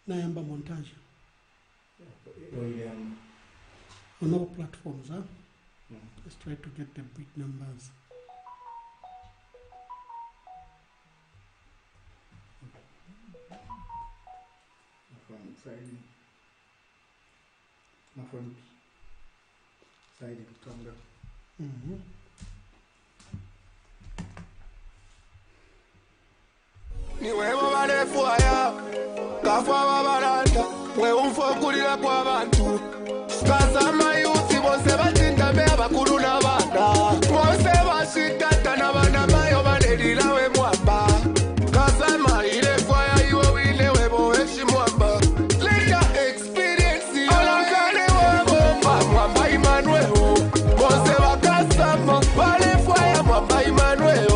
Nayamba montage. On all platforms, huh? Let's try to get the big numbers. Ni wewe walefuaya kafwa babaranda we umfokurira kwa bantu kazama yusi bose batinda be abakuru n'abana bose bashitata n'abana bayo banerira we mwamba kazama ilefuaya iwe wile we boheshi mwamba leader experience alankane we bomba mwamba Emmanuel bose bakasama balefuaya mwamba Emmanuel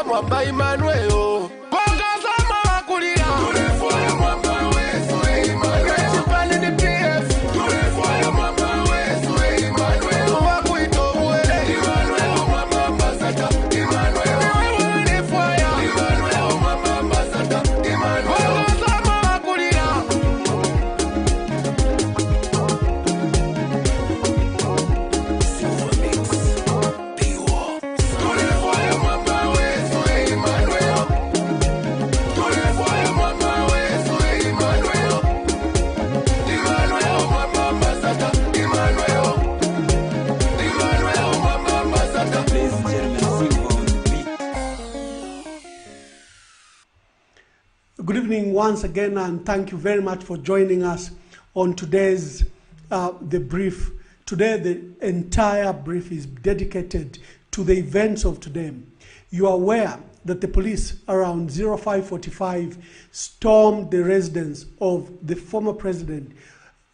Mwamba Emmanuel Bakazama wakulira Tulefoya mwamba wesu Emmanuel Chipani ni PF Tulefoya mwamba wesu Emmanuel Wakuito mwele Emmanuel mwamba mbasata Emmanuel Tulefoya Emmanuel mwamba mbasata Emmanuel Bakazama wakulira Tulefoya mwamba Good evening once again, and thank you very much for joining us on today's the brief. Today, the entire brief is dedicated to the events of today. You are aware that the police around 05:45 stormed the residence of the former president,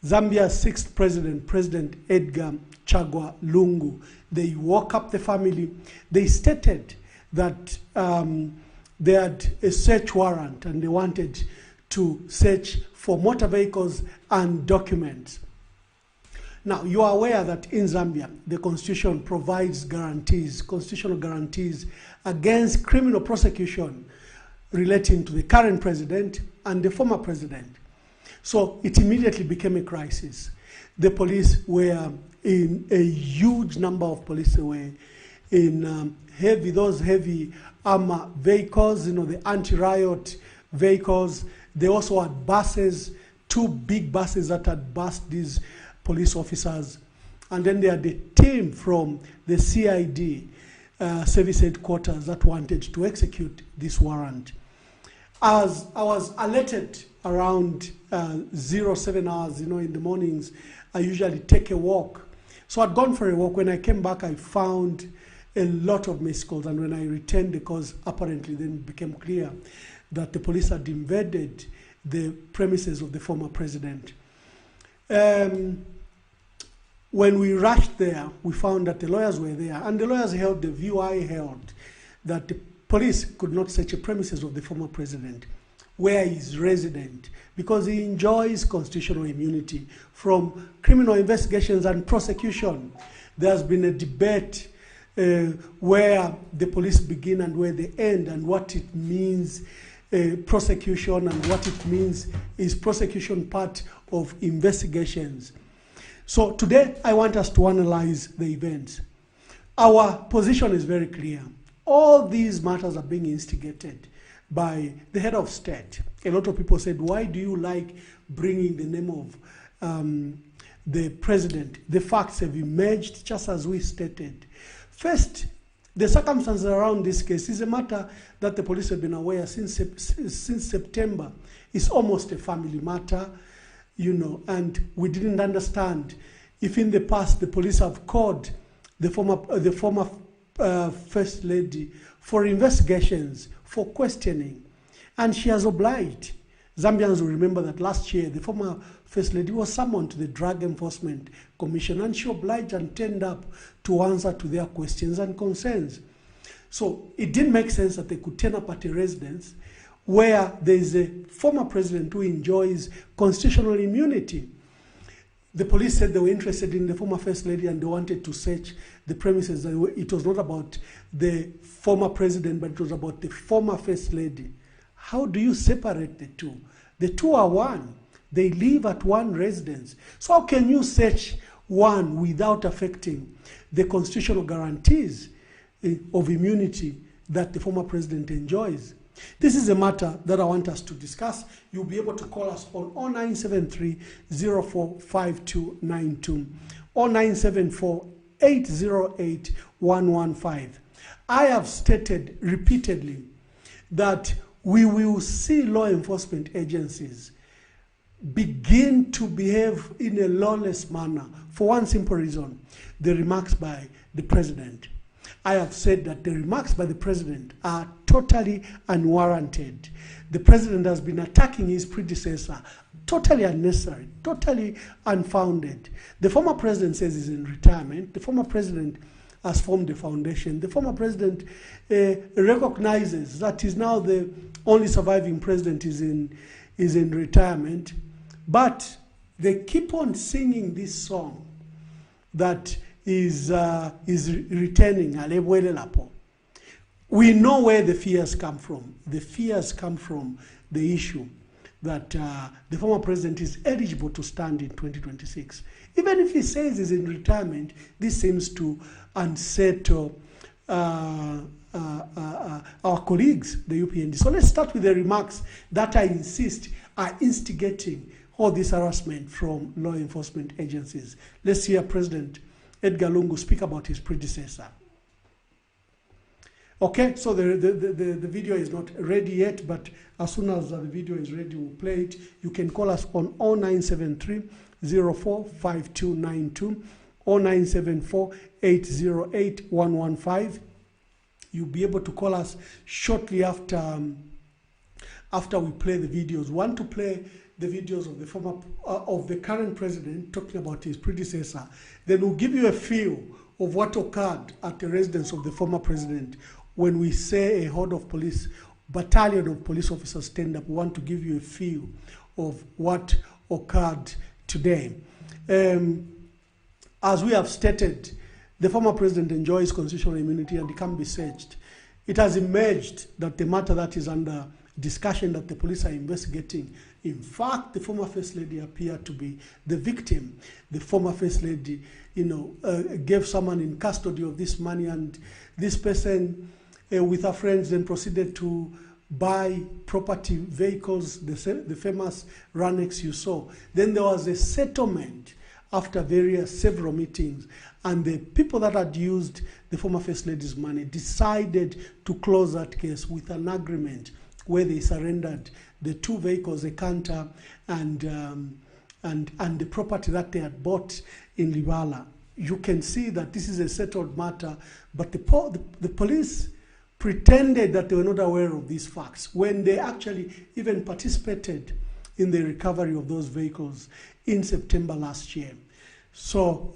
Zambia's sixth president, President Edgar Chagwa Lungu. They woke up the family. They stated that they had a search warrant and they wanted to search for motor vehicles and documents. Now, you are aware that in Zambia, the Constitution provides guarantees, constitutional guarantees against criminal prosecution relating to the current president and the former president. So it immediately became a crisis. The police were in a huge number of police were in those heavy armor vehicles, the anti-riot vehicles. They also had buses, 2 big buses that had bussed these police officers. And then they had a team from the CID, service headquarters, that wanted to execute this warrant. As I was alerted around 07 hours, in the mornings, I usually take a walk. So I'd gone for a walk. When I came back, I found a lot of missed calls, and when I returned the calls, apparently then it became clear that the police had invaded the premises of the former president. When we rushed there, we found that the lawyers were there, and the lawyers held the view I held, that the police could not search the premises of the former president, where he is resident, because he enjoys constitutional immunity from criminal investigations and prosecution. There has been a debate where the police begin and where they end, and what it means prosecution, and what it means is prosecution part of investigations. So today I want us to analyze the events. Our position is very clear. All these matters are being instigated by the head of state. A lot of people said, why do you like bringing the name of the president? The facts have emerged just as we stated. First, the circumstances around this case is a matter that the police have been aware since September. It's almost a family matter, and we didn't understand if in the past the police have called the former First Lady for investigations, for questioning, and she has obliged. Zambians will remember that last year, the former First Lady was summoned to the Drug Enforcement Commission, and she obliged and turned up to answer to their questions and concerns. So it didn't make sense that they could turn up at a residence where there is a former president who enjoys constitutional immunity. The police said they were interested in the former First Lady and they wanted to search the premises. It was not about the former president, but it was about the former First Lady. How do you separate the two? The two are one. They live at one residence. So how can you search one without affecting the constitutional guarantees of immunity that the former president enjoys? This is a matter that I want us to discuss. You'll be able to call us on 0973-045292, 0974-808-115. I have stated repeatedly that we will see law enforcement agencies begin to behave in a lawless manner for one simple reason: the remarks by the president. I have said that the remarks by the president are totally unwarranted. The president has been attacking his predecessor, totally unnecessary, totally unfounded. The former president says he's in retirement. The former president has formed a foundation. The former president recognizes that he's now the only surviving president is in retirement. But they keep on singing this song that is returning. We know where the fears come from. The fears come from the issue that the former president is eligible to stand in 2026. Even if he says he's in retirement, this seems to unsettle our colleagues, the UPND. So let's start with the remarks that I insist are instigating all this harassment from law enforcement agencies. Let's hear President Edgar Lungu speak about his predecessor. Okay, so the video is not ready yet, but as soon as the video is ready, we'll play it. You can call us on 0973-045292, 0974-808-115. You'll be able to call us shortly after we play the videos. We want to play the videos of the former, of the current president talking about his predecessor. Then we'll give you a feel of what occurred at the residence of the former president. When we say a horde of police, battalion of police officers stand up, we want to give you a feel of what occurred today. As we have stated, the former president enjoys constitutional immunity and he can't be searched. It has emerged that the matter that is under discussion that the police are investigating, in fact, the former First Lady appeared to be the victim. The former First Lady, gave someone in custody of this money, and this person, with her friends, then proceeded to buy property, vehicles, the famous Ranex you saw. Then there was a settlement after several meetings, and the people that had used the former First Lady's money decided to close that case with an agreement where they surrendered the two vehicles, a canter and the property that they had bought in Libala. You can see that this is a settled matter, but the police pretended that they were not aware of these facts when they actually even participated in the recovery of those vehicles in September last year. So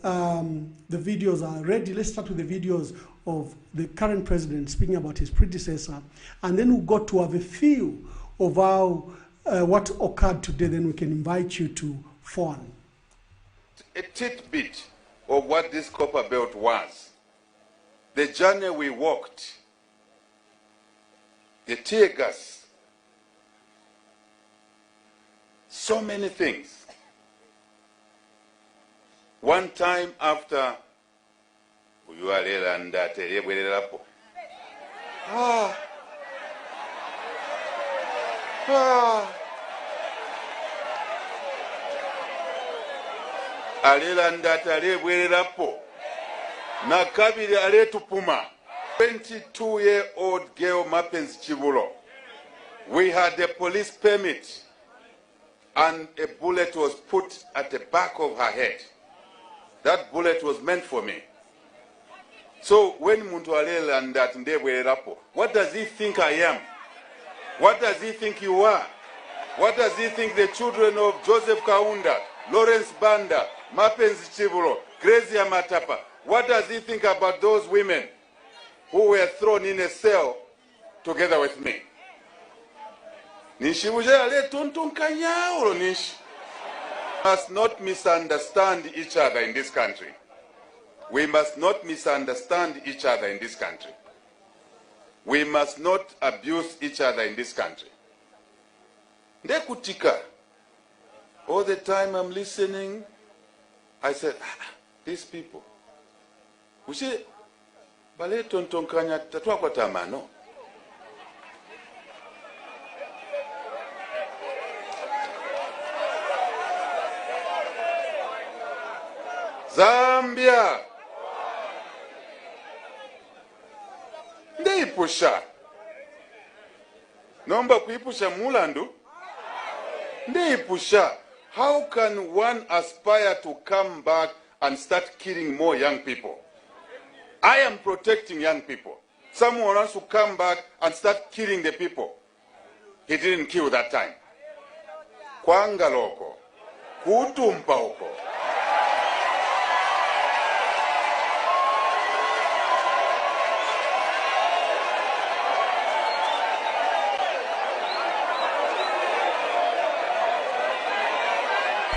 the videos are ready. Let's start with the videos of the current president speaking about his predecessor, and then we'll go to have a feel of how what occurred today. Then we can invite you to phone. A tidbit of what this copper belt was. The journey we walked, the tear gas, so many things. One time after nakabiri aletupuma 22-year-old girl Mapens Chibulo. We had a police permit and a bullet was put at the back of her head. That bullet was meant for me. So when muntu alela and that what does he think I am? What does he think you are? What does he think the children of Joseph Kaunda, Lawrence Banda, Mapenzi Chibulo, Grezia Matapa, what does he think about those women who were thrown in a cell together with me? Nishi ale tuntun kanya ulo nishi. Must not misunderstand each other in this country. We must not misunderstand each other in this country. We must not abuse each other in this country. Ndekutika. All the time I'm listening, I said, these people. We say, bale tonton kanya tatwa kwa tamano. Zambia. Ndeipusha. Nomba kuipusha mulandu. Ndeipusha. How can one aspire to come back and start killing more young people? I am protecting young people. Someone wants to come back and start killing the people. He didn't kill that time. Kwanga loko. Kutumpa oko.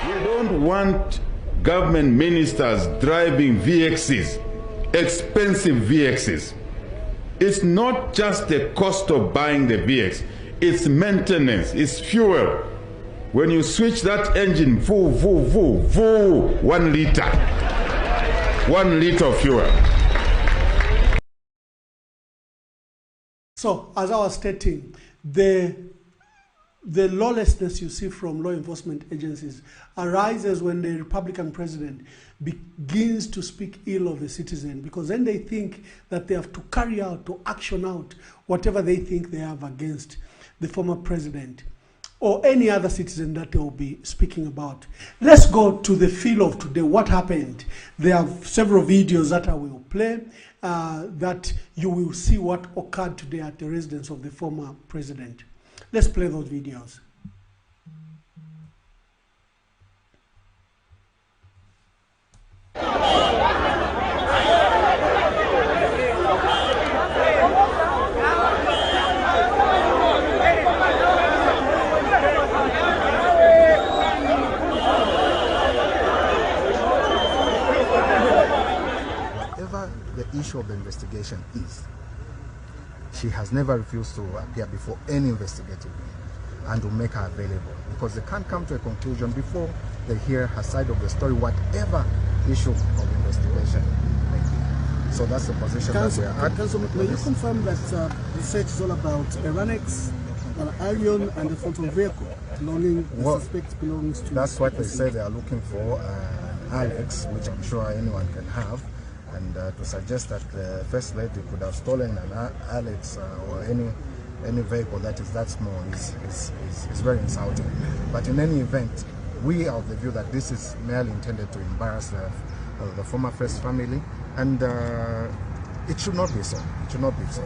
We don't want government ministers driving VXs, expensive VXs. It's not just the cost of buying the VX, it's maintenance, it's fuel. When you switch that engine, 1 liter. 1 liter of fuel. So, as I was stating, the lawlessness you see from law enforcement agencies arises when the Republican president begins to speak ill of a citizen, because then they think that they have to carry out or action out whatever they think they have against the former president or any other citizen that they will be speaking about. Let's go to the feel of today. What happened? There are several videos that I will play that you will see what occurred today at the residence of the former president. Let's play those videos. Whatever the issue of the investigation is, she has never refused to appear before any investigative and to make her available, because they can't come to a conclusion before they hear her side of the story, whatever issue of investigation may be. So that's the position that we are at. Councilman, may you confirm that the search is all about a Ranex, an Arion, and a photo vehicle belonging, the suspect belongs to... That's what they say they are looking for, Alex, which I'm sure anyone can have. And to suggest that the First Lady could have stolen an Alex or any vehicle that is that small is very insulting. But in any event, we are of the view that this is merely intended to embarrass the former First family, and it should not be so. It should not be so.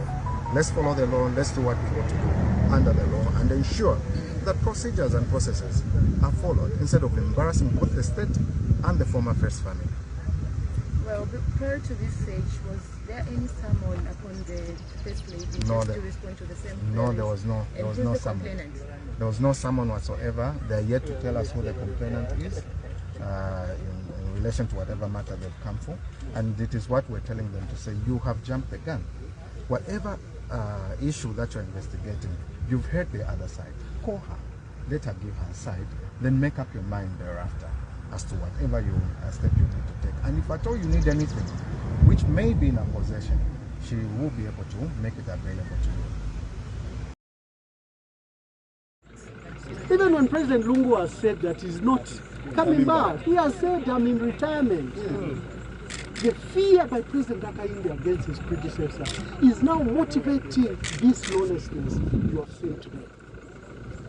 Let's follow the law. Let's do what we got to do under the law and ensure that procedures and processes are followed instead of embarrassing both the state and the former First family. Well, prior to this stage, was there any summon upon the First Lady to respond to the same queries? No, there was no summon. There was no summon whatsoever. They are yet to tell us who the complainant is in relation to whatever matter they've come for. And it is what we're telling them to say, you have jumped the gun. Whatever issue that you're investigating, you've heard the other side. Call her. Let her give her side. Then make up your mind thereafter as to whatever step you need to take. And if at all you need anything, which may be in her possession, she will be able to make it available to you. Even when President Lungu has said that he's not coming back, he has said, I'm in retirement. The fear by President Hakainde against his predecessor is now motivating this lawlessness you have seen today.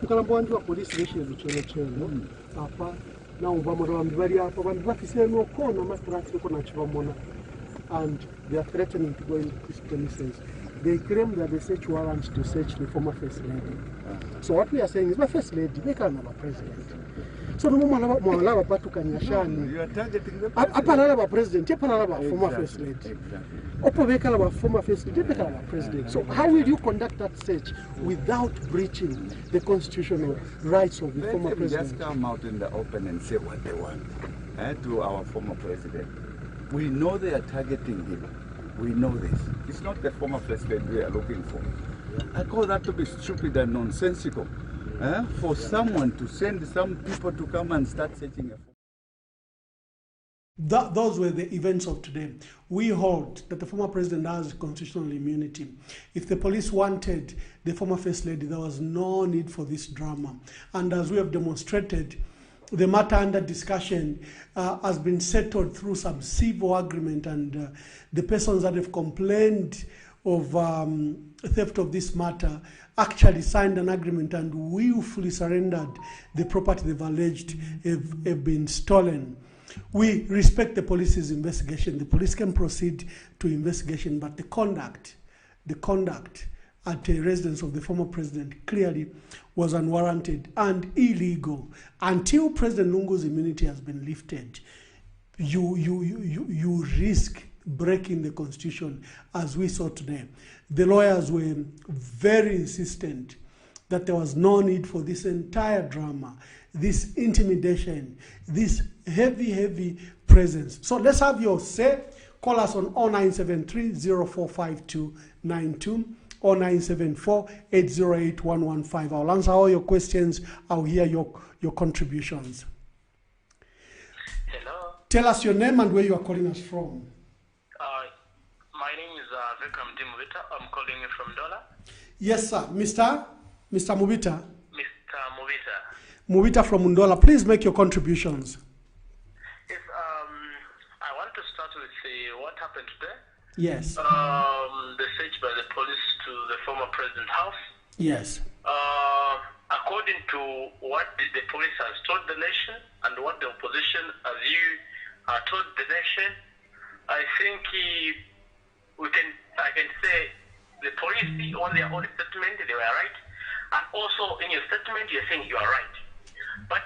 Ukalambwanjwa police station zichelo apa na ubamoro bari apa bantu bafise no kona matrasi ko nachibamona, and they are threatening to go into this premises. they claim that they search warrant to search the former First Lady. So what we are saying is, my First Lady, make her another president. So no more batu kanyashani. You are targeting the president. President, former First Lady. Opo vekala former First Lady, president. So how will you conduct that search without breaching the constitutional rights of the former president? Just come out in the open and say what they want to our former president. We know they are targeting him. We know this. It's not the former First Lady we are looking for. I call that to be stupid and nonsensical. For someone to send some people to come and start searching a Those were the events of today. We hold that the former president has constitutional immunity. If the police wanted the former First Lady, there was no need for this drama. And as we have demonstrated, the matter under discussion has been settled through some civil agreement, and the persons that have complained of theft of this matter actually signed an agreement and willfully surrendered the property they've alleged have been stolen. We respect the police's investigation. The police can proceed to investigation, but the conduct at a residence of the former president clearly was unwarranted and illegal. Until President Lungu's immunity has been lifted, you risk breaking the constitution, as we saw today. The lawyers were very insistent that there was no need for this entire drama, this intimidation, this heavy presence. So let's have your say. Call us on 0973-045292 or 974-808-115. I'll answer all your questions. I'll hear your contributions. Hello. Tell us your name and where you are calling us from. My name is Vikram Mubita. I'm calling you from Dola. Yes, sir. Mr. Mubita. Mr. Mubita. Mubita from Undola. Please make your contributions. Yes, I want to start with what happened today. Yes. The search by the police to the former president's house. Yes. According to what the police has told the nation and what the opposition, as you told the nation, I think I can say the police, on their own statement, they were right. And also in your statement, you're saying you are right. But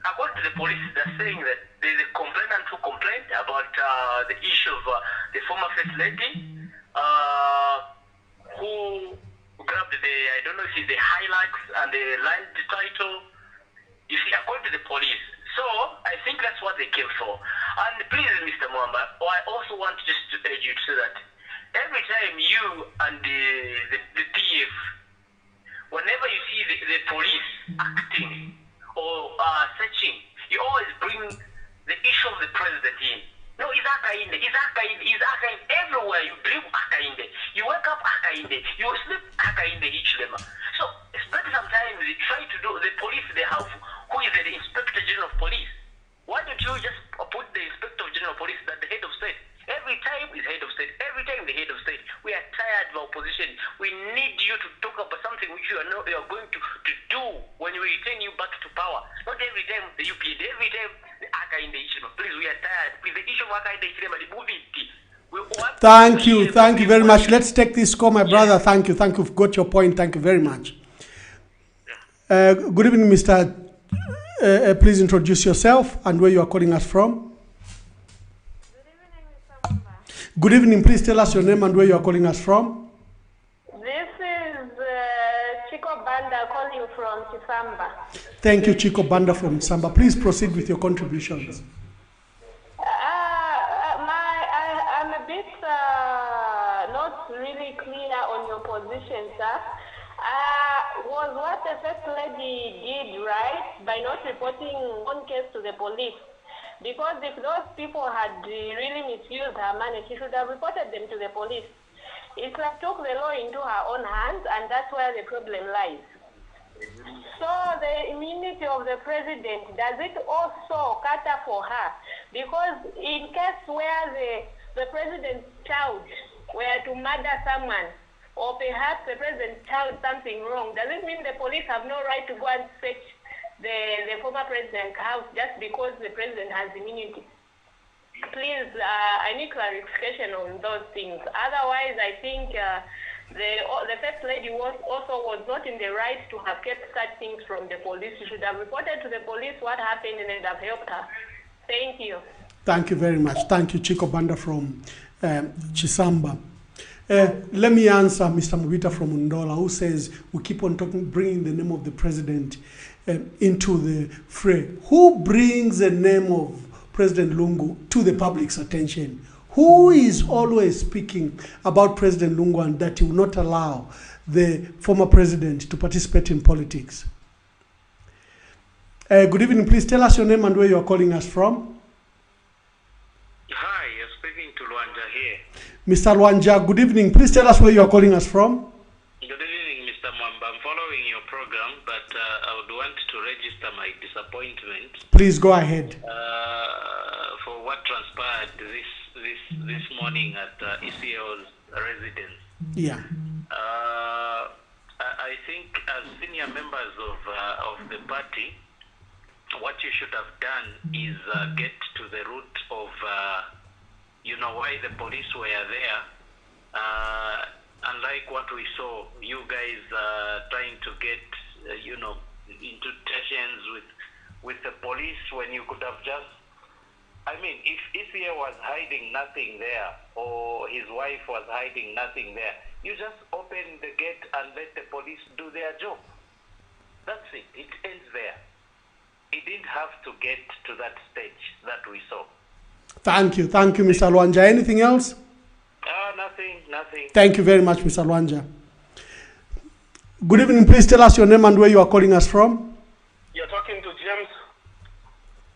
according to the police, they're saying that there's a complainant who complained about the issue of the former First Lady, who grabbed I don't know if it's the highlights and the line title. You see, according to the police. So I think that's what they came for. And please, Mr. Mwamba, I also want just to urge you to say that every time you and the PF, whenever you see the police acting or searching, you always bring the issue of the president in. No, it's Akainde. Everywhere you believe Akainde. You wake up Akainde. You sleep Akainde each lemma. So, especially sometimes they try to do, the police, they have, who is the Inspector General of Police. Why don't you just put the Inspector General of Police at the head of state? Every time is head of state. Every time the head of state. We are tired of opposition. We need you to talk about something which you are going to do when we return you back to power. Not every time the UPD, every time the Akainde Ichilema. Please, we are tired. With the issue of Akainde Ichilema, the movie. Thank you very much. Let's take this call, my brother. Thank you. We've got your point. Thank you very much. Good evening, Mr. Please introduce yourself and where you are calling us from. Good evening. Please tell us your name and where you are calling us from. This is Chico Banda calling from Chisamba. Thank you, Chico Banda from Samba. Please proceed with your contributions. I'm a bit not really clear on your position, sir. Was what the First Lady did right by not reporting one case to the police? Because if those people had really misused her money, she should have reported them to the police. It's like took the law into her own hands, and that's where the problem lies. So the immunity of the president, does it also cater for her? Because in case where the president's child were to murder someone, or perhaps the president's child something wrong, does it mean the police have no right to go and search the former president's house just because the president has immunity? please, I need clarification on those things. Otherwise, I think the First Lady was not in the right to have kept such things from the police. She should have reported to the police what happened and have helped her. Thank you. Thank you very much. Thank you, Chico Banda from Chisamba. Let me answer Mr. Mubita from Undola, who says we keep on bringing the name of the president into the fray. Who brings the name of President Lungu to the public's attention? Who is always speaking about President Lungu and that he will not allow the former president to participate in politics? Good evening. Please tell us your name and where you are calling us from. Hi, you're speaking to Luanja here. Mr. Luanja, good evening. Please tell us where you are calling us from. Good evening, Mr. Mwamba. I'm following your program, but I would want to register my disappointment. Please go ahead. For what transpired this morning at ECL's residence. Yeah. I think as senior members of the party, what you should have done is get to the root of why the police were there. Unlike what we saw, you guys trying to get into tensions with the police when you could have just, if Isia was hiding nothing there, or his wife was hiding nothing there, you just open the gate and let the police do their job. That's it. It ends there. It didn't have to get to that stage that we saw. Thank you, Mr. Luanja. Anything else? Nothing. Thank you very much, Mr. Luanja. Good evening. Please tell us your name and where you are calling us from. You're talking to James,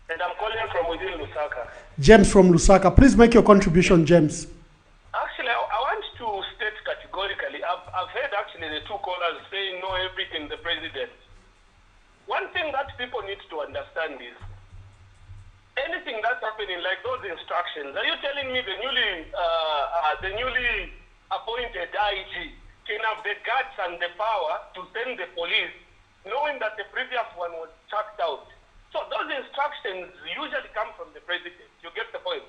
and I'm calling from within Lusaka. James from Lusaka. Please make your contribution, James. Actually, I want to state categorically, I've heard actually the two callers saying no everything the president. One thing that people need to understand is anything that's happening, like those instructions. Are you telling me the newly appointed IG can have the guts and the power to send the police, knowing that the previous one was chucked out? So those instructions usually come from the president. You get the point?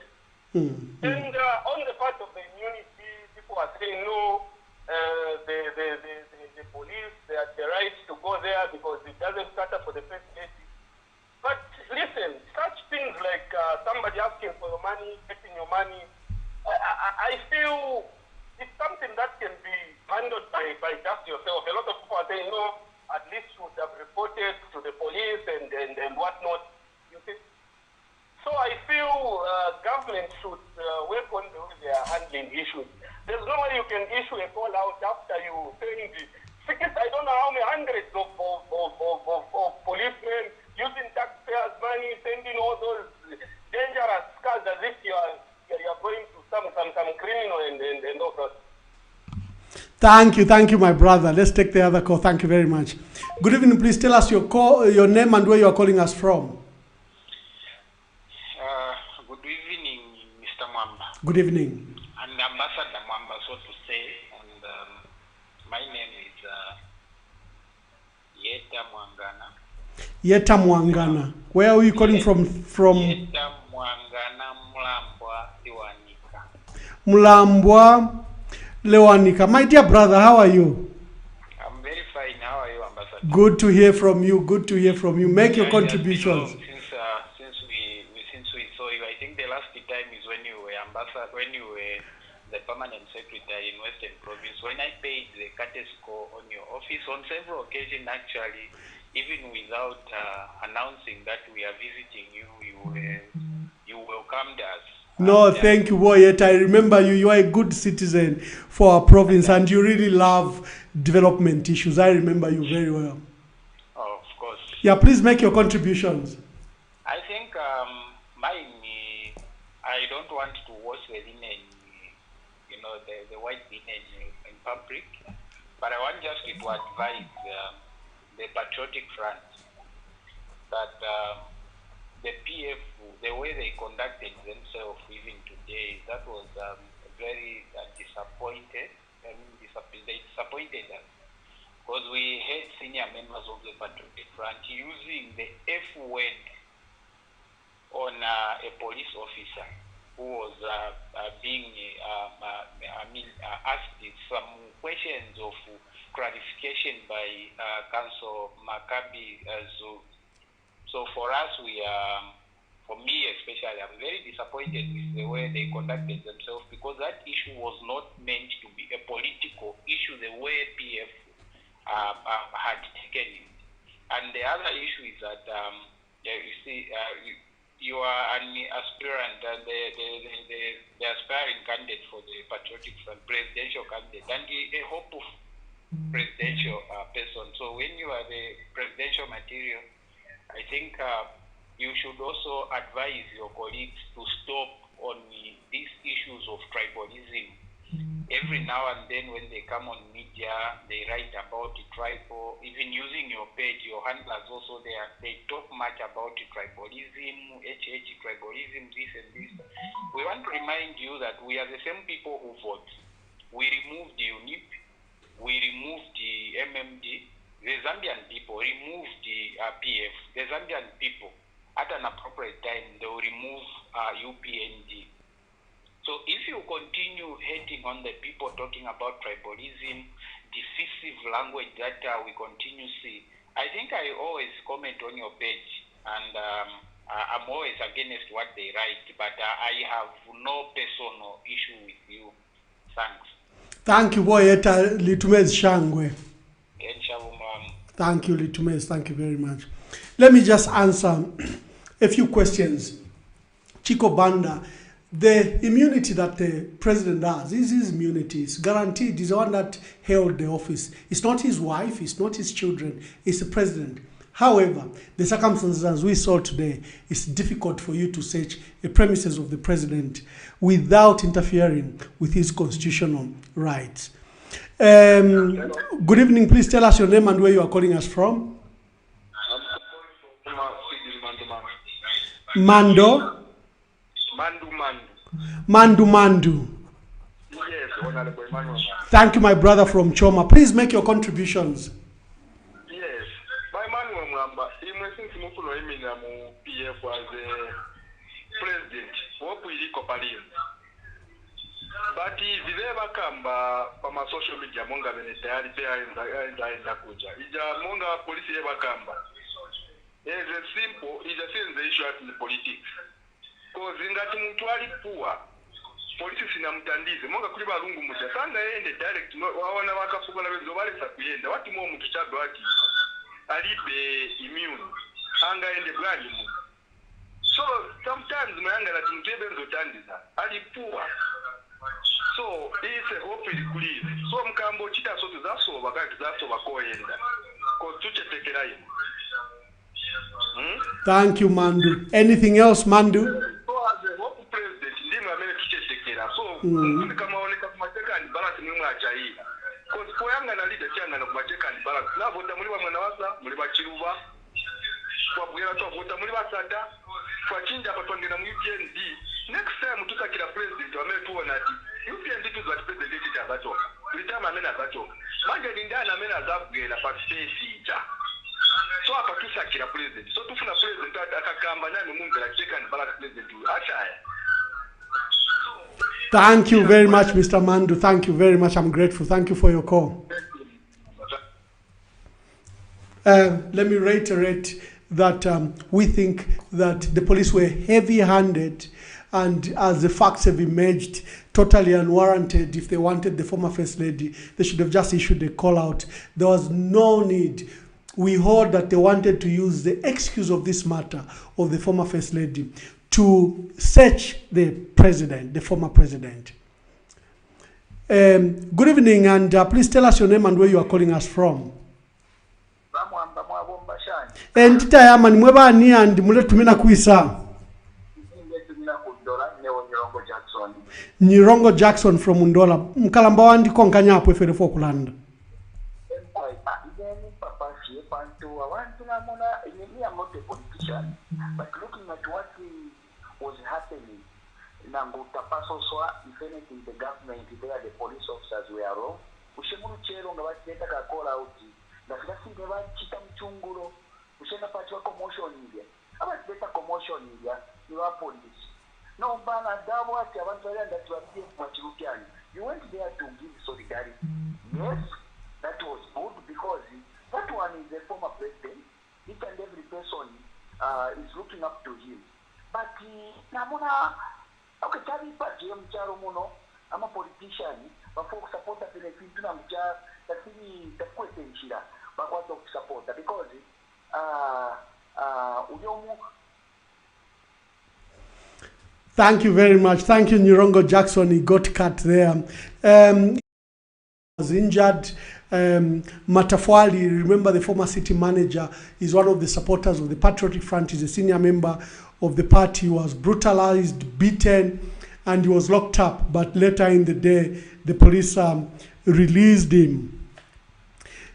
Mm-hmm. And on the part of the immunity, people are saying no. The police, they have the right to go there because it doesn't cater for the first lady. But listen, such things like somebody asking for your money, getting your money, I feel it's something that can be handled by just yourself. A lot of people are saying, no, at least you would have reported to the police and whatnot. You see? So I feel government should work on the way they are handling issues. There's no way you can issue a call out after you saying I don't know how many hundreds of policemen using taxpayers' money, sending all those dangerous cars as if you're going to some criminal and all that. Thank you, my brother. Let's take the other call. Thank you very much. Good evening. Please tell us your name and where you are calling us from. Good evening, Mr. Mwamba. Good evening. And Ambassador Mwamba, so to say. And my name is Yeta Mwangana. Yeta Mwangana. Where are you calling from? Yeta Mwangana, Mulambwa, Lewanika. Mulambwa, Lewanika. My dear brother, how are you? I'm very fine. How are you, Ambassador? Good to hear from you. Make your contributions. Since we saw you, I think the last time is when you were ambassador, when you were the permanent secretary in Western Province. When I paid the courtesy call on your office on several occasions, actually, even without announcing that we are visiting you, you welcomed us. No, thank you, boy. Yet I remember you. You are a good citizen for our province, and you really love development issues. I remember you very well. Oh, of course. Yeah, please make your contributions. I think I don't want to wash the linen, the white linen in public, but I want just to advise the Patriotic Front that the PF, the way they conducted themselves even today, that was very disappointed. They disappointed us because we had senior members of the Patriotic Front using the F word on a police officer. who was being asked some questions of clarification by Council Maccabi. So for us, for me especially, I'm very disappointed with the way they conducted themselves, because that issue was not meant to be a political issue the way PF had taken it. And the other issue is that, you see, you are an aspirant and the aspiring candidate for the Patriotic Front, presidential candidate, and a hope of presidential person. So when you are the presidential material, I think you should also advise your colleagues to stop on these issues of tribalism. Every now and then when they come on media, they write about the tribal, even using your page, your handlers also, they talk much about the tribalism, tribalism, this and this. We want to remind you that we are the same people who vote. We removed the UNIP, we removed the MMD, the Zambian people removed the PF, the Zambian people at an appropriate time, they will remove UPND. So if you continue hating on the people talking about tribalism, decisive language that we continue to see, I think I always comment on your page, and I'm always against what they write, but I have no personal issue with you. Thanks. Thank you, Boyeta Litumez Shangwe. Thank you, Litumez. Thank you very much. Let me just answer a few questions. Chico Banda, the immunity that the president has is his immunity. It's guaranteed. He's the one that held the office. It's not his wife. It's not his children. It's the president. However, the circumstances as we saw today, it's difficult for you to search the premises of the president without interfering with his constitutional rights. Good evening. Please tell us your name and where you are calling us from. Mando? Mandu. Yes, Honorable Emmanuel. Thank you, my brother from Choma. Please make your contributions. Yes. My Emmanuel Mwamba, since Mukuno Emina mu PF as a president, what will he cooperate? But if they ever come from a social media, Monga Venetari, and Kuja, Ija Monga police ever come. It's a simple, it's a same issue in politics. Because in that Mutuali poor, police in Amtandize, Monga Kuba Lungu Muja, Sanda and the direct, Wana Waka Fugana with the Valesa Kuyenda, what more to Chabati, Alibe immune, anger and the blood. So sometimes my anger at Muteben Zotandiza, Ali poor. So it's a hope is clear. So Mkambo Chita so to that so that's over Koyenda. Because Tuche take it. Thank you, Mandu. Anything else, Mandu? So as a hope president, Ndima Mele Tuche take it. So come on, Mateka and Barat Numa Chai. Because Koyanga and Alida Changa of Mateka and Barat. Now, what the Muliba Manawasa, Muliba Chiruba, for Buera of what the Muliba Sata, for Chinja Patongana UPND. Next time, to take a president, or make 290. UPND is what president is at all. Return a man at all. Manga Indiana men as upgrade a participation. So I put a president. So to find a president at a company and move the check and balance president to Ashai. Thank you very much, Mr. Mandu. Thank you very much. I'm grateful. Thank you for your call. Let me reiterate that we think that the police were heavy-handed, and as the facts have emerged, totally unwarranted. If they wanted the former First Lady, they should have just issued a call out. There was no need. We heard that they wanted to use the excuse of this matter of the former First Lady to search the president, the former president. Good evening, and please tell us your name and where you are calling us from. And tayama ni mwebani and muletumina kuisa. Nyirongo Jackson from Undola. Mkalamba wandi konkanya hapo efere for kulanda. But looking at what was happening, if anything, the government there, the police officers were wrong. Ushemuru chero nga bateka call out. Nafasi never chita mchunguro. Ushena pati wa commotion media. Aba beta commotion media, you are police. No, Bana, that was the one that was Machirukian. You went there to give solidarity. Yes, that was good because that one is the former president. Each and every person is looking up to him. But Namuna, okay, Tavi Pajem Charomono, I'm a politician, but folks support that in a film to Namja, that he the question here, but what of support because Thank you very much. Thank you, Nyirongo Jackson. He got cut there. Was injured. Matafwali, remember the former city manager, is one of the supporters of the Patriotic Front. He's a senior member of the party. He was brutalized, beaten, and he was locked up. But later in the day, the police released him.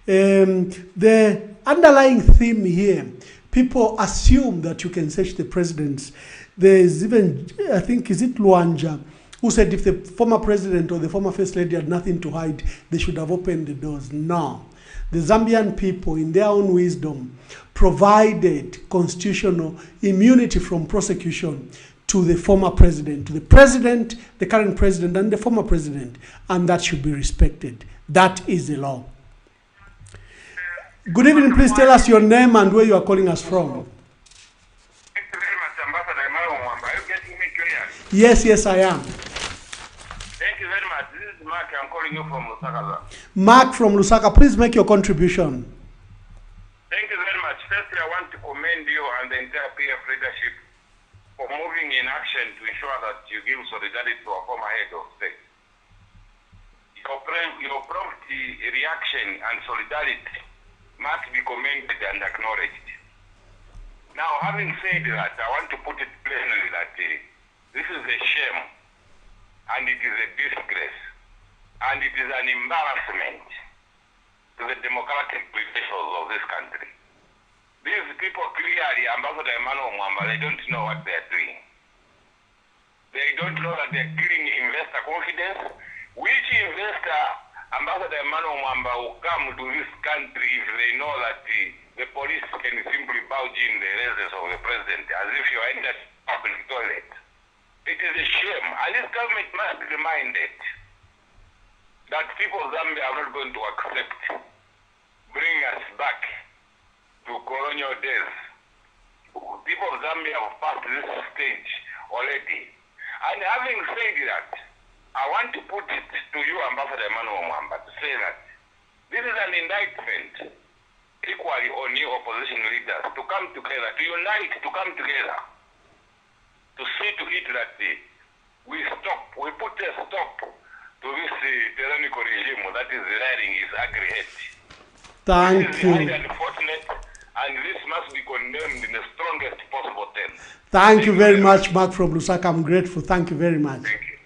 The underlying theme here, people assume that you can search the presidents. There's even, I think, is it Luanja, who said if the former president or the former first lady had nothing to hide, they should have opened the doors. No. The Zambian people, in their own wisdom, provided constitutional immunity from prosecution to the former president, to the president, the current president, and the former president, and that should be respected. That is the law. Good evening. Please tell us your name and where you are calling us from. Yes, yes, I am. Thank you very much. This is Mark. I'm calling you from Lusaka. Mark from Lusaka, please make your contribution. Thank you very much. Firstly, I want to commend you and the entire PF leadership for moving in action to ensure that you give solidarity to our former head of state. Your prompt reaction and solidarity must be commended and acknowledged. Now, having said that, I want to put it plainly that this is a shame, and it is a disgrace, and it is an embarrassment to the democratic credentials of this country. These people clearly, Ambassador Emmanuel Mwamba, they don't know what they are doing. They don't know that they are killing investor confidence. Which investor, Ambassador Emmanuel Mwamba, will come to this country if they know that the police can simply barge in the residence of the president as if you are in that public toilet? It is a shame, and this government must be reminded that people of Zambia are not going to accept bring us back to colonial days. People of Zambia have passed this stage already. And having said that, I want to put it to you, Ambassador Emmanuel Mwamba, to say that this is an indictment equally on you opposition leaders to come together, to unite, to come together, to see to it that we put a stop to this tyrannical regime that is rearing its ugly head. Thank you. This is unfortunate, and this must be condemned in the strongest possible terms. Thank you very much, Mark from Lusaka. I'm grateful. Thank you very much. Thank you.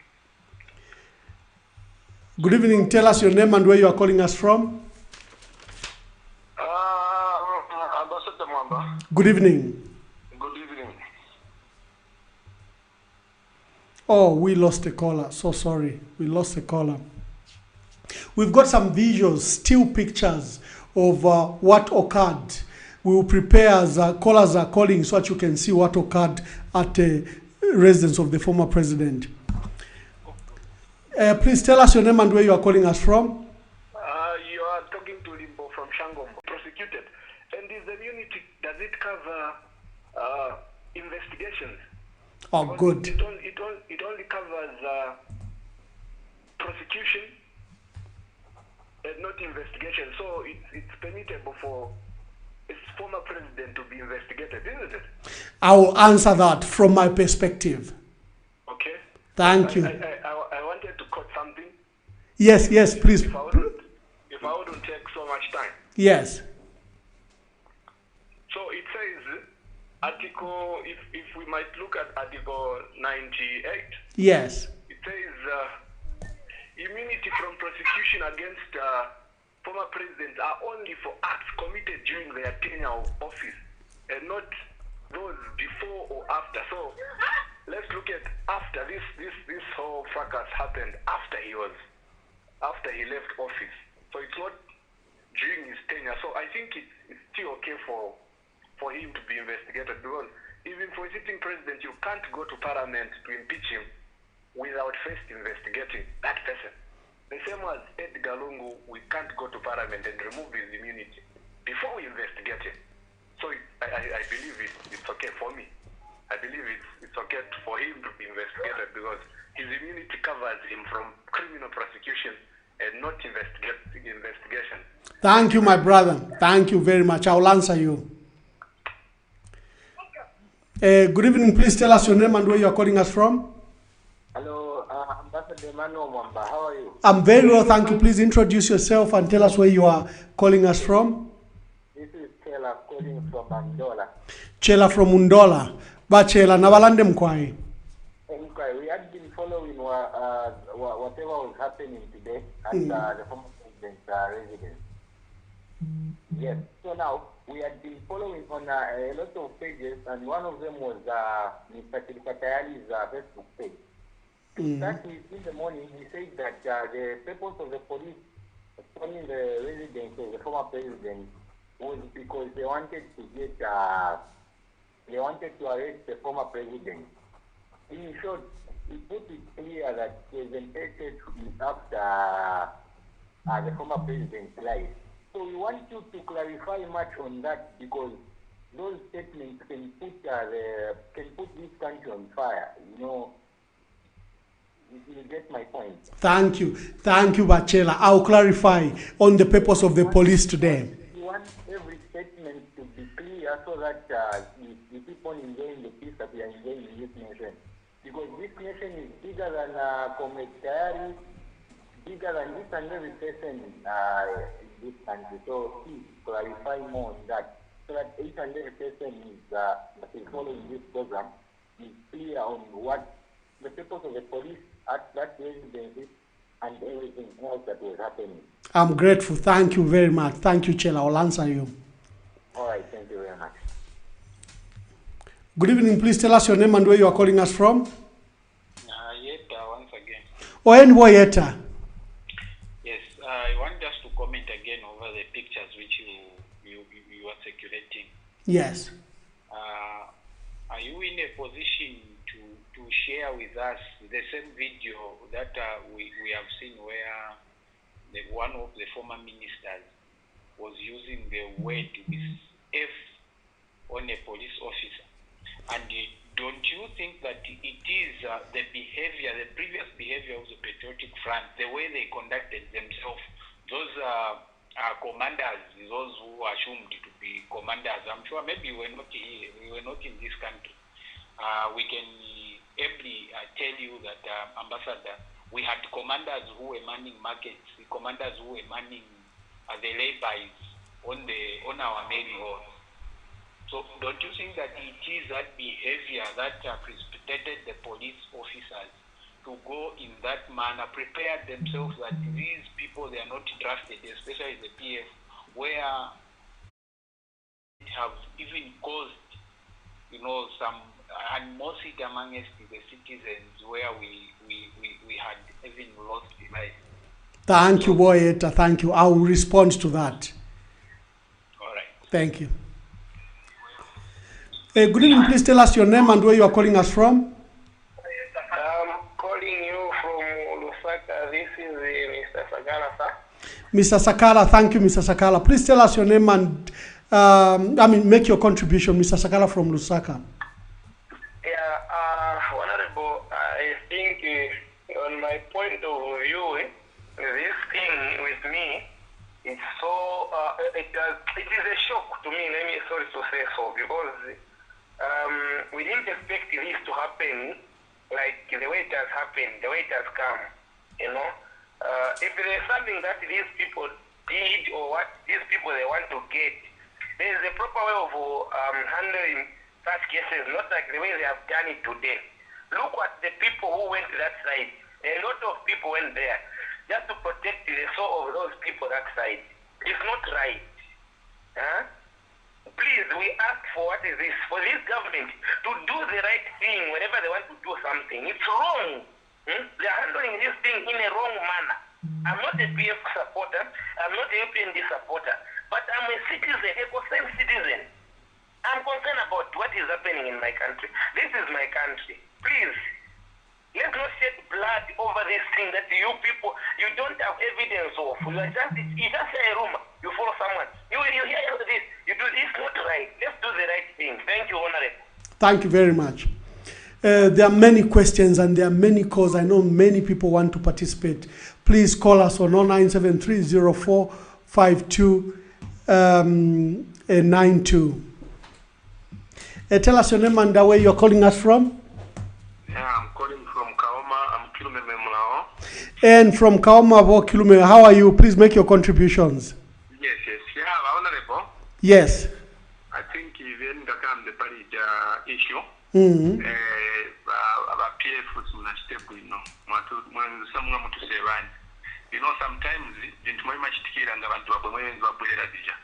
Good evening. Tell us your name and where you are calling us from. Ambassador Mwamba. Good evening. Good evening. Oh, we lost a caller. So sorry. We lost a caller. We've got some visuals, still pictures of what occurred. We will prepare as callers are calling so that you can see what occurred at the residence of the former president. Please tell us your name and where you are calling us from. You are talking to Limbo from Shangombo, prosecuted. And this immunity, does it cover investigations? Oh, because good. It only covers prosecution and not investigation. So it's permissible for a former president to be investigated, isn't it? I will answer that from my perspective. Okay. Thank you. I wanted to quote something. Yes, yes, please. If I wouldn't take so much time. Yes. So it says, article, if we might look at Article 98. Yes. It says, immunity from prosecution against former presidents are only for acts committed during their tenure of office and not those before or after. So let's look at after this whole fracas happened after he left office. So it's not during his tenure. So I think it's still okay for him to be investigated because even for a sitting president, you can't go to parliament to impeach him without first investigating that person. The same as Edgar Lungu, we can't go to parliament and remove his immunity before we investigate him. So I believe it's okay for me. I believe it's okay for him to be investigated because his immunity covers him from criminal prosecution and not investigation. Thank you, my brother. Thank you very much. I'll answer you. Good evening. Please tell us your name and where you are calling us from. Hello, Ambassador Emmanuel Mwamba. How are you? I'm very well, thank you. Please introduce yourself and tell us where you are calling us from. This is Chela calling from Andola. Chela from Undola. Bachela, Navalande Mkwai. Okay, we had been following whatever was happening today at the former president's residence. Yes, so now we had been following on a lot of pages, and one of them was Mr. Kilikatayali's Facebook page. That is, in the morning, he said that the purpose of the police storming the residence of the former president was because they wanted to get, they wanted to arrest the former president. In short, he put it clear that President Eke is after the former president's life. So we want you to clarify much on that because those statements can put this country on fire. You know, you get my point. Thank you, Bachela. I'll clarify on the purpose of the police today. We want every statement to be clear so that we keep on enjoying the peace that we are enjoying in this nation. Because this nation is bigger than Comrade Tayari, bigger than this and every person in this country. So please clarify more on that, so that each and every person that is following this program is clear on what the purpose of the police at that residence and everything else that was happening. I'm grateful. Thank you very much. Thank you, Chela. I'll answer you. All right. Thank you very much. Good evening. Please tell us your name and where you are calling us from. Yeta, once again. Oenwo Yeta. Yes, I want just to comment again over the pictures which you are circulating. Yes. Are you in a position to share with us the same video that we have seen where one of the former ministers was using the word with F on a police officer? And don't you think that it is the behavior, the previous behavior of the Patriotic Front, the way they conducted themselves, those commanders, those who are assumed to be commanders? I'm sure maybe we were not here, we were not in this country. We can ably tell you that, Ambassador, we had commanders who were manning markets, the commanders who were manning the laybys on our main roads. So don't you think that it is that behavior that precipitated the police officers to go in that manner, prepare themselves that these people, they are not trusted, especially the PF, where it have even caused, some animosity amongst the citizens where we had even lost life. Thank you, Boyeta. Thank you. I will respond to that. All right. Thank you. Good evening. Please tell us your name and where you are calling us from. I'm calling you from Lusaka. This is Mr. Sakala, sir. Mr. Sakala, thank you, Mr. Sakala. Please tell us your name and make your contribution, Mr. Sakala from Lusaka. Yeah, Honorable, I think on my point of view, this thing with me, it's so, it is a shock to me, sorry to say so, because we didn't expect this to happen like the way it has happened, the way it has come, If there is something that these people did or what these people they want to get, there is a proper way of handling such cases, not like the way they have done it today. Look at the people who went to that side. A lot of people went there just to protect the soul of those people that side. It's not right. Please, we ask for what is this? For this government to do the right thing whenever they want to do something. It's wrong. They are handling this thing in a wrong manner. I'm not a PF supporter. I'm not a UPND supporter. But I'm a citizen, a concerned citizen. I'm concerned about what is happening in my country. This is my country. Please, let's not shed blood over this thing that you people, you don't have evidence of. You just say a rumor. You follow someone. You hear this. You do this, not right. Let's do the right thing. Thank you, Honorable. Thank you very much. There are many questions and there are many calls. I know many people want to participate. Please call us on 0973045292. Tell us your name and where you're calling us from. Yeah, I'm calling from Kaoma. I'm Kilume Memulao. And from Kaoma, Kilume, how are you? Please make your contributions. Yes. Yeah, Honorable. Yes. I think even the party issue. Mm-hmm. About PF step, you know, sometimes into my match ticket and abantu abamwenzi babwera dija.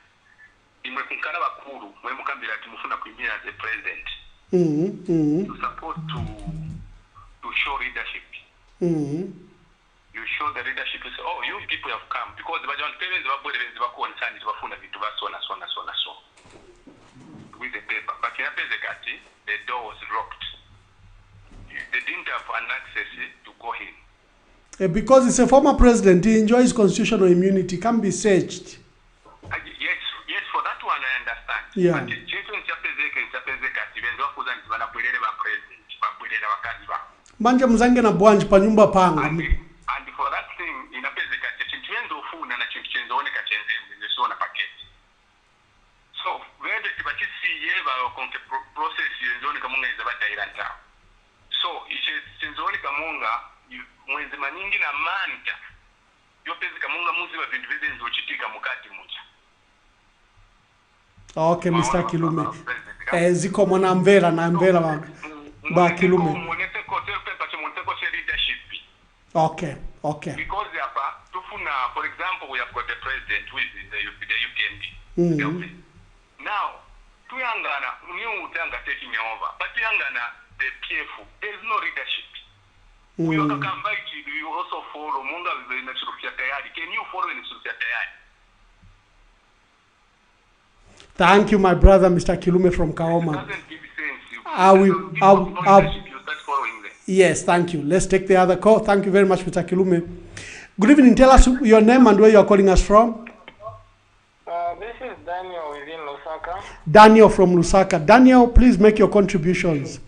Imwe kunkana bakuru, mwe mukambira ati mufuna kuimira as a president. You support to show leadership. You show the leadership to say, oh, you people have come because the bajan parents babwera benzi bakuwa nsani bafuna vitu basona so. With the paper. But in the door was locked. They didn't have an access to go in. Because it's a former president, he enjoys constitutional immunity, can be searched. Yes, for that one I understand. Yeah. But Manje mzange na bwanji pa nyumba panga. And for that thing, inapezeka chintu ufuna na chintu chenzooneka chenzembe zisona paketi. So, whether tibachisi yeba konke process yenzoneka munga izabataira ntao. So, chenzooneka munga mwezi maningi na manta yopezeka munga muzi wa vindu vizenzo chitika mukati mucha. Okay, Mr. Kilume. Ziko mwana mvera na mvera ba Kilume. Okay. Because for example, we have got the president who is the UPND. Now, tuyangana, new utanga taking over, but tuyangana the PF, there is no leadership. We also come back to you also follow Munga in the Tayari. Can you follow in the Tayari? Thank you, my brother, Mr. Kilume from Kaoma. It doesn't give sense. Yes, thank you. Let's take the other call. Thank you very much, Mr. Kilume. Good evening. Tell us your name and where you are calling us from. This is Daniel within Lusaka. Daniel from Lusaka. Daniel, please make your contributions.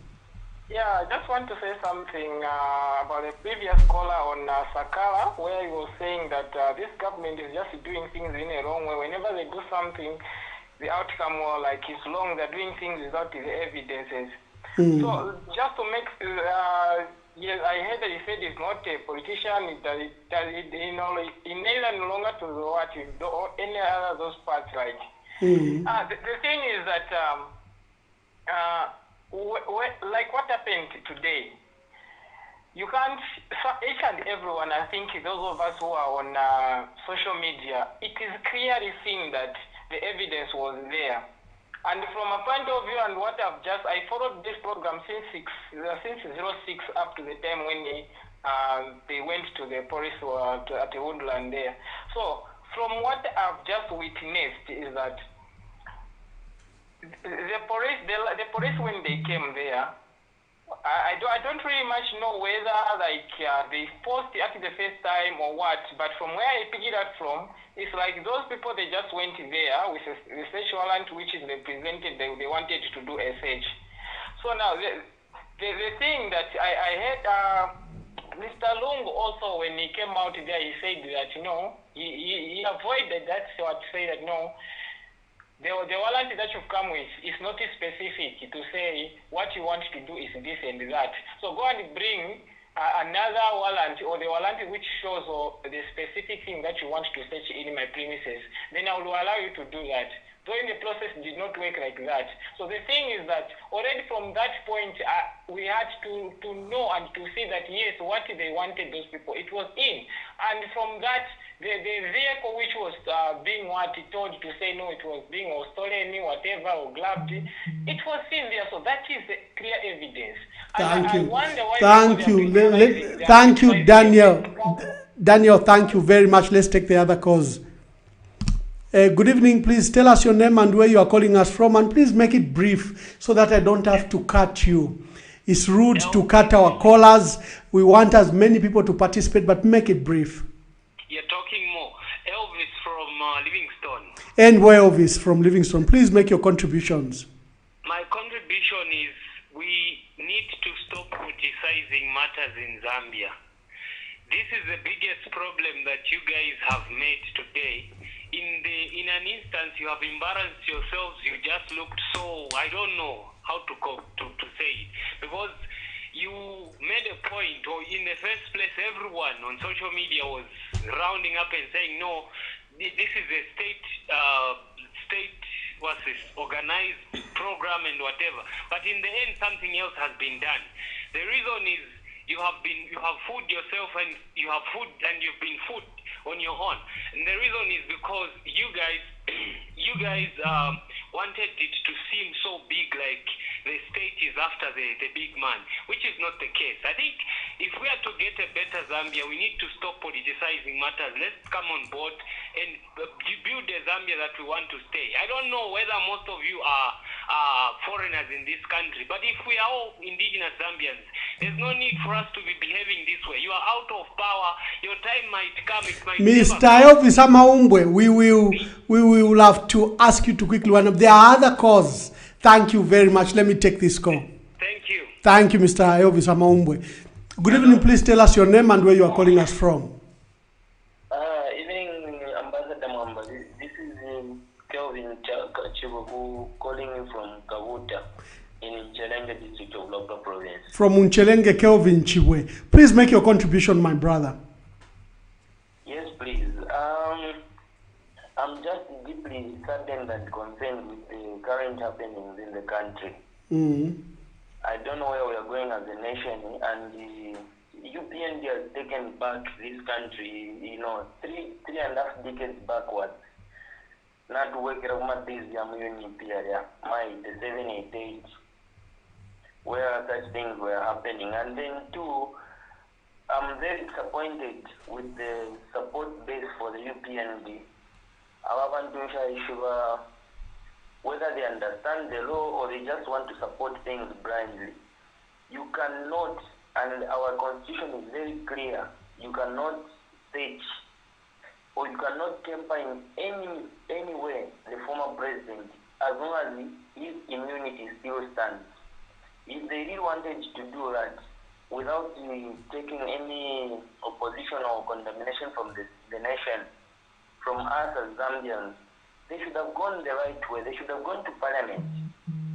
Yeah, I just want to say something about the previous caller on Sakala, where he was saying that this government is just doing things in a wrong way. Whenever they do something, the outcome is wrong. They're doing things without the evidences. So just to make, yes, I heard that he said he's not a politician. He neither no longer to what any other those parts like. The thing is that like what happened today, you can't, each and everyone, I think those of us who are on social media, it is clearly seen that the evidence was there. And from a point of view and what I followed this program since 06 up to the time when they went to the police at the woodland there. So from what I've just witnessed is that the police when they came there, I don't really much know whether they forced it at the first time or what, but from where I picked it up from, it's like those people, they just went there with a search warrant which is represented, they wanted to do a search. So now the thing that I heard Mr. Lungu also when he came out there, he said that he avoided that, so to say that the warrant that you've come with is not specific to say what you want to do is this and that. So go and bring another warrant or the warrant which shows the specific thing that you want to search in my premises. Then I will allow you to do that. Though in the process did not work like that. So the thing is that already from that point, we had to know and to see that yes, what they wanted those people, it was in. And from that, the vehicle which was being told to say no, it was being or stolen, whatever, or grabbed, it was in there. So that is the clear evidence. Thank you. Thank you, Daniel. Daniel, thank you very much. Let's take the other calls. Good evening. Please tell us your name and where you are calling us from, and please make it brief so that I don't have to cut you. It's rude to cut our callers. We want as many people to participate, but make it brief. You're talking more. Elvis from Livingstone. And where Elvis from Livingstone? Please make your contributions. My contribution is we need to stop politicizing matters in Zambia. This is the biggest problem that you guys have made today. In an instance, you have embarrassed yourselves. You just looked so, I don't know how to say it, because you made a point, or in the first place, everyone on social media was rounding up and saying, no, this is a state organized program and whatever. But in the end, something else has been done. The reason is you have fooled yourself, and you've been fooled on your own. And the reason is because you guys wanted it to seem so big, like the state is after the big man, which is not the case. I think if we are to get a better Zambia, we need to stop politicizing matters. Let's come on board and build a Zambia that we want to stay. I don't know whether most of you are foreigners in this country, but if we are all indigenous Zambians, there's no need for us to be behaving this way. You are out of power. Your time might come. It might Mr. Elvis Amaumbwe, we will have to ask you to quickly one up. There are other calls. Thank you very much. Let me take this call. Thank you. Thank you, Mr. Elvis Amaumbwe. Good evening. Please tell us your name and where you are calling us from. Evening, Ambassador Mwamba. This is Kelvin Chagwa calling you from Kavuta in Unchelenge district of Local Province. From Unchelenge, Kelvin Chibwe. Please make your contribution, my brother. Yes, please. I'm just deeply saddened and concerned with the current happenings in the country. I don't know where we are going as a nation, and the UPND has taken back this country, three and a half decades backwards. Not working on this period, the 788, where such things were happening. And then two, I'm very disappointed with the support base for the UPND. Whether they understand the law or they just want to support things blindly. You cannot, and our constitution is very clear, you cannot search or you cannot temper in any way the former president as long as his immunity still stands. If they really wanted to do that without taking any opposition or condemnation from the nation, from us as Zambians, they should have gone the right way. They should have gone to parliament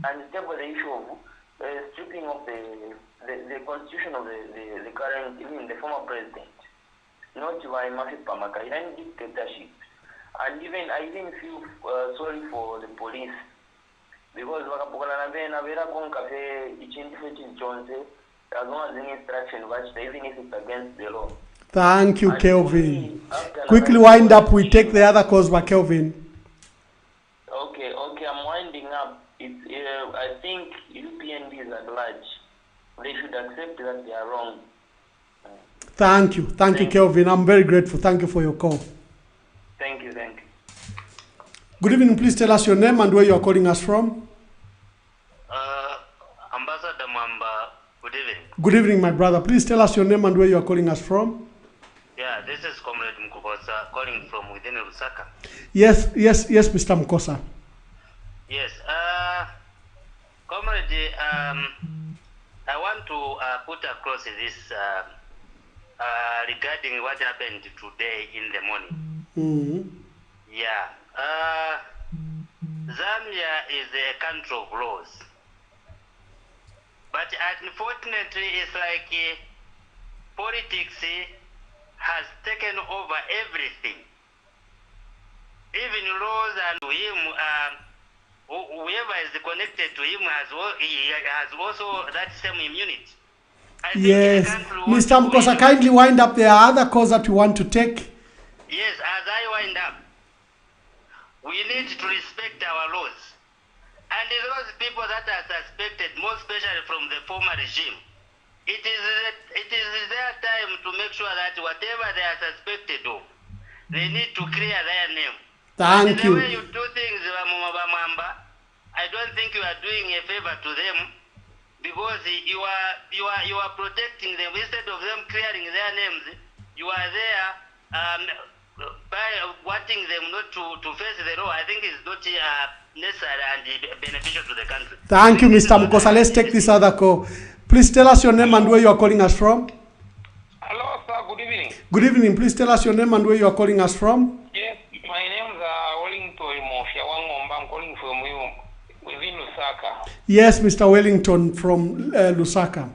and table the issue of stripping of the constitution of the current, the former president. Not by massive pamaka, and dictatorship. And even I even feel sorry for the police, because as long as any instruction, even if it's against the law. Thank you, Kelvin. Quickly wind up. We take the other calls by Kelvin. Okay, I'm winding up. I think UPNDs at large, they should accept that they are wrong. Thank you, Kelvin. I'm very grateful. Thank you for your call. Thank you. Good evening. Please tell us your name and where you are calling us from. Ambassador Mwamba, good evening. Good evening, my brother. Please tell us your name and where you are calling us from. Yeah, this is Comrade Mkukosa calling from within Lusaka. Yes, Mr. Mkosa. Yes, Comrade, I want to put across this regarding what happened today in the morning. Yeah, Zambia is a country of laws, but unfortunately, it's like politics has taken over everything. Even laws and him, whoever is connected to him has also that same immunity. Yes, Mr. Mkosa, kindly wind up. There are other calls that you want to take. Yes, as I wind up, we need to respect our laws. And those people that are suspected, more especially from the former regime, it is their time to make sure that whatever they are suspected of, they need to clear their name. Thank you. The way you do things, I don't think you are doing a favor to them, because you are protecting them. Instead of them clearing their names, you are there by wanting them not to face the law. I think it's not necessary and beneficial to the country. Thank you, Mr. Mukosa. Let's take this other call. Please tell us your name and where you are calling us from. Hello, sir. Good evening. Good evening. Please tell us your name and where you are calling us from. Yes, my name is Wellington Mofia Wangomba. I'm calling from within Lusaka. Yes, Mr. Wellington from Lusaka.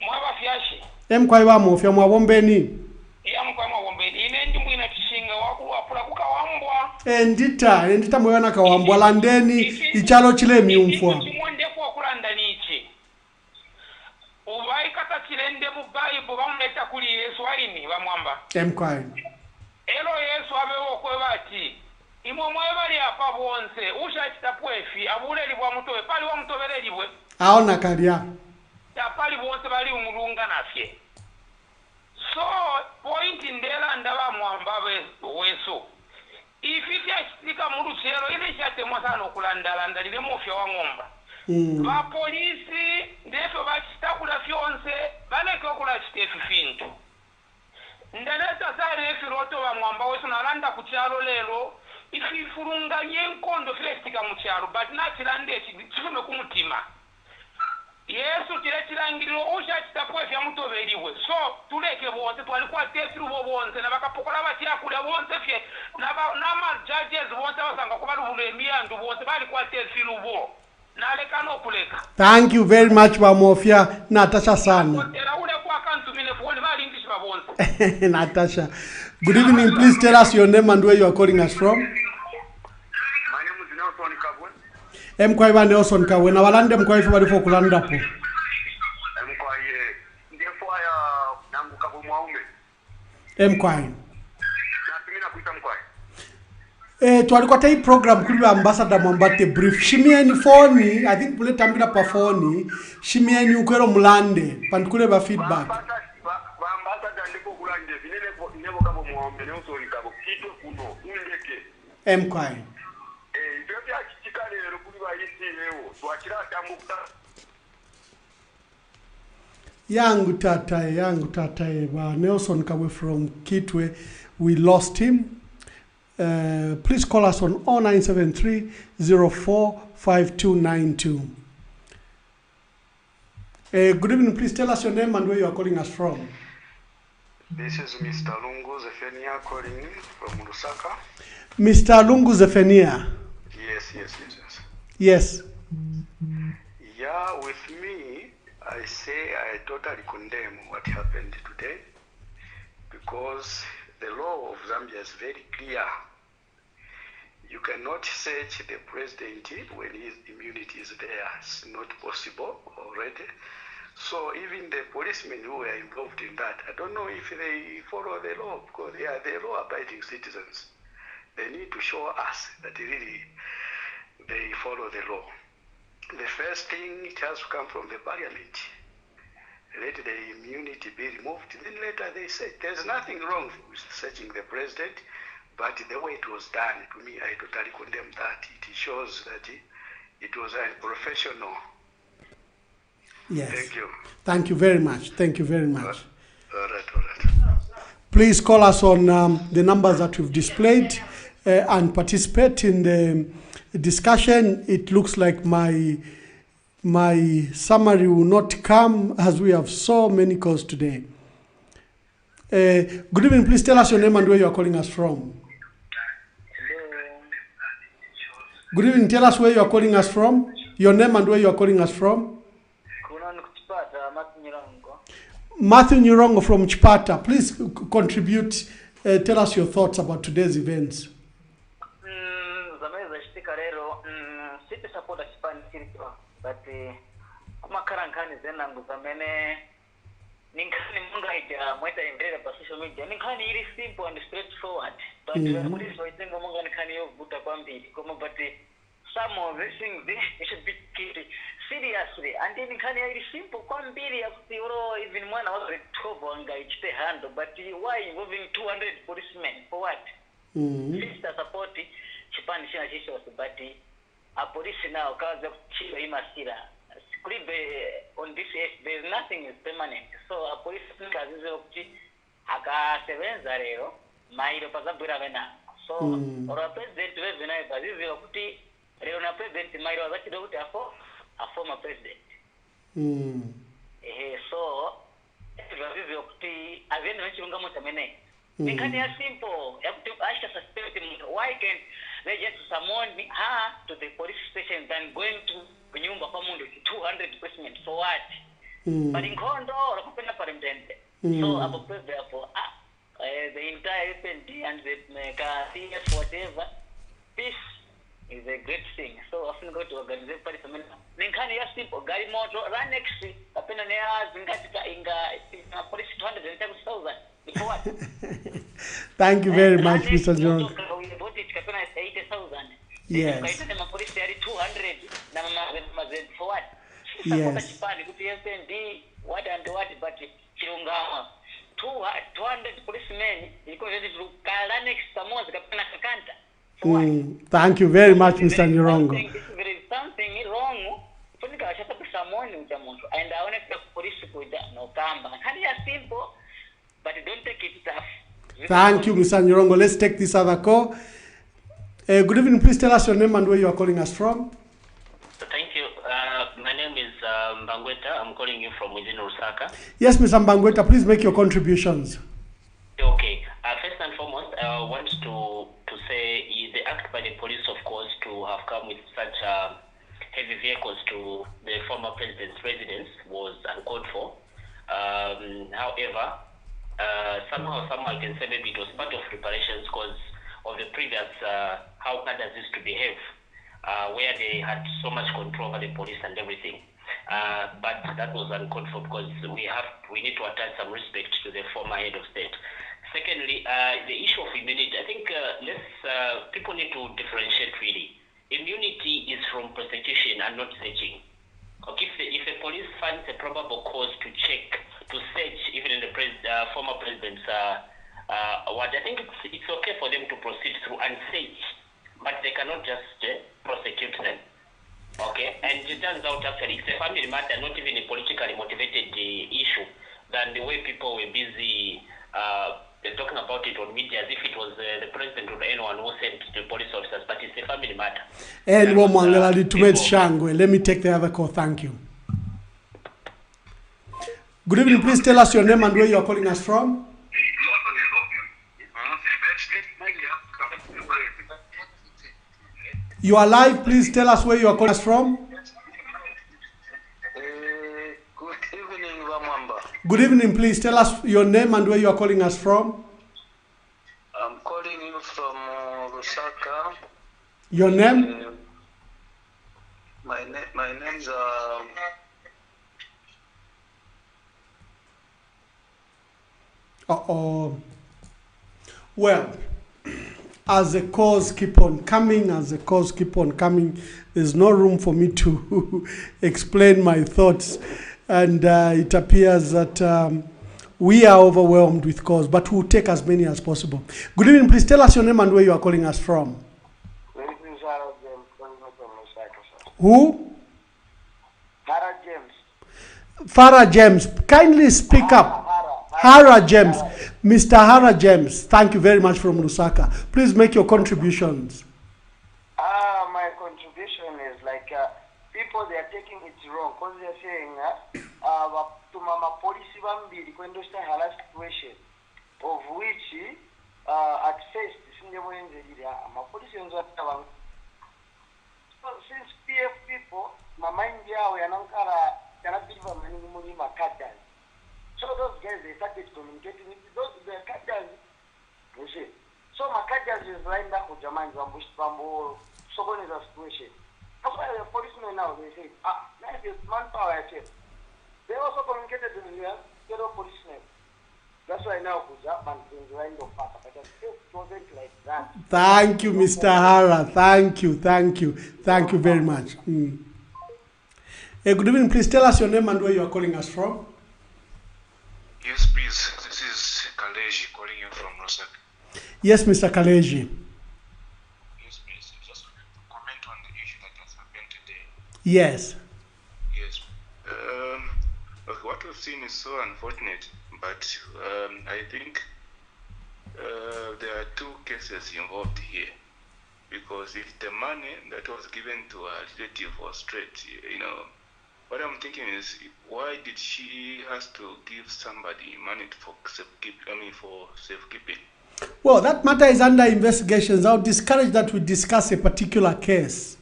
Mwaba fiashi. Mkwaiwa Mofia mwabombeni. Ya mkwaiwa mwabombeni. Ine ndi mwina tishinga wakula kukawambwa. Endita mwana kawambwa landeni ichalo chile miumfwa. Chimwende kwa kulanda nichi. Ubai kata chilende mubai bubamleta kuli Yesu alini bamwamba. Mkwai. Elo Yesu abewo kwebati. Imwe mwebali apa bonse ushachita pwefi abuleli bwa mutowe pali wa mutobeleli bwe. Aona kalia. Ya pali bonse bali umulunga nafye. So point ndela ndaba mwamba weso. Ififya chitika muru chero ile chate mwasano kulandala ndalile mofya wa ngomba. Ba polisi ndefo bachitakula fyonse baleke okula chitefi fintu. Ndeleta sare efiroto wa mwamba weso nalanda kuchalo lero ififurunganye nkondo firestika muchalo but nachilande chifume kumutima. Yesu chilangiriro ushachitapwe vya mutobeliwe. So tuleke bonse twalikuwa tefiru bonse na bakapokola batyakula bonse fye na ma judges bonse basanga kuba lubulemiya ndu bonse balikuwa tefiru bo. Naleka no kuleka. Thank you very much Mofia. Natasha sana. Natasha. Good evening. Please tell us your name and where you are calling us from. My name is Nelson Kabwe. Mkwaiwa Nelson Kabwe. Na walande mkwaifu walifo kulanda po. Mkwaiye. Ndefo ya nangu Kabwe mwaume. Mkwai. Natumina kuita Mkwai. Twalikuwa hii program kuli ambassador mwambate brief. Shimieni phone. I think pule tambila pa phone. Shimieni ukwero mulande. Pankule ba feedback. Mkwai. Yangu tatae ba Nelson Kabwe from Kitwe. We lost him. Please call us on 0973-045292. Good evening. Please tell us your name and where you are calling us from. This is Mr. Lungu Zephania calling from Lusaka. Mr. Lungu Zephania. Yes. Yes. Yeah, with me, I say I totally condemn what happened today because the law of Zambia is very clear. You cannot search the president when his immunity is there. It's not possible already. So even the policemen who were involved in that, I don't know if they follow the law because they are the law-abiding citizens. They need to show us that really they follow the law. The first thing, it has to come from the parliament. Let the immunity be removed. Then later they say there's nothing wrong with searching the president, but the way it was done, to me, I totally condemn that. It shows that it was unprofessional. Yes. Thank you. Thank you very much. Thank you very much. All right. Please call us on the numbers that we've displayed and participate in the discussion. It looks like my summary will not come as we have so many calls today. Good evening. Please tell us your name and where you are calling us from. Good evening. Tell us where you are calling us from. Your name and where you are calling us from. Matthew Nyurongo from Chipata. Please contribute. Tell us your thoughts about today's events. But kumakarankani zenangu zamene ninkani munga ija mweta imbrela pa social media ninkani iri simple and straightforward but police waitinga munga ninkani yovuta kwambiri koma but some of these things they should be taken seriously and ninkani iri simple kwambiri yakutiro even mwana was recover anga ichite handle but why involving 200 policemen for what? Sister support chipani china chichose, but a police now kaza kuchilo imasira. On this age, there's nothing is permanent. So a police kazizo kuti akasebenza lero mairo pazabwera vena. So or a president wezina kazizo kuti lero na president mairo azachida kuti a former president. So kazizo kuti avende vechilungamo chamene. Nikani ya simple ya kuti asha suspect mtu. Why can't they just summon her to the police station than going to kunyumba kwa mundu 200 placement for what? But in Kondo or kupenda parimdente. So abo president for the entire FND and the CS whatever. Peace is a great thing. So often go to organize parliament. Ninkani ya simple gari moto run next week. Kapena nea zingatika inga police 210,000. Before what? Thank you very much, Mr. John. Yes. Yes. What and what, but 200 policemen, thank you very much, Mr. Nyirongo. There is something wrong. And I want to police no kamba. Simple, but don't take it tough. Thank you, Mr. Nyirongo. Let's take this other call. Good evening. Please tell us your name and where you are calling us from. Thank you. My name is Mbangweta. I'm calling you from within Lusaka. Yes, Mr. Mbangweta, please make your contributions. Okay. First and foremost, I want to say the act by the police, of course, to have come with such heavy vehicles to the former president's residence was uncalled for. However, somehow I can say maybe it was part of preparations because of the previous how others used to behave, where they had so much control over the police and everything. But that was uncalled for because we need to attach some respect to the former head of state. Secondly, the issue of immunity. I think people need to differentiate really. Immunity is from prosecution and not searching. Okay, if the police finds a probable cause to search, even in the former president's what I think it's okay for them to proceed through and search, but they cannot just prosecute them. Okay, and it turns out actually it's a family matter, not even a politically motivated issue, than the way people were busy talking about it on media as if it was the president or anyone who sent the police officers, but it's a family matter. And let me take the other call. Thank you. Good evening. Please tell us your name and where you are calling us from. You are live. Please tell us where you are calling us from. Good evening, Vamwamba. Good evening. Please tell us your name and where you are calling us from. I'm calling you from Lusaka. Your name? My name's Well, as the calls keep on coming, there's no room for me to explain my thoughts. And it appears that we are overwhelmed with calls, but we'll take as many as possible. Good evening. Please tell us your name and where you are calling us from. Who? Farah James. Kindly speak up. Hara James. Mr. Hara James, thank you very much from Lusaka. Please make your contributions. My contribution is like people, they are taking it wrong because they are saying to mama police bambiri kwenda harass situation of which at first since PF people mama yao yanankara yanabiva mani muri makadani. So those guys, they started communicating with those cadres. You see. So my cadres is lined up with Jamaica Bambush Bambo. So one is a situation. That's why the policemen now, they say, that is manpower. They also communicated with the fellow policemen. That's why now Kujaman is lined up. But it wasn't like that. Thank you, Mr. Hara. Thank you very much. Good evening. Please tell us your name and where you are calling us from. Yes, please. This is Kaleji calling you from Lusaka. Yes, Mr. Kaleji. Yes, please. Yes. Yes. Okay, what we've seen is so unfortunate, but I think there are two cases involved here. Because if the money that was given to her relative was straight, what I'm thinking is, why did she has to give somebody money for safekeeping? Well, that matter is under investigations. I would discourage that we discuss a particular case.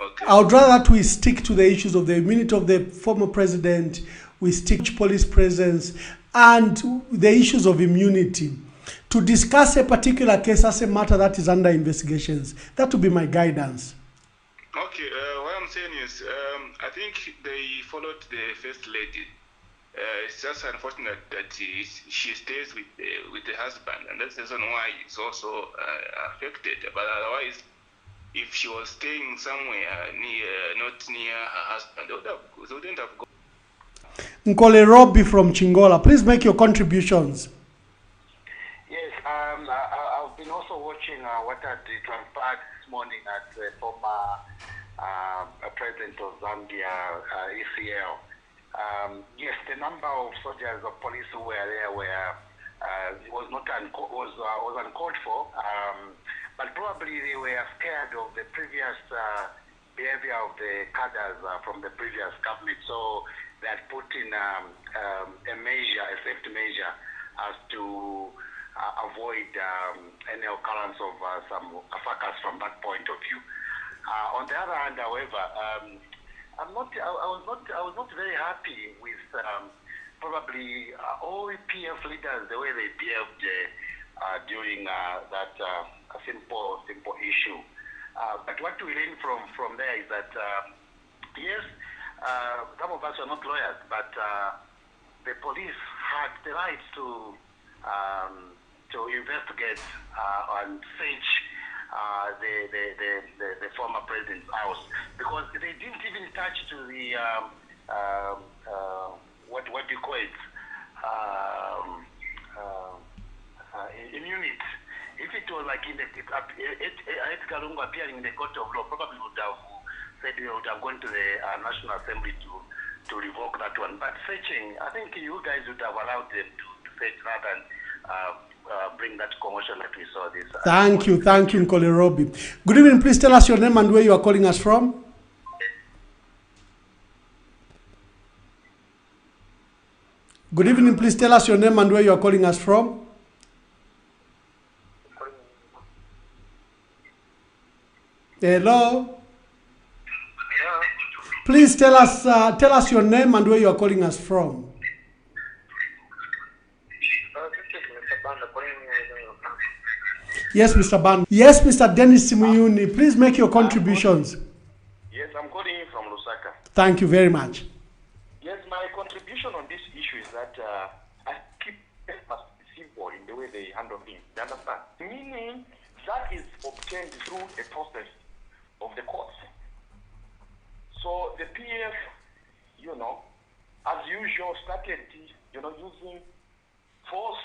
Okay. I would rather that we stick to the issues of the immunity of the former president, we stick to police presence, and the issues of immunity. To discuss a particular case as a matter that is under investigations. That would be my guidance. Okay, what I'm saying is, I think they followed the first lady. It's just unfortunate that she stays with the husband, and that's the reason why it's also affected. But otherwise, if she was staying somewhere not near her husband, they wouldn't have gone. Nkole Robbie from Chingola, please make your contributions. Yes, I've been also watching what had transpired this morning at the former president of Zambia, ECL. Yes, the number of soldiers of police who were there was uncalled for, but probably they were scared of the previous behavior of the cadres from the previous government, so they had put in a safety measure as to avoid any occurrence of some fracas from that point of view. On the other hand, however, I was not very happy with probably all PF leaders, the way they behaved during that simple issue. But what we learn from there is that yes, some of us are not lawyers, but the police had the right to investigate and search the former president's house, because they didn't even touch to the what do you call it, immunity. If it was like in the Edgar Lungu appearing in the court of law, probably would have said they would have gone to the National Assembly to revoke that one. But searching, I think you guys would have allowed them to search rather than bring that commotion that we saw this. Thank you, Nkole Robbie. Good evening, please tell us your name and where you are calling us from. Good evening, please tell us your name and where you are calling us from. Hello? Please tell us your name and where you are calling us from. Yes, Mr. Ban. Yes, Mr. Dennis Simuyuni. Please make your contributions. Yes, I'm calling in from Lusaka. Thank you very much. Yes, my contribution on this issue is that I keep simple in the way they handle things. You understand? Meaning that is obtained through a process of the courts. So the PF, as usual, started, using force,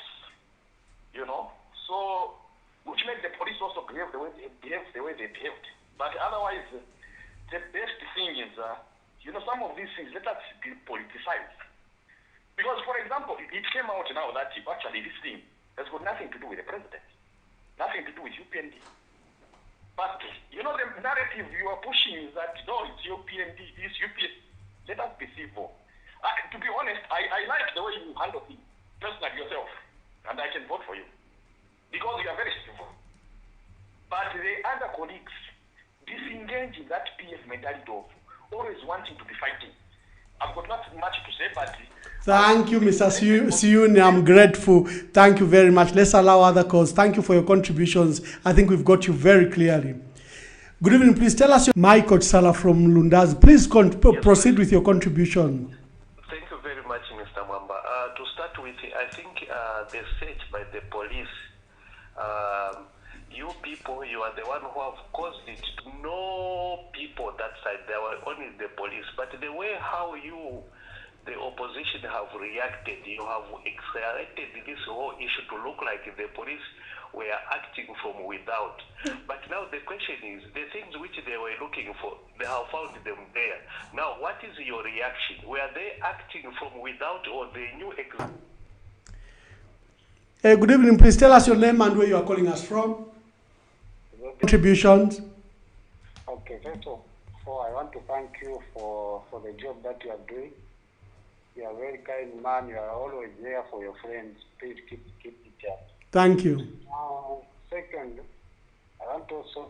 so which made the police also behave the way they behaved. But otherwise, the best thing is, some of these things, let us be politicized. Because, for example, it came out now that actually this thing has got nothing to do with the president, nothing to do with UPND. But, the narrative you are pushing is that, no, it's UPND, it's UPND. Let us be civil. To be honest, I like the way you handle things, personally yourself, and I can vote for you. Because you are very civil. But the other colleagues disengage in that PF mentality of always wanting to be fighting. I've got not much to say, but... Thank you, Mr. Siyuni. I'm grateful. Thank you very much. Let's allow other calls. Thank you for your contributions. I think we've got you very clearly. Good evening. Please tell us your... Michael Sala from Lundazi. Please proceed with your contribution. Thank you very much, Mr. Mwamba. To start with, I think the search by the police, you people, you are the one who have caused it. No people that side, there were only the police. But the way how you, the opposition, have reacted, you have accelerated this whole issue to look like the police were acting from without. But now the question is, the things which they were looking for, they have found them there. Now, what is your reaction? Were they acting from without, or they knew exactly? Good evening. Please tell us your name and where you are calling us from. Contributions. Okay, first of all, I want to thank you for the job that you are doing. You are a very kind man. You are always there for your friends. Please keep it up. Thank you. Second, I want also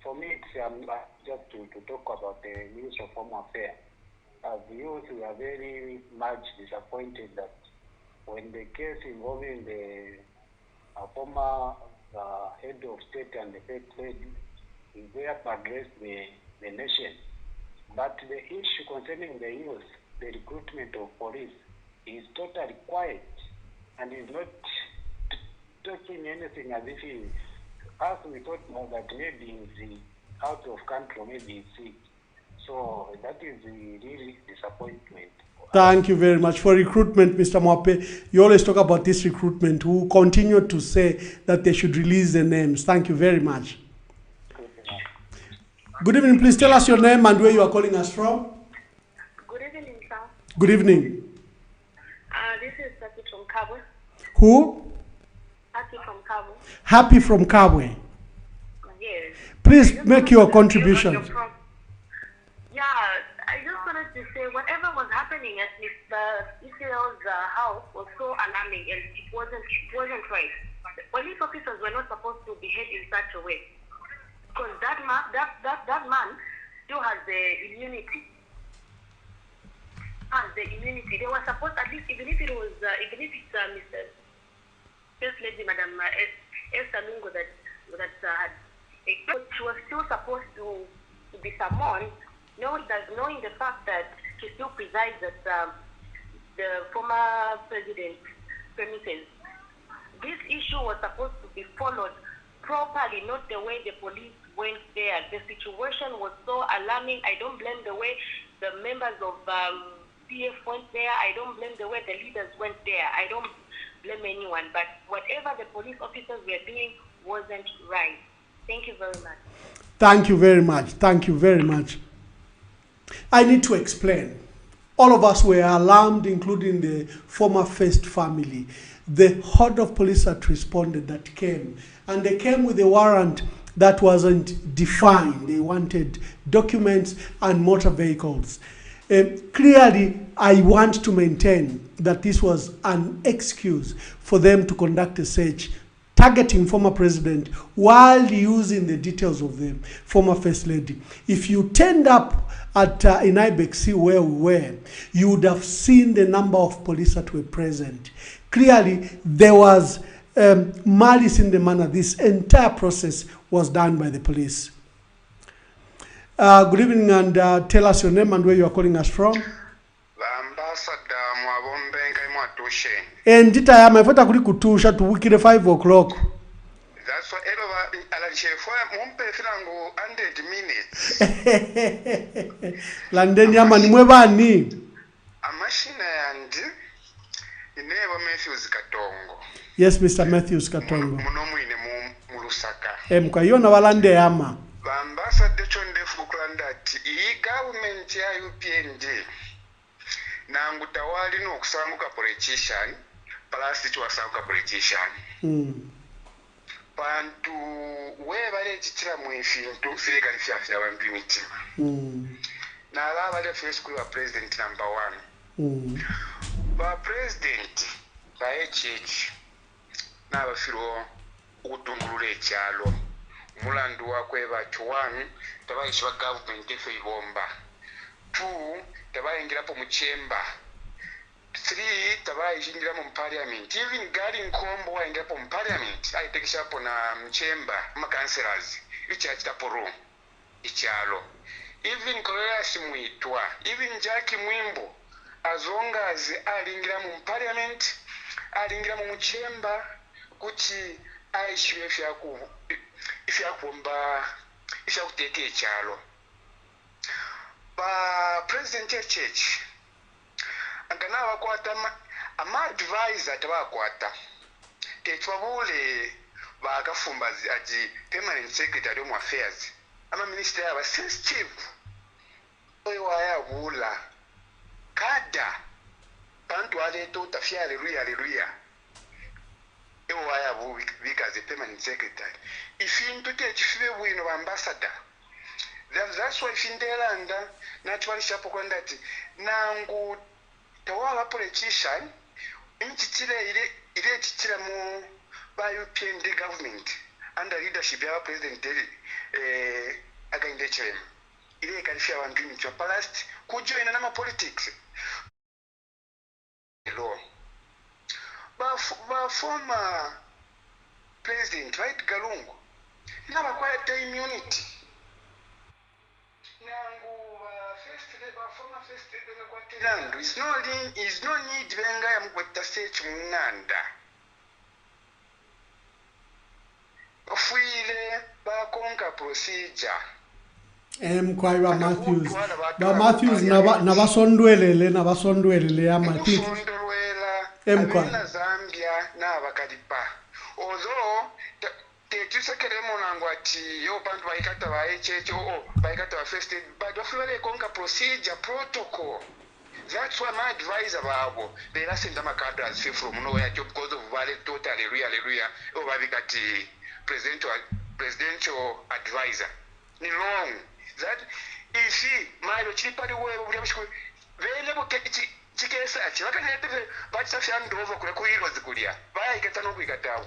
for me, it's just to talk about the Ministry of Home Affairs. As the youth, we are very much disappointed that when the case involving the former head of state and the first lady is there to address the nation. But the issue concerning the youth, the recruitment of police, is totally quiet and is not talking anything as if as we thought more that maybe he's out of country, maybe he's sick. So that is really disappointment. Thank you very much for recruitment, Mr. Mwape. You always talk about this recruitment. Who continue to say that they should release the names. Thank you very much. Good evening. Please tell us your name and where you are calling us from. Good evening, sir. Good evening. This is Happy from Kabwe. Who? Happy from Kabwe. Happy from Kabwe. Yes. Please make your contribution. Yeah, I just wanted to say whatever was happening at Mr. Israel's house was so alarming, and it wasn't right. Police officers were not supposed to behave in such a way, because that man still has the immunity. They were supposed, at least even if it's Mr. First Lady Madam Edgar Lungu that had, she was still supposed to be summoned, knowing the fact that she still presides at the former president's premises. This issue was supposed to be followed properly, not the way the police went there. The situation was so alarming. I don't blame the way the members of PF went there. I don't blame the way the leaders went there. I don't blame anyone. But whatever the police officers were doing wasn't right. Thank you very much. Thank you very much. Thank you very much. I need to explain. All of us were alarmed, including the former First family. The horde of police that responded that came, and they came with a warrant that wasn't defined. They wanted documents and motor vehicles. Clearly, I want to maintain that this was an excuse for them to conduct a search targeting former president while using the details of the former first lady. If you turned up at in Ibexi where we were, you would have seen the number of police that were present. Clearly, there was malice in the manner this entire process was done by the police. Good evening, and tell us your name and where you are calling us from. And dita ya mefota kuli kutusha tuwikire 5 o'clock. That's what Landeni ama nimwe bani? Amashina yandi inebo Matthews Katongo. Yes, Mr. Matthews Katongo. Munomwine mu Lusaka. Mukayona balande ama. Bambassador chondefu kulanda ati iyi government ya UPND nangu tawali no kusanguka politician plus chiwasanguka politician. Bantu we bale chitira mu ifintu sireka lifya abantu imitima. Na ala bale first kuwa president number 1. Ba president ba HH na bafiro utungulule cyalo mulandu wakwe bacho 1 tabayishwa government efe ibomba 2 tabayingira po muchemba 3 tabayishingira mu parliament even gari nkombo waingira po mu parliament aitekisha po na muchemba ma councillors ichachita poro ichalo even kolera simuitwa even Jackie Mwimbo azongazi alingira mu parliament alingira mu muchemba kuti aishwe ifyakumba ifyakutete ichalo ba president ya church angana bakwata ama advisor tabakwata tetwabule bakafumbazi ati permanent secretary of affairs ama minister aba sensitive oyo wayabula kada bantu aleto tafia haleluya ewo wayabu because the permanent secretary ifintu techifibe bwino ambassador. That's why findelanda naturally shapo kwenda ati nangu tawala politician imichitire ile chichira mu by UPND government under leadership ya president againde chema ile kalifia wantu michwa past kujoina na politics law ba former president Edgar Lungu na bakwata immunity is no need venga ya mkweta search munganda ofuile bakonka procedure Mkwai wa Matthews nabasondwelele ya Matthews na Zambia na bakalipa although tetusekere monango ati yo bantu baikata ba HHO baikata ba first aid but ofuile konka procedure protocol. That's why my advisor babo they send them a card as from nowhere because of valid total hallelujah over the presidential advisor. Ni wrong. That if he my chipari way available chikesa chakane but safyan over kuiro zikulia baya ikata no kwikatawo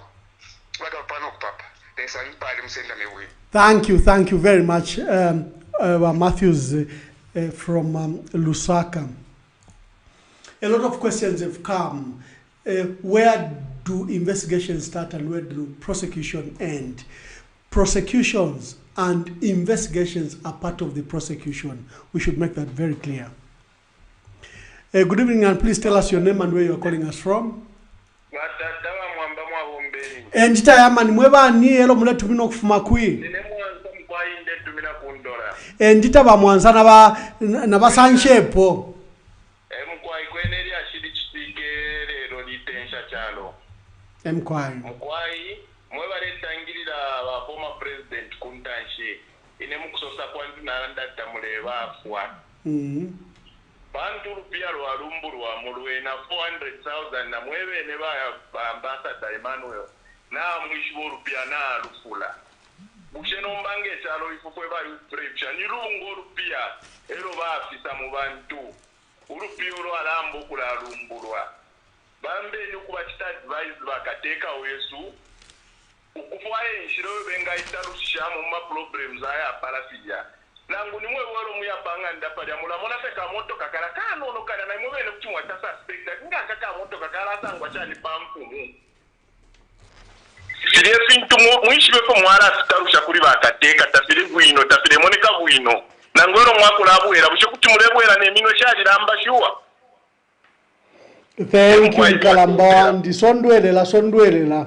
waka pano papa there's an party msenda mewe. Thank you very much Matthews from Lusaka. A lot of questions have come. Where do investigations start and where do prosecution end? Prosecutions and investigations are part of the prosecution. We should make that very clear. Good evening, and please tell us your name and where you are calling us from. Njita yamani mweba ni elo mule tumino kufuma kui. Njita ba mwanza na ba sanshepo. Mkwai mwebale tangirira ba former president kuntanshe ine mukusosa kwantu naranda tamuleba afwa bantu rupia lwalumbulwa mulwena 400,000 na mwebe ne ba ambassador Emmanuel na mwishibo rupia na lufula busheno mbange chalo ifukwe ba prepcha ni lungo rupia ero ba afisa mu bantu urupia ro alambo kula lumbulwa bambe ni kubachita advice bakateka wesu ukufwaye nshiro benga itarusha mu ma problems aya parafija nangu nimwe woro muyapanga ndapalya mulamona feka moto kakala kano no kana na mwebene kuchimwa ta suspect ngaka ka moto kakala sangwa chani pampumu sire fintu mwishibe ko mwara sitarusha kuri bakateka tafire bwino tafire monika bwino nangwero mwakulabuera bushe kutimulebwera ne mino shaji ramba shuwa. Thank you Kalamba ndisondwelela sondwelela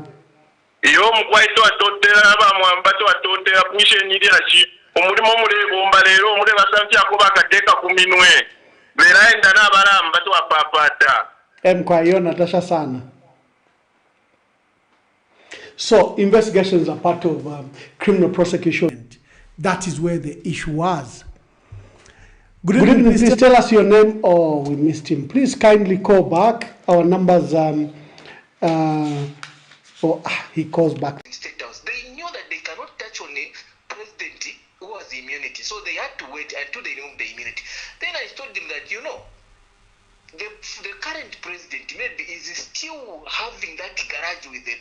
iyo mukwaito atotera bamwambato atotera kwishe nyiri achi omulimo mulebomba lero omuleba santi akoba kateka kuminwe beraenda nabalamba to apapata Mkwayo Natasha sana. So investigations are part of criminal prosecution. That is where the issue was. Good evening, please tell us your name. Oh, we missed him. Please kindly call back. Our numbers, he calls back. They knew that they cannot touch on a president who has immunity. So they had to wait until they remove the immunity. Then I told them that, you know, the current president maybe is still having that garage with the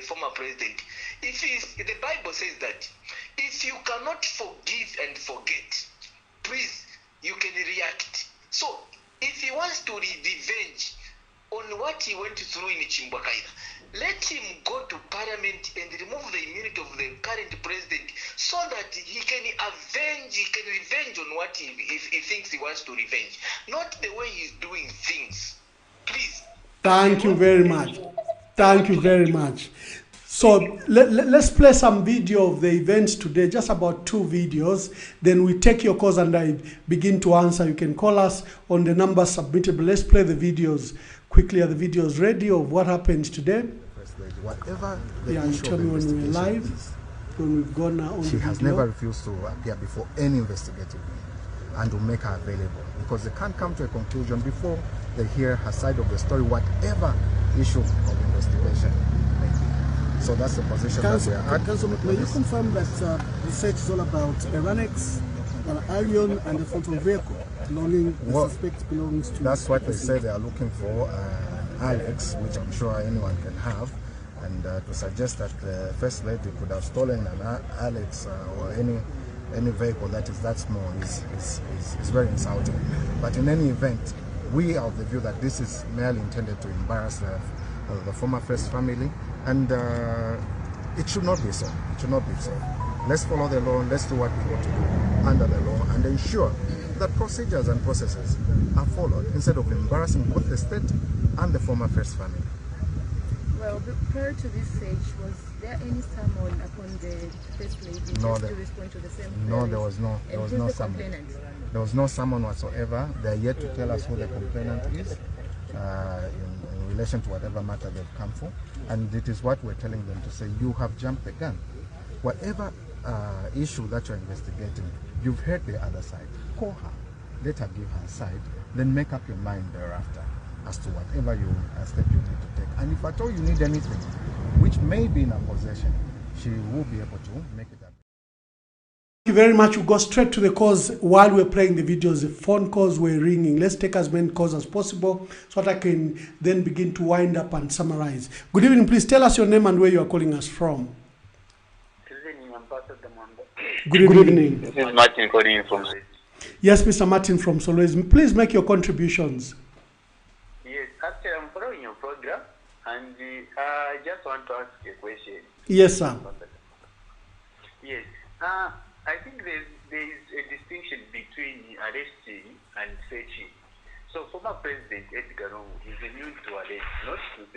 former president. The Bible says that if you cannot forgive and forget, please, you can react. So, if he wants to revenge on what he went through in Chimbwakaira, let him go to parliament and remove the immunity of the current president so that he can revenge on what if he thinks he wants to revenge. Not the way he's doing things. Please. Thank you very much. Thank you very much. So let's play some video of the events today, just about 2 videos. Then we take your calls and I begin to answer. You can call us on the numbers submitted, but let's play the videos quickly, are the videos ready of what happened today? Whatever the you issue tell of me when we're investigation live, is, when we've gone on she the has video. never refused to appear before any investigative wing and will make her available, because they can't come to a conclusion before they hear her side of the story, whatever issue of investigation may be. So that's the position that we are at. Council, may you confirm that the search is all about a Ranex, an Alien, and a phantom vehicle belonging, the suspect belongs to... That's what they say they are looking for, Alex, which I'm sure anyone can have. And to suggest that the First Lady could have stolen an Alex or any vehicle that is that small is very insulting. But in any event, we are of the view that this is merely intended to embarrass the former First family, and it should not be so. It should not be so. Let's follow the law, let's do what we want to do under the law, and ensure that procedures and processes are followed instead of embarrassing both the state and the former First family. Well, prior to this search, was there any summon upon the First Lady to respond to the same queries? No, there was no. There was no summon. There was no summon whatsoever. They are yet to tell us who the complainant is in relation to whatever matter they've come for, and it is what we're telling them to say. You have jumped the gun. Whatever issue that you're investigating, you've heard the other side. Call her. Let her give her side. Then make up your mind thereafter as to whatever step you need to take. And if at all you need anything, which may be in her possession, she will be able to make it up. Thank you very much. We'll go straight to the calls. While we're playing the videos, the phone calls were ringing. Let's take as many calls as possible so that I can then begin to wind up and summarize. Good evening. Please tell us your name and where you are calling us from. Good evening. This is Martin calling in from... Yes, Mr. Martin from Solwezi. Please make your contributions. Yes, actually I'm following your program, and I just want to ask a question. Yes, sir. Yes, I think there is a distinction between arresting and searching. So former President Edgar Lungu is immune to arrest, not to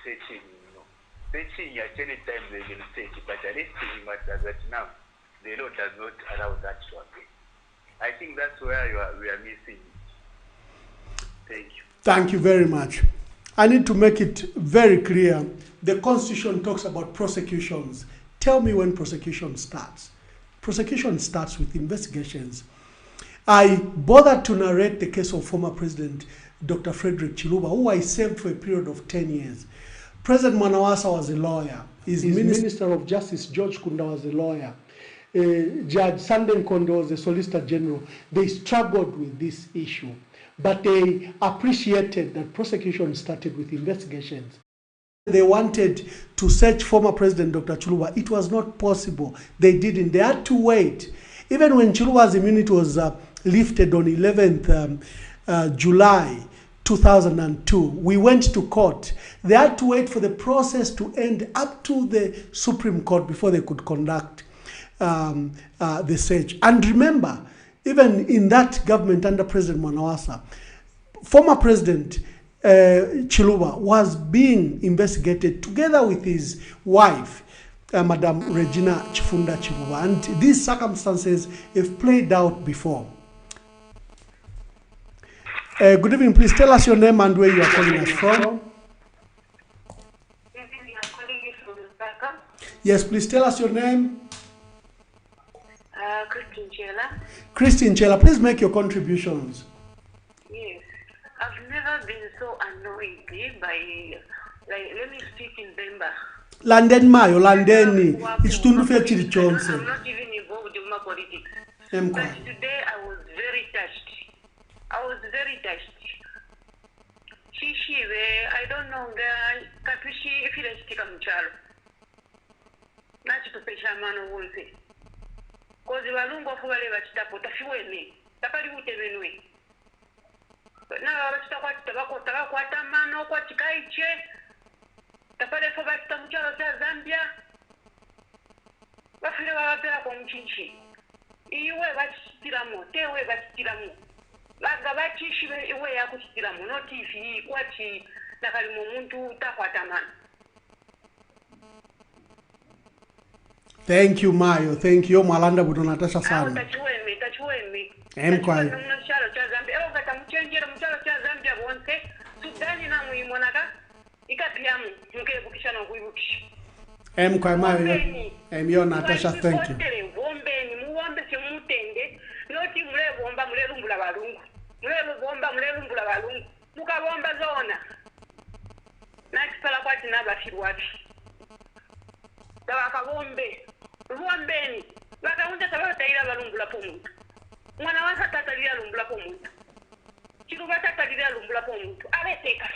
searching. Searching at any time they can search, but arresting him as at now, the law does not allow that to happen. I think that's where we are missing it. Thank you. Thank you very much. I need to make it very clear. The Constitution talks about prosecutions. Tell me when prosecution starts. Prosecution starts with investigations. I bothered to narrate the case of former President Dr. Frederick Chiluba, who I served for a period of 10 years. President Mwanawasa was a lawyer. His Minister of Justice, George Kunda, was a lawyer. Judge Sanden Kondo was the Solicitor General. They struggled with this issue, but they appreciated that prosecution started with investigations. They wanted to search former President Dr. Chiluba. It was not possible. They didn't. They had to wait. Even when Chiluba's immunity was lifted on 11th July 2002, we went to court. They had to wait for the process to end up to the Supreme Court before they could conduct the search. And remember, even in that government under President Mwanawasa, former President Chiluba was being investigated together with his wife, Madam Regina Chifunda Chiluba, and these circumstances have played out before. Good evening. Please tell us your name and where you are calling us from. Yes, please tell us your name. Christine Chela. Christine Chela, please make your contributions. Yes, I've never been so annoyed by, let me speak in Bemba. London Mayo, London, it's too much. I'm not even involved in my politics. But today I was very touched. I was very touched. I don't know, Katushi, if you don't stick on Chalo. Not to pay man who will say. Because the Walungo for whatever Tapo, Tafuene, Tapari Utevenue. But now I was talking about Tabaquatamano, Quatikaiche, Tapare for Bastamuchalo, Zambia. Wafila Pomchichi. You were Bastiramo, they were Bastiramo. Lagabachi, she were away at Kustiramo, not TV, Quachi, Nakalimuntu, Taquataman. Thank you, Mayo. Thank you, Malanda Budonatasha San. I'm quiet. biamu muke bukisha na kuibukisha Kwa mayo Natasha, thank you. Wombeni muwombe chimutende noti mule bomba mule lumbula balungu mule bomba mule lumbula balungu mukabomba zona nakisala kwati nabafiru wapi tabakabombe luombeni bakaunja tabataira balumbula pomuntu mwana wasa tatalira lumbula pomuntu chiruba tatalira lumbula pomuntu abeteka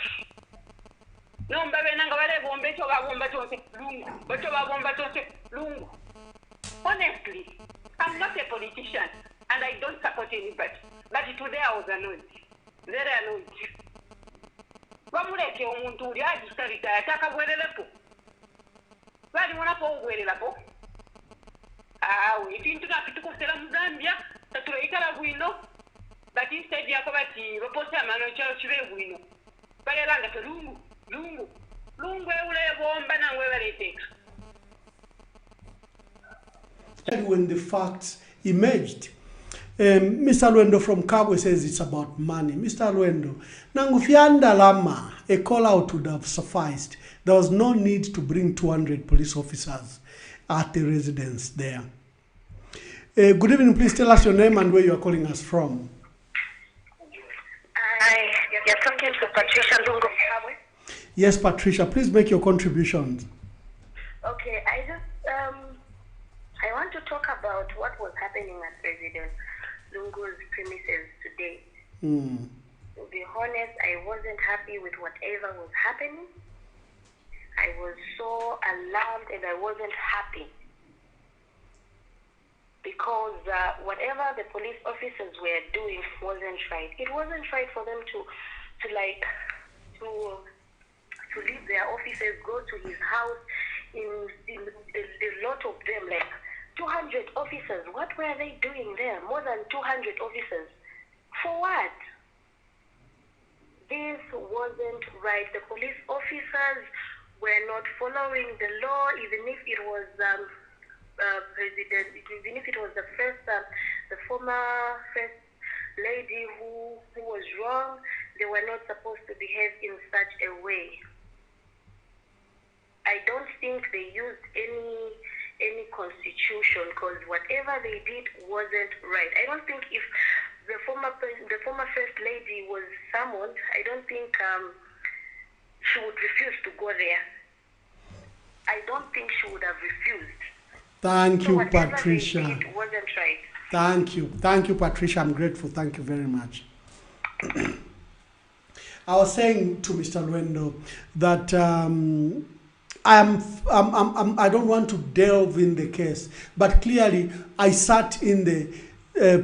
nomba benanga bale bombe cho babomba chonse lungu bacho babomba chonse lungu. Honestly, I'm not a politician and I don't support anybody. But today I was annoyed. Very annoyed. Bamuleke omuntu uli agistarita ataka bwerelepo. Bali munapo ubwerelapo. Ifintu nakitukosera mu Zambia tatuleikala bwino. But instead yako bati baposa amano chalo chibe bwino. Balelanga to lungu eule bomba na webaleteka. When the facts emerged, Mr. Luendo from Kabwe says it's about money. Mr. Luendo, nangufianda lama, a call out would have sufficed. There was no need to bring 200 police officers at the residence there. Good evening, please tell us your name and where you are calling us from. You're talking to Patricia Lungu. Yes, Patricia, please make your contributions. Okay, I want to talk about what was happening at President Lungu's premises today. To be honest, I wasn't happy with whatever was happening. I was so alarmed and I wasn't happy because whatever the police officers were doing wasn't right. It wasn't right for them to leave their offices, go to his house in a lot of them, like 200 officers. What were they doing there? More than 200 officers. For what? This wasn't right. The police officers were not following the law, even if it was even if it was the former first lady who was wrong. They were not supposed to behave in such a way. I don't think they used any constitution, because whatever they did wasn't right. I don't think if the former first lady was summoned, I don't think she would refuse to go there. I don't think she would have refused. Thank you, Patricia. They did wasn't right. Thank you, Patricia. I'm grateful. Thank you very much. I was saying to Mr. Luendo that I don't want to delve in the case, but clearly I sat in the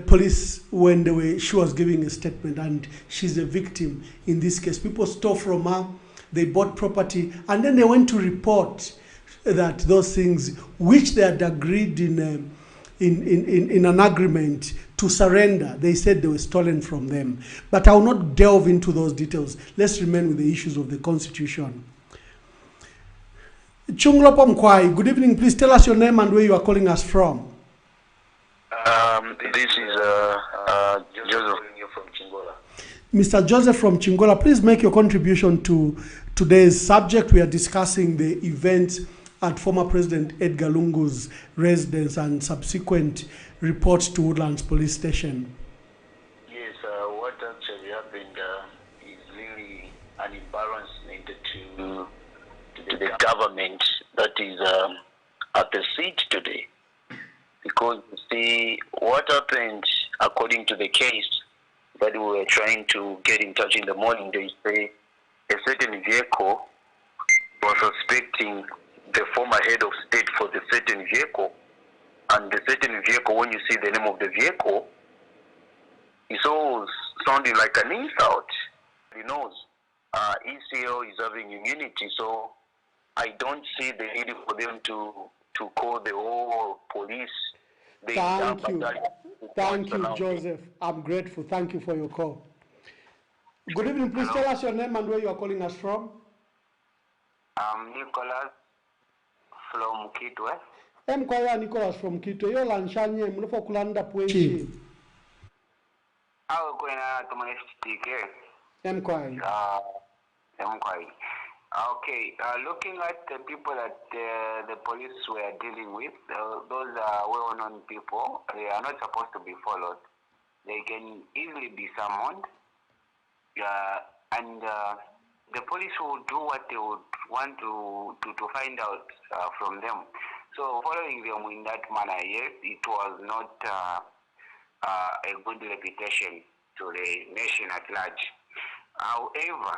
police when she was giving a statement, and she's a victim in this case. People stole from her, they bought property, and then they went to report that those things which they had agreed in an agreement to surrender, they said they were stolen from them. But I will not delve into those details. Let's remain with the issues of the Constitution. Chunglopo Mkwai, good evening. Please tell us your name and where you are calling us from. This is Joseph from Chingola. Mr. Joseph from Chingola, please make your contribution to today's subject. We are discussing the events at former President Edgar Lungu's residence and subsequent reports to Woodlands Police Station. Yes, what actually happened is really an embarrassment to the government that is at the seat today. Because, you see, what happened, according to the case that we were trying to get in touch in the morning, they say a certain vehicle was suspecting the former head of state for the certain vehicle. And the certain vehicle, when you see the name of the vehicle, it's all sounding like an insult. He knows ECL is having immunity, so I don't see the need for them to call the whole police. Thank you, Joseph. I'm grateful. Thank you for your call. Good evening. Please tell us your name and where you are calling us from. I'm Nicholas from Kitwe. Nicholas from Kitwe. You're Lanshanye. Mnufo kulanda pwenchi. Awe kwena tumanestike. Mkwai. Mkwai. Okay, looking at the people that the police were dealing with, those are well-known people. They are not supposed to be followed. They can easily be summoned, and the police will do what they would want to find out from them. So following them in that manner, yes, it was not a good reputation to the nation at large. However,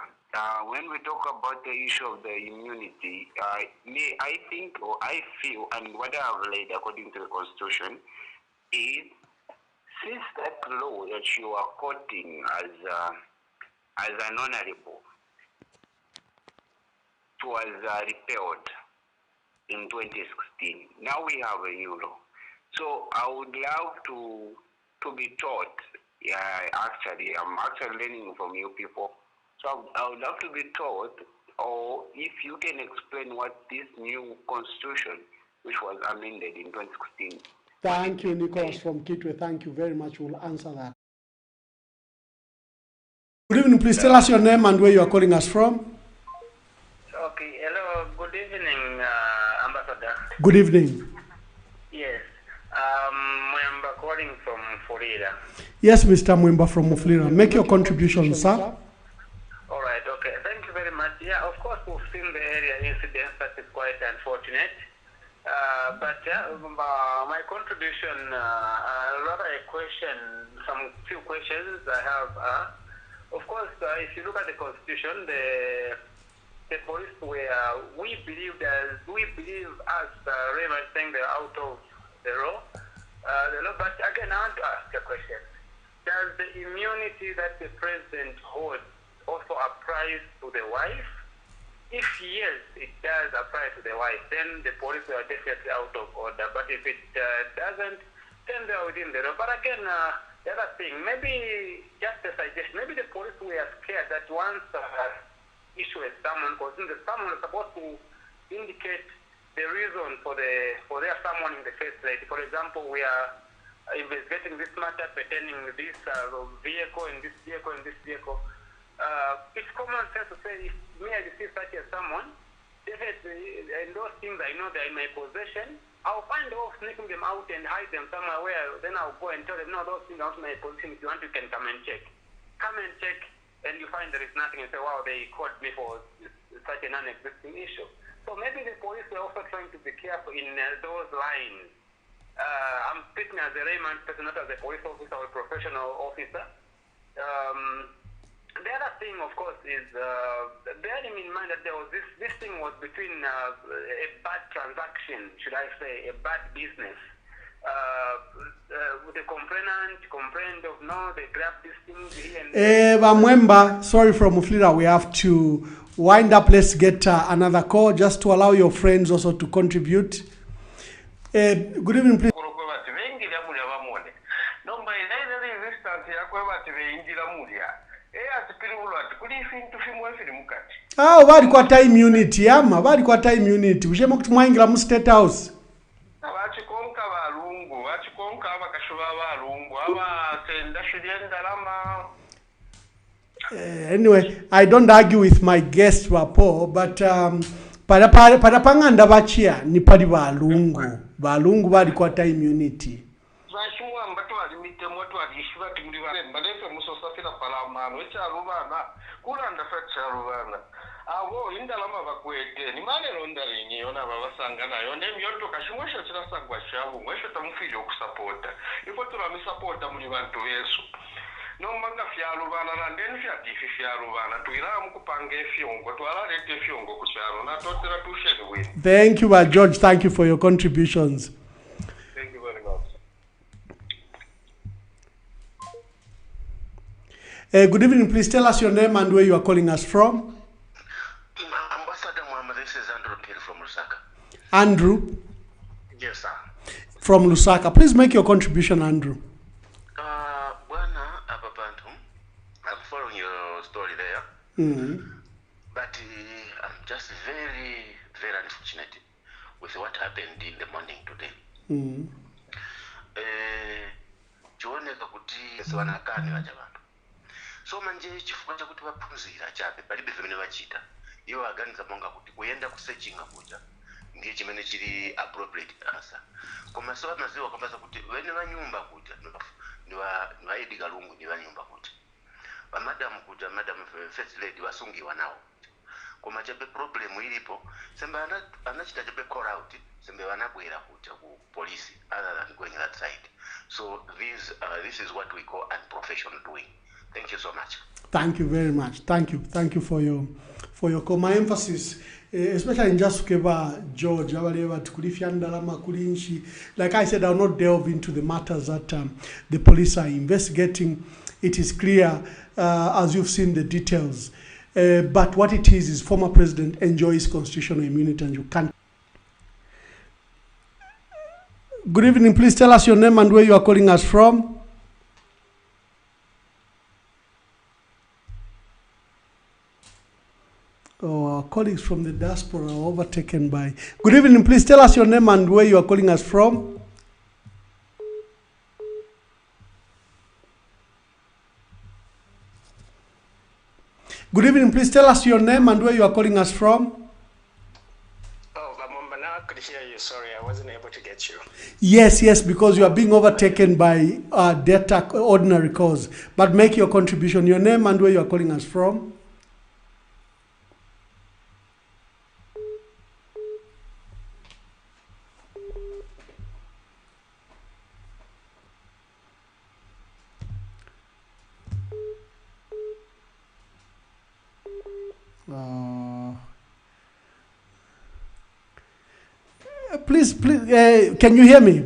when we talk about the issue of the immunity, I think, or I feel, and what I have read according to the Constitution, is since that law that you are quoting as an honorable was repealed in 2016, now we have a new law. So I would love to be taught. Actually, I'm actually learning from you people. So I would love to be taught, or if you can explain what this new constitution, which was amended in 2016. Thank you, Nicholas from Kitwe. Thank you very much. We'll answer that. Good evening. Please tell us your name and where you are calling us from. Okay. Hello. Good evening, Ambassador. Good evening. Yes. I'm calling from Florida. Yes, Mr. Mwimba from Muflira. Make your contribution, sir. All right. Okay. Thank you very much. Yeah, of course, we've seen the area incidents. That is quite unfortunate. But my contribution, rather a question, some few questions I have. Of course, if you look at the Constitution, the police were, we believe as Raymond saying they're out of the law. But again, I want to ask a question. Does the immunity that the president holds also apply to the wife? If yes, it does apply to the wife, then the police are definitely out of order. But if it doesn't, then they are within the law. But again, the other thing, maybe just a suggestion, maybe the police were scared that once issue a summon, because the summon is supposed to indicate the reason for their summon in the first place. For example, we are investigating this matter pertaining to this vehicle and this vehicle and this vehicle. It's common sense to say if me I receive such a summon, definitely, and those things I know they're in my possession, I'll find a way of sneaking them out and hide them somewhere where then I'll go and tell them, no, those things are not in my possession. If you want, you can come and check. Come and check, and you find there is nothing and say, wow, they caught me for such a non-existing issue. So maybe the police are also trying to be careful in those lines. I'm speaking as a layman person, not as a police officer or a professional officer. The other thing, of course, is bearing in mind that there was this thing was between a bad transaction, should I say, a bad business. The complainant complained of no, they grabbed this thing here and there. Bamwemba, sorry from Muflira, we have to wind up. Let's get another call just to allow your friends also to contribute. Good evening, please. Bali kwa time unity ama bali kwa time unity ushema kuti mwaingira mu state house abachikonka balungu abakashuba balungu abasenda shirienda lama. Anyway, I don't argue with my guest wapo, but para panganda bachia ni pali balungu bali kwa time unity. Zashimwa mbato alimite moto alishiba timuli bale mbalefe musosafira palamano echarubana kulanda fetcharubana abo indalama bakwete ni mane rondalingi yona babasanga nayo ndemyoto kashimwesho kirasagwa shabu mwesho tamufije okusupporta ifo turami supporta muri bantu besu no manga fyarubana na ndeni fyatifi fyarubana tuira mukupanga efyongo twala lete efyongo kusyaro na totera tushene we. Thank you, George. Thank you for your contributions. Thank you very much. Good evening. Please tell us your name and where you are calling us from. Ambassador Muhammad, this is Andrew from Lusaka. Andrew? Yes, sir. From Lusaka. Please make your contribution, Andrew. I'm following your story there. But I'm just very, very unfortunate with what happened in the morning today. Chioneka kuti siwanakani vaja vantu. So manje chifukwa chakuti vaphunzira chape palibe vimene vachita. iwo aganiza monga kuti kuyenda kusechinga kuja ndiye chimene chili appropriate answer. Koma so amaziwa kwambasa kuti wene vanyumba kuja niwa Edgar Lungu ni vanyumba kuja. Madam kuja, Madam First Lady wasungiwa nawo. Koma chabe problem ilipo, sembe anachita chabe call out, sembe wanabwera kuja ku police other than going that side. So this is what we call unprofessional doing. Thank you so much. Thank you very much. Thank you for your call. My emphasis, especially in just George, like I said, I'll not delve into the matters that the police are investigating. It is clear, as you've seen the details. But what it is former president enjoys constitutional immunity and you can't. Good evening. Please tell us your name and where you are calling us from. Oh, our colleagues from the diaspora are overtaken by. Good evening. Please tell us your name and where you are calling us from. Good evening. Please tell us your name and where you are calling us from. Oh, now I could hear you. Sorry, I wasn't able to get you. Yes, because you are being overtaken by data ordinary calls. But make your contribution. Your name and where you are calling us from. Please, can you hear me?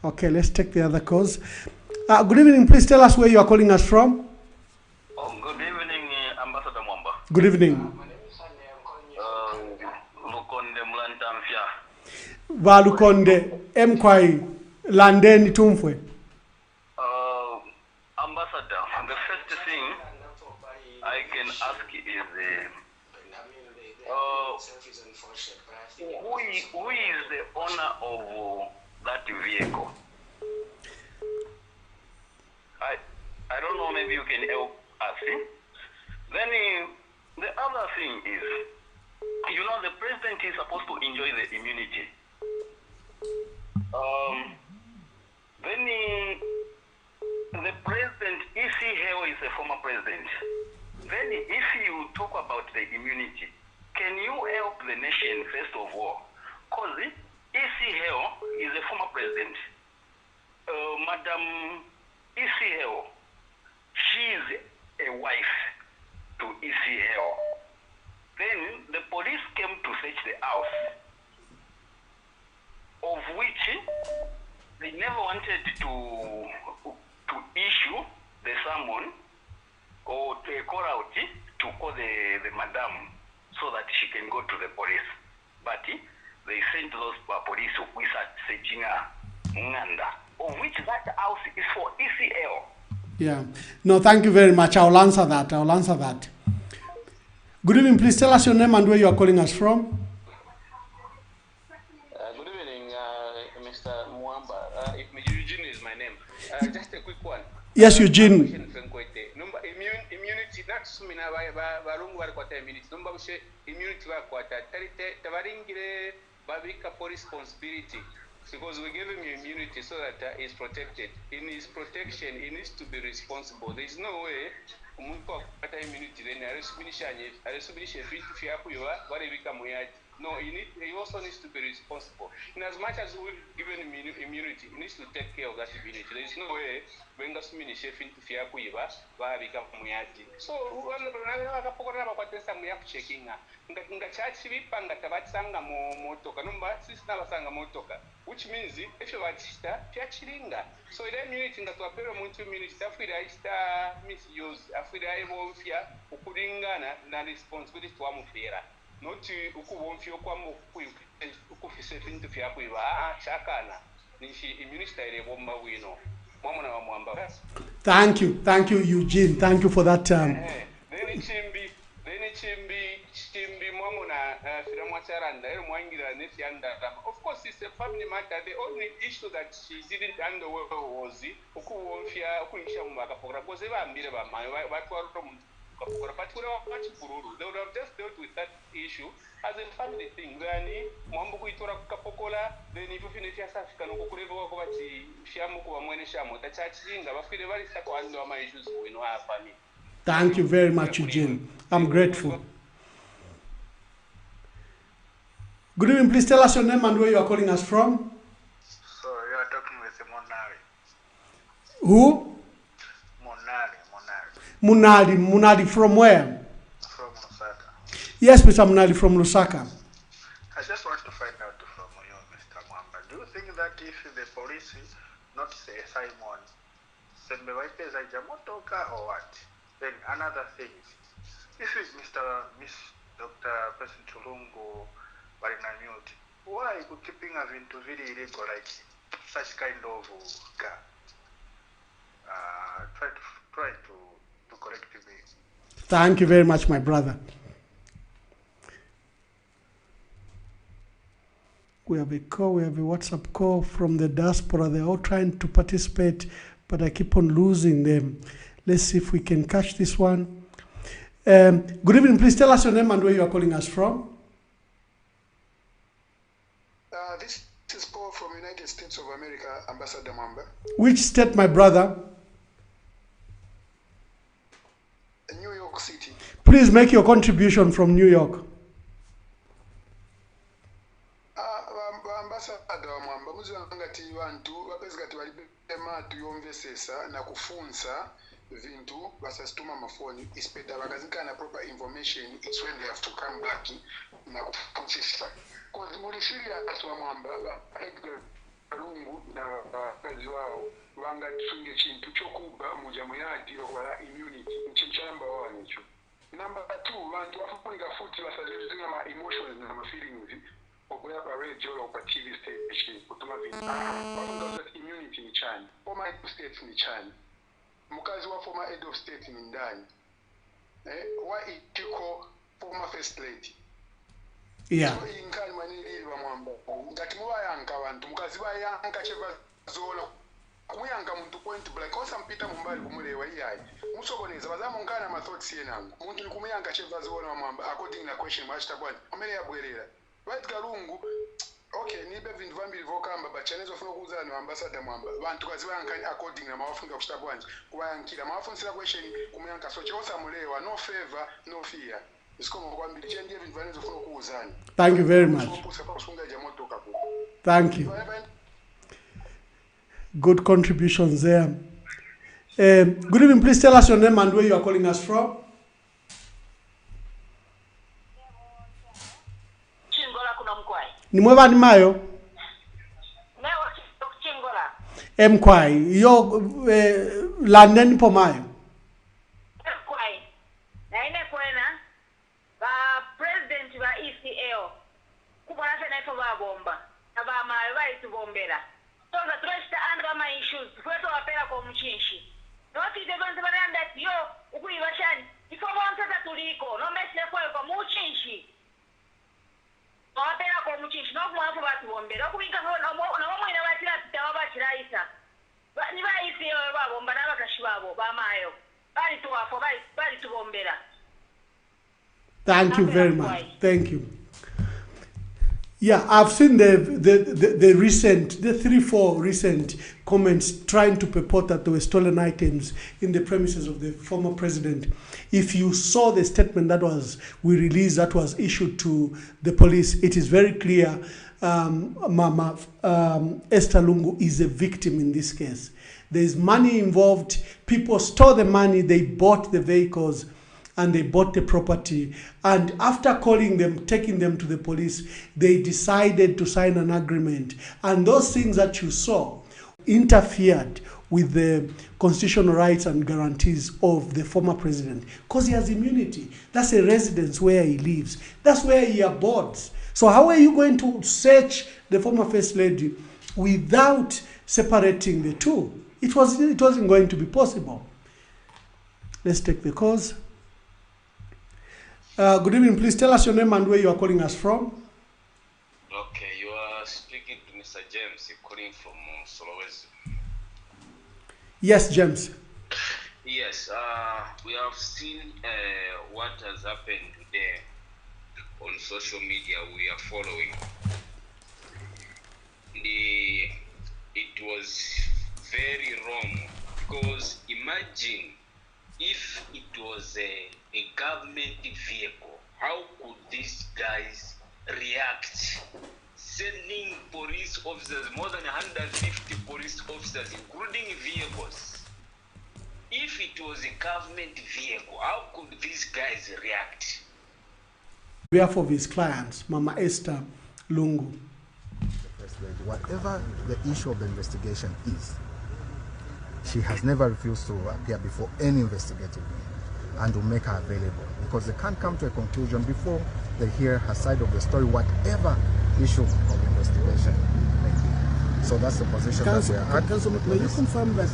Okay, let's take the other calls. Good evening. Please tell us where you are calling us from. Oh, good evening, Ambassador Mwamba. Good evening. Lukonde Mlantamfia. Valukonde Mkwai Landeni Tumfwe. Ambassador, the first thing I can ask is who is the owner of that vehicle? I don't know, maybe you can help us. Then the other thing is, the president is supposed to enjoy the immunity. Then the president, if he is a former president, then if you talk about the immunity, can you help the nation first of all? Because ECL is a former president. Madam ECL, she is a wife to ECL. Then the police came to search the house, of which they never wanted to issue the summon or to call out to call the madam so that she can go to the police. But they sent those police officers searching Nganda, of which that house is for ECL. Yeah. No, thank you very much. I'll answer that. Good evening. Please tell us your name and where you are calling us from. Good evening, Mr. Mwamba. Eugene is my name. Just a quick one. Yes, Eugene. Immunity, not sumina barungu barikwata immunity. Numba bushe immunity bakwata. Tarite tabaringire babika for responsibility. Because we gave him immunity so that he's protected. In his protection, he needs to be responsible. There is no way immunity then no, he also needs to be responsible. In as much as we've given him immunity, he needs to take care of that immunity. There is no way when the chef into Fiakuiva, become Muyati. So, one of the checking in the church, Panga Tabatsanga Motoka, number Sister Sanga Motoka, which means if you are sister, Piachilinga. So, in immunity, that appear Muntu immunity, Afrida misuse, Afrida Evofia, Ukudingana, and responsibility to Amufera. Not to Ukuwonfio Kwamo Ukufis into Fiakuiva, Chakana, Nishi immunity, Bomba Wino. Thank you, Eugene. Thank you for that. Then it should be chimbi mwamuna firamwa charanda ero mwangira nefyanda. Of course it's a family matter. The only issue that she didn't handle well was ukuwonfya kuisha mubakapokora because bambire bamayo batwaro mukapokora but kuri wachipururu they would have just dealt with that issue as a family thing. Then mwambu kuitora kukapokola then if you finish asafika nokukureva wako bati shamu kuba mwene shamu tachinga bafire bali sako handle ama issues in our family. Thank you very much, Eugene. I'm grateful. Good evening. Please tell us your name and where you are calling us from. So you are talking with Monari. Who? Monari. Munali from where? From Lusaka. Yes, Mr. Munali from Lusaka. I just want to find out from you, Mr. Mwamba. Do you think that if the police not say Simon, Sembe Waipeza Jamotoka or what? Then another thing, if it's Dr. President Lungu Barinamute, why are you keeping us into very illegal like such kind of car? Try to correct me. Thank you very much, my brother. We have a call, we have a WhatsApp call from the diaspora. They're all trying to participate, but I keep on losing them. Let's see if we can catch this one. Good evening. Please tell us your name and where you are calling us from. This is Paul from United States of America, Ambassador Mwamba. Which state, my brother? New York City. Please make your contribution from New York. Ambassador Mwamba, muzangati vantu vapezikati valibema tuyomvesesa na kufunza vintu vasasituma mafoni ispeta vakazikana proper information. It's when they have to come back na kufunzisa because mulisiria aswa Mwamba Edgar Lungu na kazi wao vangatunge chintu chokuba muja muyadi okwala immunity nchimchamba wao nicho. Number 2, vantu vafunika futi vasazizinga ma emotions na ma feelings okuya pa radio or pa TV station kutuma vintu vafunga immunity ni chani former head of state ni chani mukazi wa former head of state ni ndani wa itiko former first lady. Yeah. So inkani manili wa Mwamba ngati mubayanka abantu mukazi bayanka cheva zola kumuyanga muntu point blank kosa mpita mumbali kumulewa iyayi musokoneza bazamunkana ma thoughts yenangu muntu nikumuyanga cheva zola wa Mwamba according na question mwachita bwana amene yabwerera Edgar Lungu. Okay, nibe vintu vambili vokamba bachanezo funa kuuzana no Ambassador Mwamba bantu kazi bayankani according na mawafunga kuchita bwanje kubayankira mawafunsira question kumuyanka so chosa mulewa no favor no fear. Thank you very much. Thank you. Good contributions there. Good evening. Please tell us your name and where you are calling us from. Nimweva ni mayo. Mkwai. Yo London po mayo. Thank you very much. Thank you. Yeah, I've seen the recent, the 3-4 recent comments trying to purport that there were stolen items in the premises of the former president. If you saw the statement that we released, that was issued to the police, it is very clear Mama Esther Lungu is a victim in this case. There is money involved. People stole the money, they bought the vehicles, and they bought the property. And after calling them, taking them to the police, they decided to sign an agreement. And those things that you saw interfered with the constitutional rights and guarantees of the former president, because he has immunity. That's a residence where he lives. That's where he abides. So how are you going to search the former first lady without separating the two? It wasn't going to be possible. Let's take the calls. Good evening. Please tell us your name and where you are calling us from. Okay, you are speaking to Mr. James, calling from Solowezi. Yes, James. Yes, we have seen what has happened today on social media. We are following. It was very wrong, because imagine if it was a government vehicle, how could these guys react? Sending police officers, more than 150 police officers, including vehicles. If it was a government vehicle, how could these guys react? On behalf of his clients, Mama Esther Lungu. Whatever the issue of the investigation is, she has never refused to appear before any investigative wing and to make her available, because they can't come to a conclusion before they hear her side of the story, whatever issue of investigation may be. So that's the position that we are at. Council, may you confirm that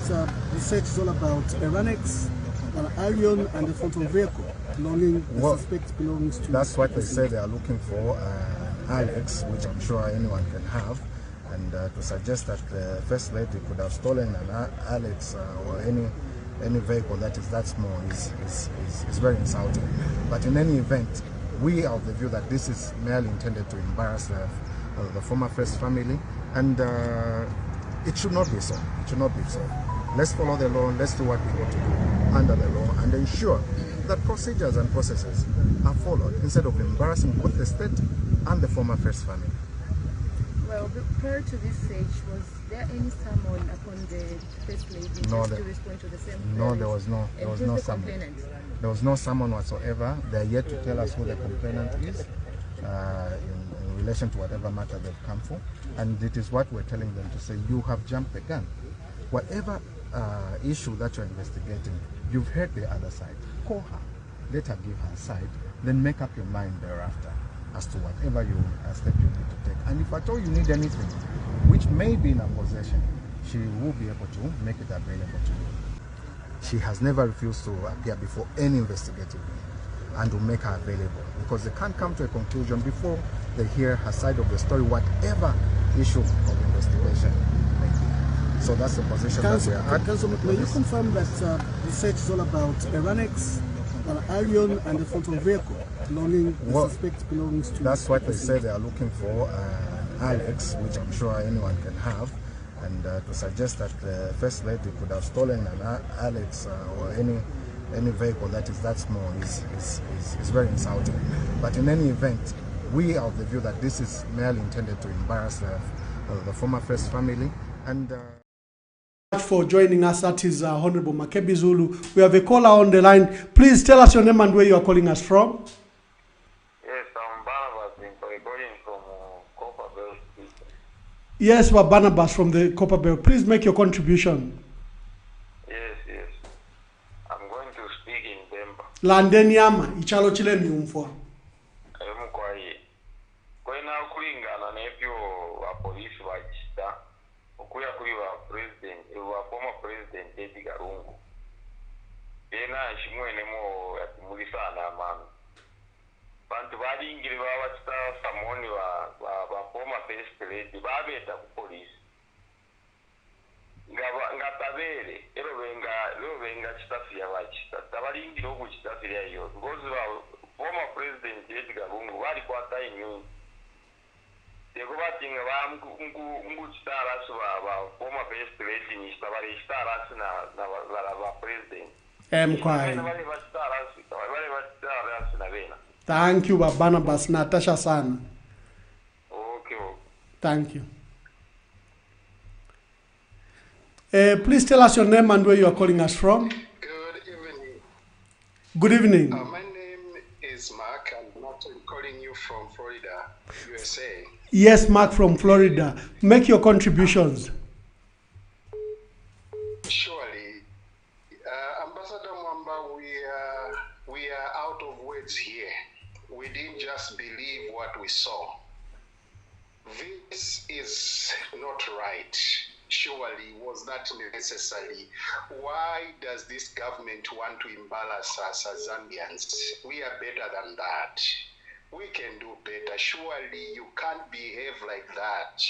the search is all about a Ranex, an Alien, and a phantom vehicle belonging, the suspect belongs to... That's what they say they are looking for, Alex, which I'm sure anyone can have. And to suggest that the First Lady could have stolen an Alex or any vehicle that is that small is very insulting. But in any event, we are of the view that this is merely intended to embarrass the former First family, and it should not be so. It should not be so. Let's follow the law, let's do what we ought to do under the law, and ensure that procedures and processes are followed, instead of embarrassing both the state and the former First family. Well, prior to this stage, was there any summon upon the First Lady to respond to the same queries? No, there was no. There was no summon. There was no summon whatsoever. They are yet to tell us who the complainant is in relation to whatever matter they've come for, and it is what we're telling them to say. You have jumped the gun. Whatever issue that you're investigating, you've heard the other side. Call her. Let her give her side. Then make up your mind thereafter as to whatever step you need to take. And if at all you need anything, which may be in her possession, she will be able to make it available to you. She has never refused to appear before any investigative wing and to make her available, because they can't come to a conclusion before they hear her side of the story, whatever issue of investigation may be. So that's the position that we are at. Council, may you confirm that the search is all about a Ranex, an Alien, and a phantom vehicle belonging, the suspect belongs to... That's what they say they are looking for, Alex, which I'm sure anyone can have. And to suggest that the First Lady could have stolen an Alex or any vehicle that is that small is very insulting. But in any event, we are of the view that this is merely intended to embarrass the former First family. And for joining us, that is Honorable Makebi Zulu. We have a caller on the line. Please tell us your name and where you are calling us from. Yes, I'm Barnabas calling from Copperbell. Yes, we're Barnabas from the Copperbell. Please make your contribution. Yes. I'm going to speak in Bemba. Landeniama, ichalo chile miumfo. Mukwaye. Kwena kulingana nepyo wa polisi wa chita. Ukuya kuli wa president, wa former president Edgar Lungu. Yena shimwene mo yatimulisa na mami. Bantu balingire babachita samoni wa former first lady babeta ku police. Ngatabere ero benga chitafia bachita. Tabalingire oku chitafia yo. Because former president Edgar Lungu bali kwata inyu. Yego batinga ba chitarasu ba former first lady ni tabali chitarasu na ba president. Mkwai. Bali chitarasu na bena. Thank you, Barnabas Natasha San. Okay. Thank you. Please tell us your name and where you are calling us from. Good evening. Good evening. My name is Mark. I'm calling you from Florida, USA. Yes, Mark from Florida. Make your contributions. Surely. Ambassador Mwamba, we are out of words here. We didn't just believe what we saw. This is not right. Surely, was that necessary? Why does this government want to embarrass us as Zambians? We are better than that. We can do better. Surely you can't behave like that.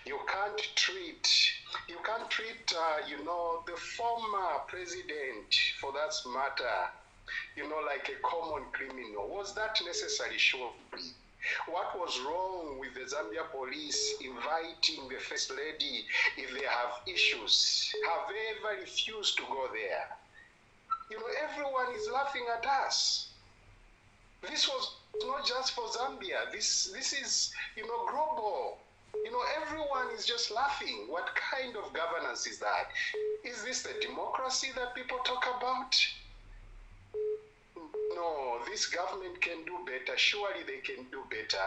You can't treat, the former president, for that matter, like a common criminal. Was that necessary? Surely. What was wrong with the Zambia police inviting the First Lady if they have issues? Have they ever refused to go there? Everyone is laughing at us. This was not just for Zambia. This is, global. Everyone is just laughing. What kind of governance is that? Is this the democracy that people talk about? No, this government can do better. Surely they can do better.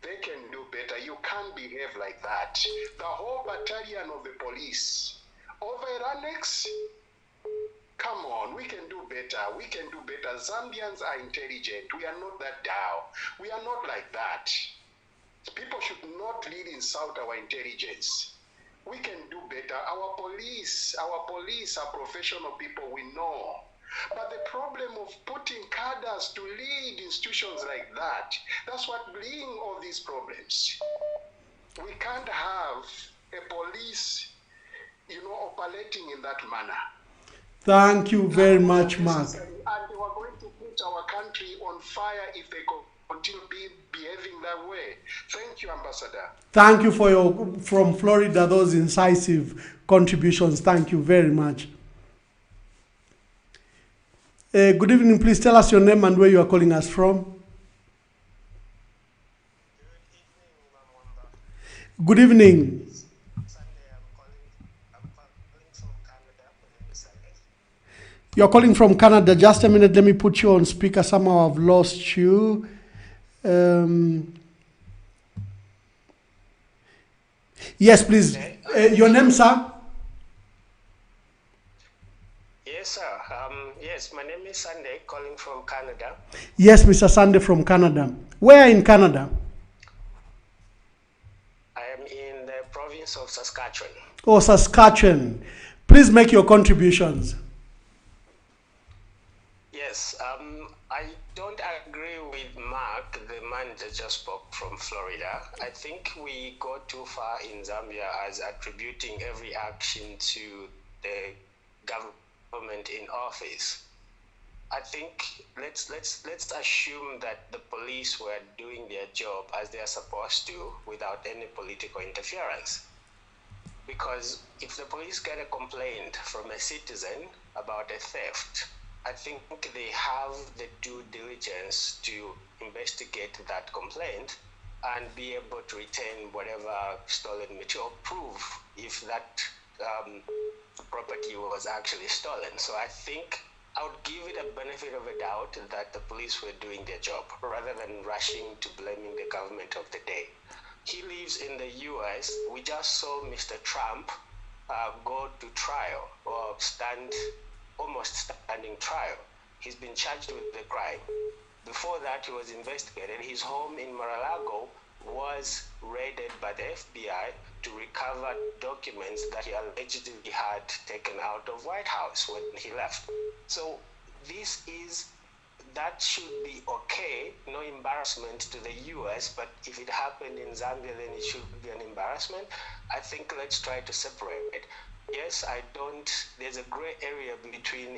They can do better. You can't behave like that. The whole battalion of the police over an annex? Come on, we can do better. We can do better. Zambians are intelligent. We are not that down. We are not like that. People should not really insult our intelligence. We can do better. Our police are professional people, we know. But the problem of putting cadres to lead institutions like that, that's what brings all these problems. We can't have a police, operating in that manner. Thank you very much, Mark. And they were going to put our country on fire if they continue behaving that way. Thank you, Ambassador. Thank you for from Florida, those incisive contributions. Thank you very much. Good evening. Please tell us your name and where you are calling us from. Good evening. You're calling from Canada. Just a minute. Let me put you on speaker. Somehow I've lost you. Yes, please. Your name, sir? Yes, sir. Yes, my name is Sunday, calling from Canada. Yes, Mr. Sunday from Canada. Where in Canada? I am in the province of Saskatchewan. Oh, Saskatchewan. Please make your contributions. Yes, I don't agree with Mark, the man that just spoke from Florida. I think we go too far in Zambia as attributing every action to the government in office. I think let's assume that the police were doing their job as they are supposed to without any political interference. Because if the police get a complaint from a citizen about a theft, I think they have the due diligence to investigate that complaint and be able to retain whatever stolen material, prove if that property was actually stolen. So I think I would give it a benefit of a doubt that the police were doing their job rather than rushing to blaming the government of the day. He lives in the US. We just saw Mr. Trump go to trial or almost standing trial. He's been charged with the crime. Before that, he was investigated. His home in Mar-a-Lago was raided by the FBI to recover documents that he allegedly had taken out of White House when he left. So that should be okay, no embarrassment to the US, but if it happened in Zambia, then it should be an embarrassment. I think let's try to separate it. Yes, there's a gray area between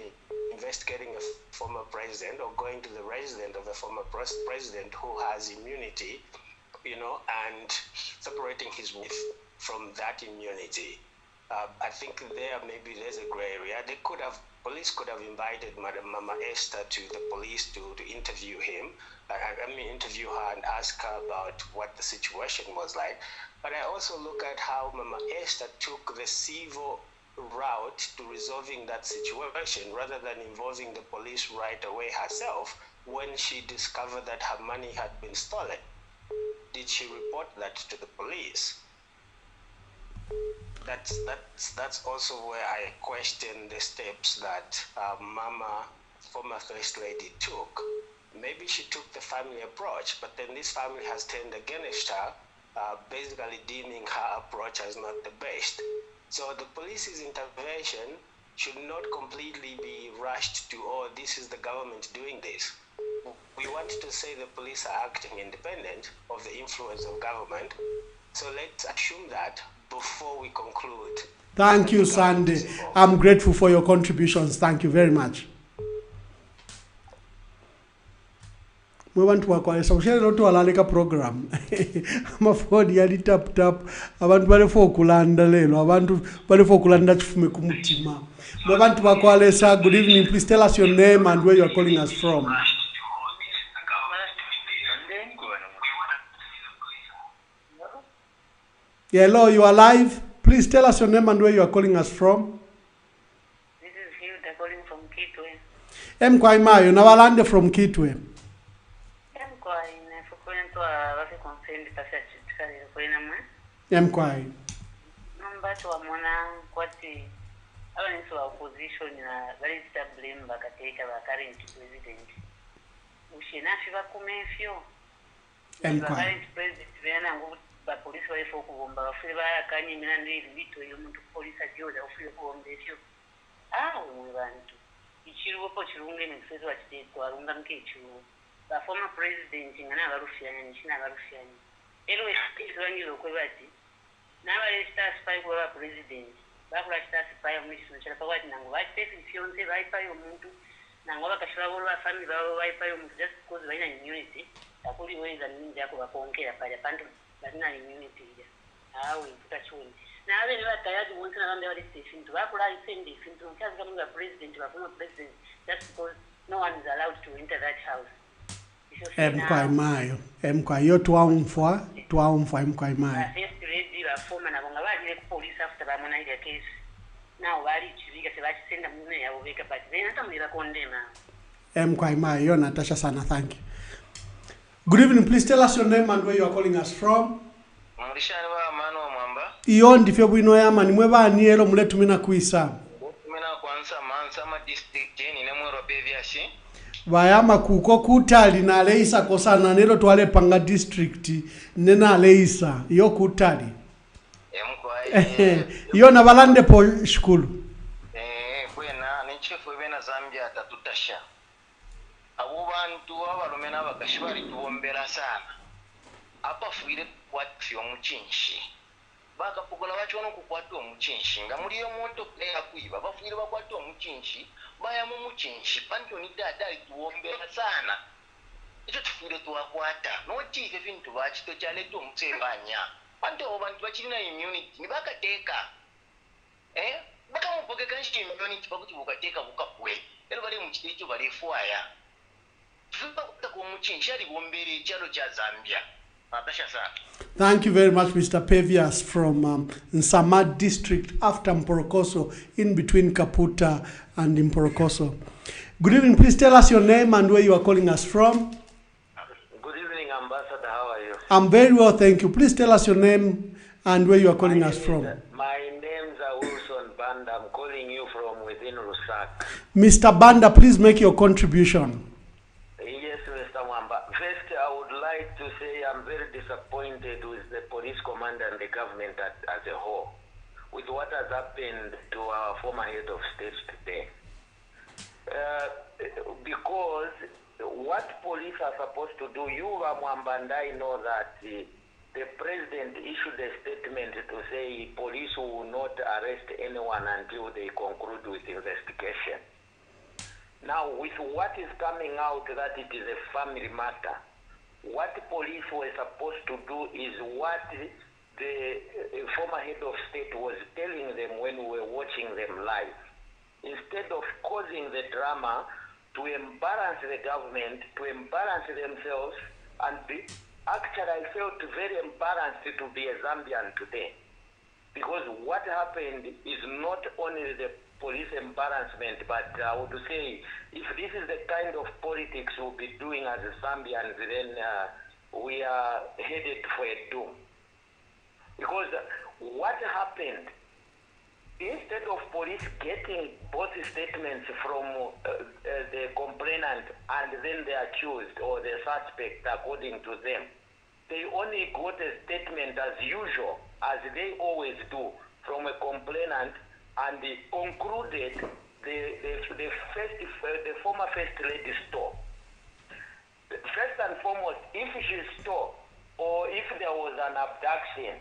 investigating a former president or going to the resident of a former president who has immunity, and separating his wife from that immunity. I think there's a gray area. Police could have invited Madam Mama Esther to the police to interview him. Interview her and ask her about what the situation was like. But I also look at how Mama Esther took the civil route to resolving that situation rather than involving the police right away herself when she discovered that her money had been stolen. Did she report that to the police? That's also where I question the steps that Mama, former First Lady, took. Maybe she took the family approach, but then this family has turned against her basically deeming her approach as not the best. So the police's intervention should not completely be rushed to, oh, this is the government doing this. We want to say the police are acting independent of the influence of government. So let's assume that before we conclude. Thank you, Sandy. I'm grateful for your contributions. Thank you very much. We want to work on so share to alaleka program. Amafoni yali tap tap abantu bale for kulanda lelo abantu bale for kulanda chifume kumutima. We want to work on good evening. Please tell us your name and where you are calling us from. Yeah, hello, you are live. Please tell us your name and where you are calling us from. This is Hilda calling from Kitwe. Mkwai Mayo, nawalande from Kitwe. Mkwai, nafukuya nto wafi concerned pasha chitikali kwena mwe. Mkwai. Namba tuwa mwana kwati aba nisu wa opposition na gali blame bakateka ba current president. Ushinafi bakumefyo. Mkwai. Current president vena nguvu ba polisi bali fo kubomba bafire bayakanye mina ndiri bito yo muntu polisi ajoza ufire kubomba efyo. Mwe bantu. Ichirupo chirunge msezo wa chiteto arunga mkechu. The former president ngana abarufianya nchina abarufianya. Elo ekizwanyo kwebati. Nabale star spy kwa president. Bakula star spy omuliso nchira pawati nango batese fiance baipayo omuntu nango bakashira bolo family babo baipayo omuntu just because baina immunity. Akuli weza ninja ko bakonkera pale pantu bazina immunity ya. Tutachuni. Na abe ni batayadi wonse nabambe bali station to bakula isende fintu nkazi kama president ba former president just because no one is allowed to enter that house. Mkwai Mayo. Mkwai yo twaumfwa Mkwai Mayo. First ready la former na bonga bali ku police after ba mona ile case. Now bali chivika se bachi senda mune ya bobeka but then hata mlira condemn. Mkwai Mayo, yo Natasha sana, thank you. Good evening, please tell us your name and where you are calling us from. Mrishani wa mano mwamba. Iyo ndifyo bwino yama ni mweba nielo muletu mina kuisa. Mina kwanza mansa ma district ni nemwero beviashi. Vayama kuko kutali na leisa kosana nelo twale panga district nena leisa iyo kutali. Iyo na balande po shkulu. Kwena ni chifu ibena Zambia atatutasha. Abo bantu abalumena bakashibali tuombera sana. Apa fuire kwati omuchinshi. Bakapogola bacho no kukwata omuchinshi nga muri yo moto player kuiba bafuire bakwata omuchinshi baya mu muchinshi panto ni dada tuombera sana. Icho tufuire tuwakwata no chife vintu bachito chale to mutsebanya. Panto abantu bachina immunity ni bakateka. Bakamupoke kanshi immunity bakuti bukateka bukapwe. Elo bali mu chicho bali fuaya. Thank you very much, Mr. Pevias from Nsama district after Mporokoso, in between Kaputa and Mporokoso. Good evening, please tell us your name and where you are calling us from. Good evening, Ambassador, how are you? I'm very well, thank you. Please tell us your name and where you are calling us from. My name's Wilson Banda, I'm calling you from within Rusak. Mr. Banda, please make your contribution. First, I would like to say I'm very disappointed with the police commander and the government as a whole, with what has happened to our former head of state today. Because what police are supposed to do, you, Mwamba, and I know that the president issued a statement to say police will not arrest anyone until they conclude with investigation. Now, with what is coming out that it is a family matter, what police were supposed to do is what the former head of state was telling them when we were watching them live. Instead of causing the drama to embarrass the government, to embarrass themselves, and actually I felt very embarrassed to be a Zambian today. Because what happened is not only the police embarrassment, but I would say if this is the kind of politics we'll be doing as Zambians, then we are headed for a doom. Because what happened, instead of police getting both statements from the complainant and then the accused or the suspect according to them, they only got a statement as usual, as they always do, from a complainant, and they concluded the former First Lady stole. First and foremost, if she stole, or if there was an abduction,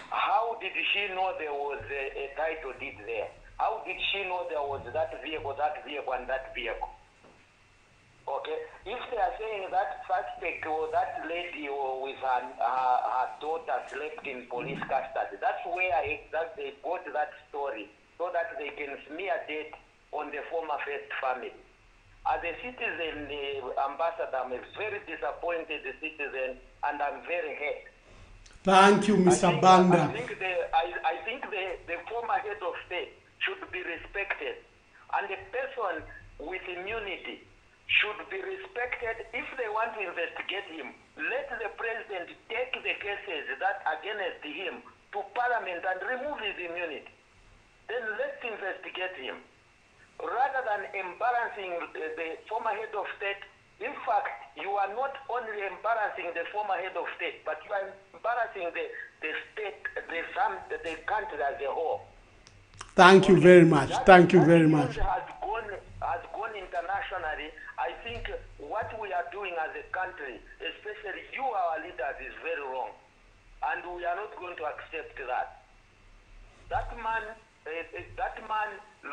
how did she know there was a title deed there? How did she know there was that vehicle, and that vehicle? Okay, if they are saying that suspect or that lady or with her daughter slept in police custody, that's where exactly they got that story, so that they can smear dirt on the former First family. As a citizen, ambassador, I'm a very disappointed citizen, and I'm very hurt. Thank you, Mr. Banda. I think the former head of state should be respected, and the person with immunity should be respected. If they want to investigate him, let the president take the cases that are against him to parliament and remove his immunity. Then let's investigate him. Rather than embarrassing the former head of state, in fact, you are not only embarrassing the former head of state, but you are embarrassing the state, the country as a whole. Thank you very much. Thank you very much. Has gone internationally. I think what we are doing as a country, especially you, our leaders, is very wrong. And we are not going to accept that. That man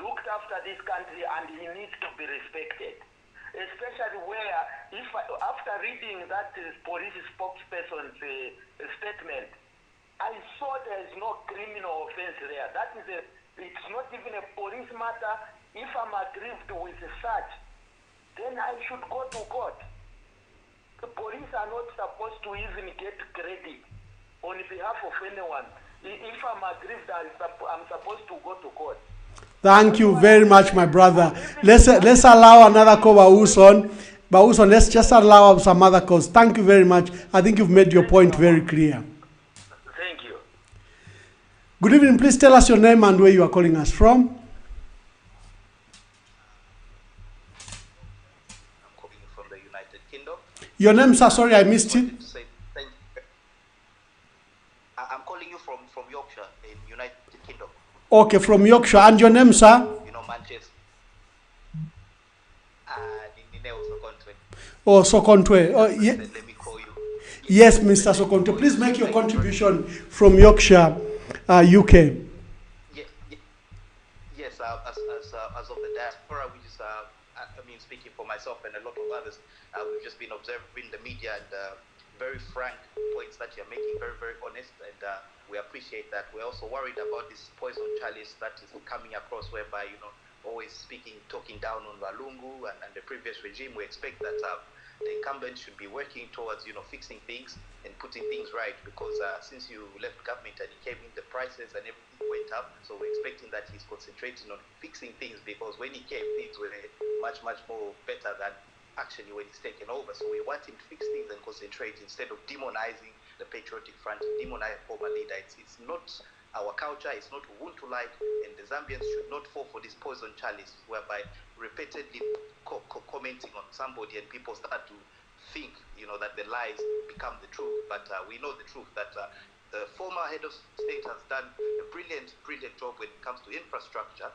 looked after this country, and he needs to be respected. Especially where, after reading that police spokesperson's statement, I saw there is no criminal offense there. It's not even a police matter. If I'm aggrieved with such, then I should go to court. The police are not supposed to even get credit on behalf of anyone. If I'm aggrieved, I'm supposed to go to court. Thank you very much, my brother. Let's allow another call, Bauson. Bauson, let's just allow some other calls. Thank you very much. I think you've made your point very clear. Thank you. Good evening. Please tell us your name and where you are calling us from. I'm calling you from the United Kingdom. Your name, sir? Sorry, I missed it. I'm calling you from Yorkshire in United Kingdom. Okay, from Yorkshire. And your name, sir? You know, Manchester. Oh, Sokontwe. Oh, yeah. Let me call you. Yes, Mr. Sokontwe. Please make your contribution from Yorkshire, UK. Yes, as of the diaspora, which is, speaking for myself and a lot of others, we've just been observing the media and very frank points that you're making, very, very honest, and we appreciate that. We're also worried about this poison chalice that is coming across, whereby, always talking down on Lungu and the previous regime. We expect that the incumbent should be working towards, fixing things and putting things right, because since you left government and he came in, the prices and everything went up. So we're expecting that he's concentrating on fixing things, because when he came, things were much, much more better than actually when he's taken over. So we want him to fix things and concentrate instead of demonizing the Patriotic Front, demonize former leader. It's not our culture, it's not Ubuntu-like, and the Zambians should not fall for this poison chalice, whereby repeatedly commenting on somebody and people start to think, that the lies become the truth. But we know the truth, that the former head of state has done a brilliant job when it comes to infrastructure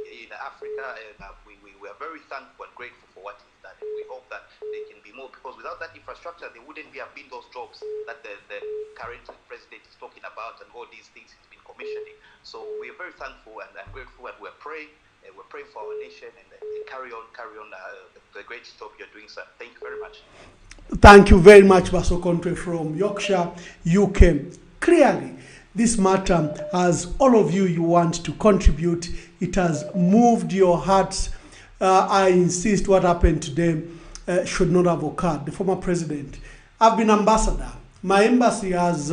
in Africa, and we are very thankful and grateful for what he's done. And we hope that there can be more, because without that infrastructure, there wouldn't have been those jobs that the current president is talking about, and all these things he's been commissioning. So we are very thankful and grateful, and we're praying. We're praying for our nation, and carry on the great job you're doing, sir. Thank you very much. Thank you very much, Basokontre from Yorkshire, UK. Clearly, this matter, as all of you want to contribute, it has moved your hearts. I insist what happened today should not have occurred. The former president. I've been ambassador. My embassy has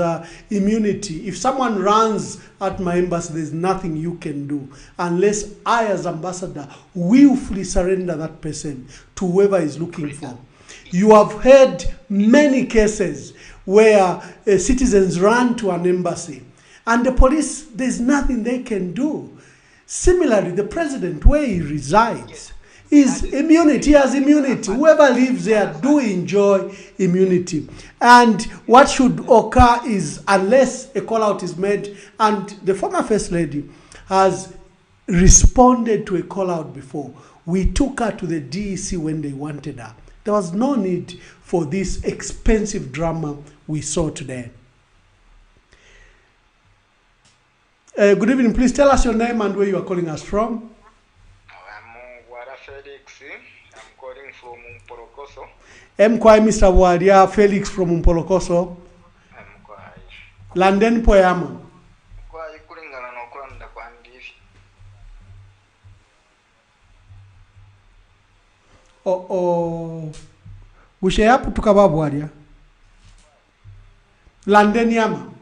immunity. If someone runs at my embassy, there's nothing you can do unless I, as ambassador, willfully surrender that person to whoever is looking for. You have heard many cases where citizens run to an embassy and the police, there's nothing they can do. Similarly, the president, where he resides, is immunity. He has immunity. Whoever lives there do enjoy immunity. And what should occur is, unless a call out is made, and the former First Lady has responded to a call out before. We took her to the DEC when they wanted her. There was no need for this expensive drama we saw today. Good evening. Please tell us your name and where you are calling us from. I'm calling from Mpolokoso. Mkwai Mr. Wadia Felix from Mpolokoso. London Poyama. Bushe yapu tukababu wadia. London yama.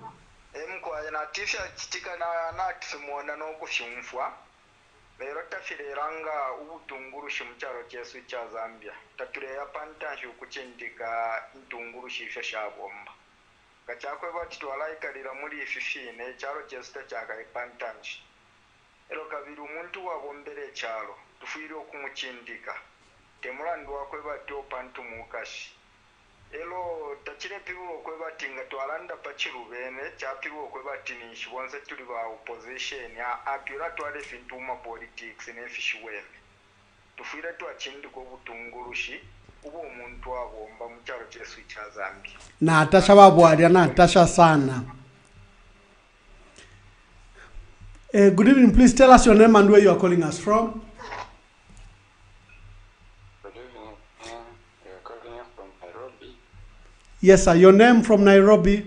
Mkwai na tisha chitika na kisimwanda no kushimfwa. Lero tafireranga ubutungurushe mu cyaro cyesu cya Zambia tatureya pantaje ukucindika intungurushe ifyo shabomba gacyakwe bati twalayikalira muri ififine cyaro cyesu tacyaka pantaje ero kabiri umuntu wabombere cyaro tufuyire okumucindika temurandi wakwe bati opantu mukashi elo takire piwo kwe bati ngatwalanda pachirubene chapiwo kwe bati ni shibonse tuli ba opposition ya apira twale fintuma politics ne fishiweme tufire twachindi ko butungurushi ubo umuntu abomba mu cyaro cyesu cya Zambia na atasha babwari na atasha sana. Good evening. Please tell us your name and where you are calling us from. Yes, sir. Your name from Nairobi?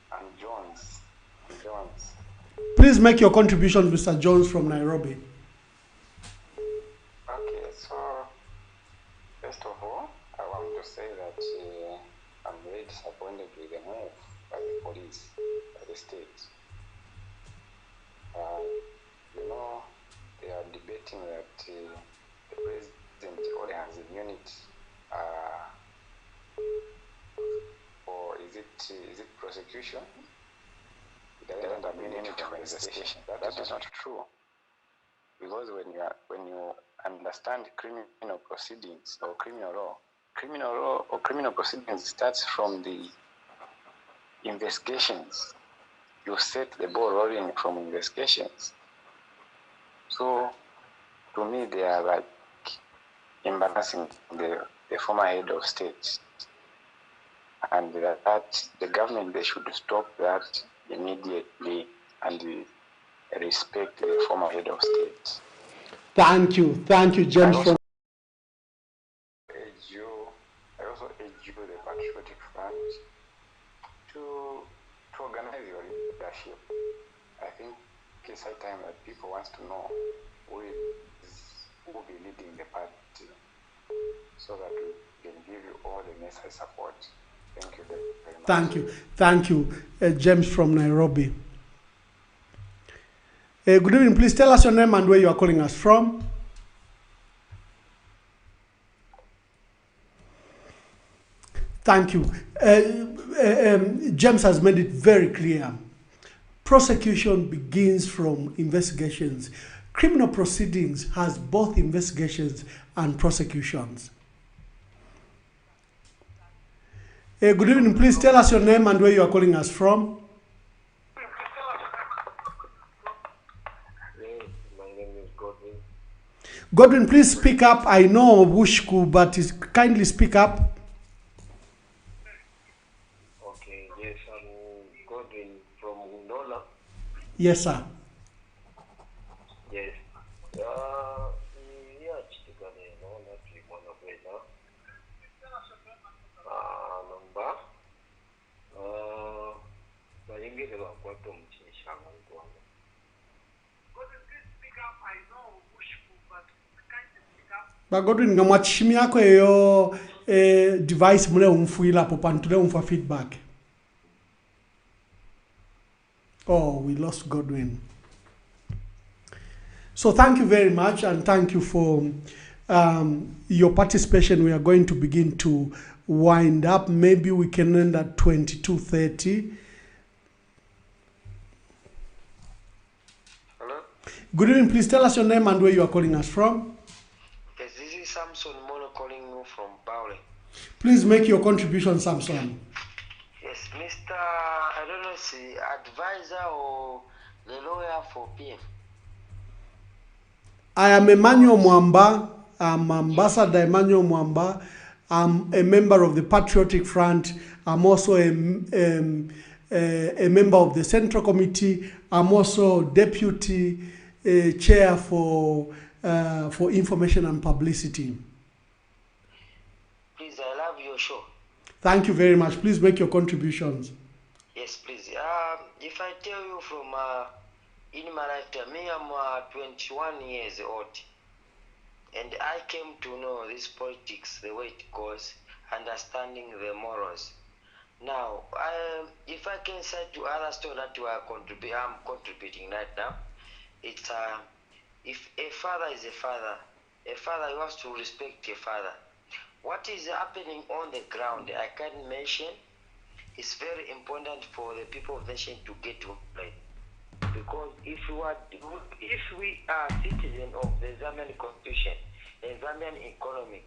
I'm Jones. Please make your contribution, Mr. Jones from Nairobi. Okay, so first of all, I want to say that I'm very disappointed with the move by the police, by the state. You know, they are debating that the president only has immunity. Or is it prosecution? It doesn't have immunity for investigation. That is not true. Because when you understand criminal proceedings or criminal law or criminal proceedings starts from the investigations. You set the ball rolling from investigations. So to me they are like embarrassing the former head of state, and that the government, they should stop that immediately and respect the former head of state. Thank you, James. I also urge you, the Patriotic Front, to organize your leadership. I think it's high time that people want to know who will be leading the party, so that we can give you all the necessary support. Thank you very much. Thank you, James from Nairobi. Good evening. Please tell us your name and where you are calling us from. Thank you. James has made it very clear. Prosecution begins from investigations. Criminal proceedings has both investigations and prosecutions. Good evening. Please tell us your name and where you are calling us from. My name is Godwin. Godwin, please speak up. I know Bushku, but kindly speak up. Okay, yes, I'm Godwin from Undola. Yes, sir. Yes. But Godwin, ngamwachimi yako yo device mule umfuila po pantule umfa feedback. Oh, we lost Godwin. So thank you very much, and thank you for your participation. We are going to begin to wind up. Maybe we can end at 22:30. Hello? Good evening. Please tell us your name and where you are calling us from. Yes, this is Samson Mono calling you from Baule. Please make your contribution, Samson. Yes, Mr. I don't know, si advisor or the lawyer for PM. I am Emmanuel Mwamba. I'm Ambassador Emmanuel Mwamba. I'm a member of the Patriotic Front. I'm also a member of the Central Committee. I'm also Deputy Chair for Information and Publicity. Please, I love your show. Thank you very much. Please make your contributions. Yes, please. If I tell you from in my lifetime, me, I'm 21 years old. And I came to know this politics, the way it goes, understanding the morals. Now, if I can say to other story that I'm contributing right now, it's if a father is a father has to respect a father. What is happening on the ground, I can mention, it's very important for the people of the nation to get to play. Because if we are citizens of the Zambian constitution and Zambian economy,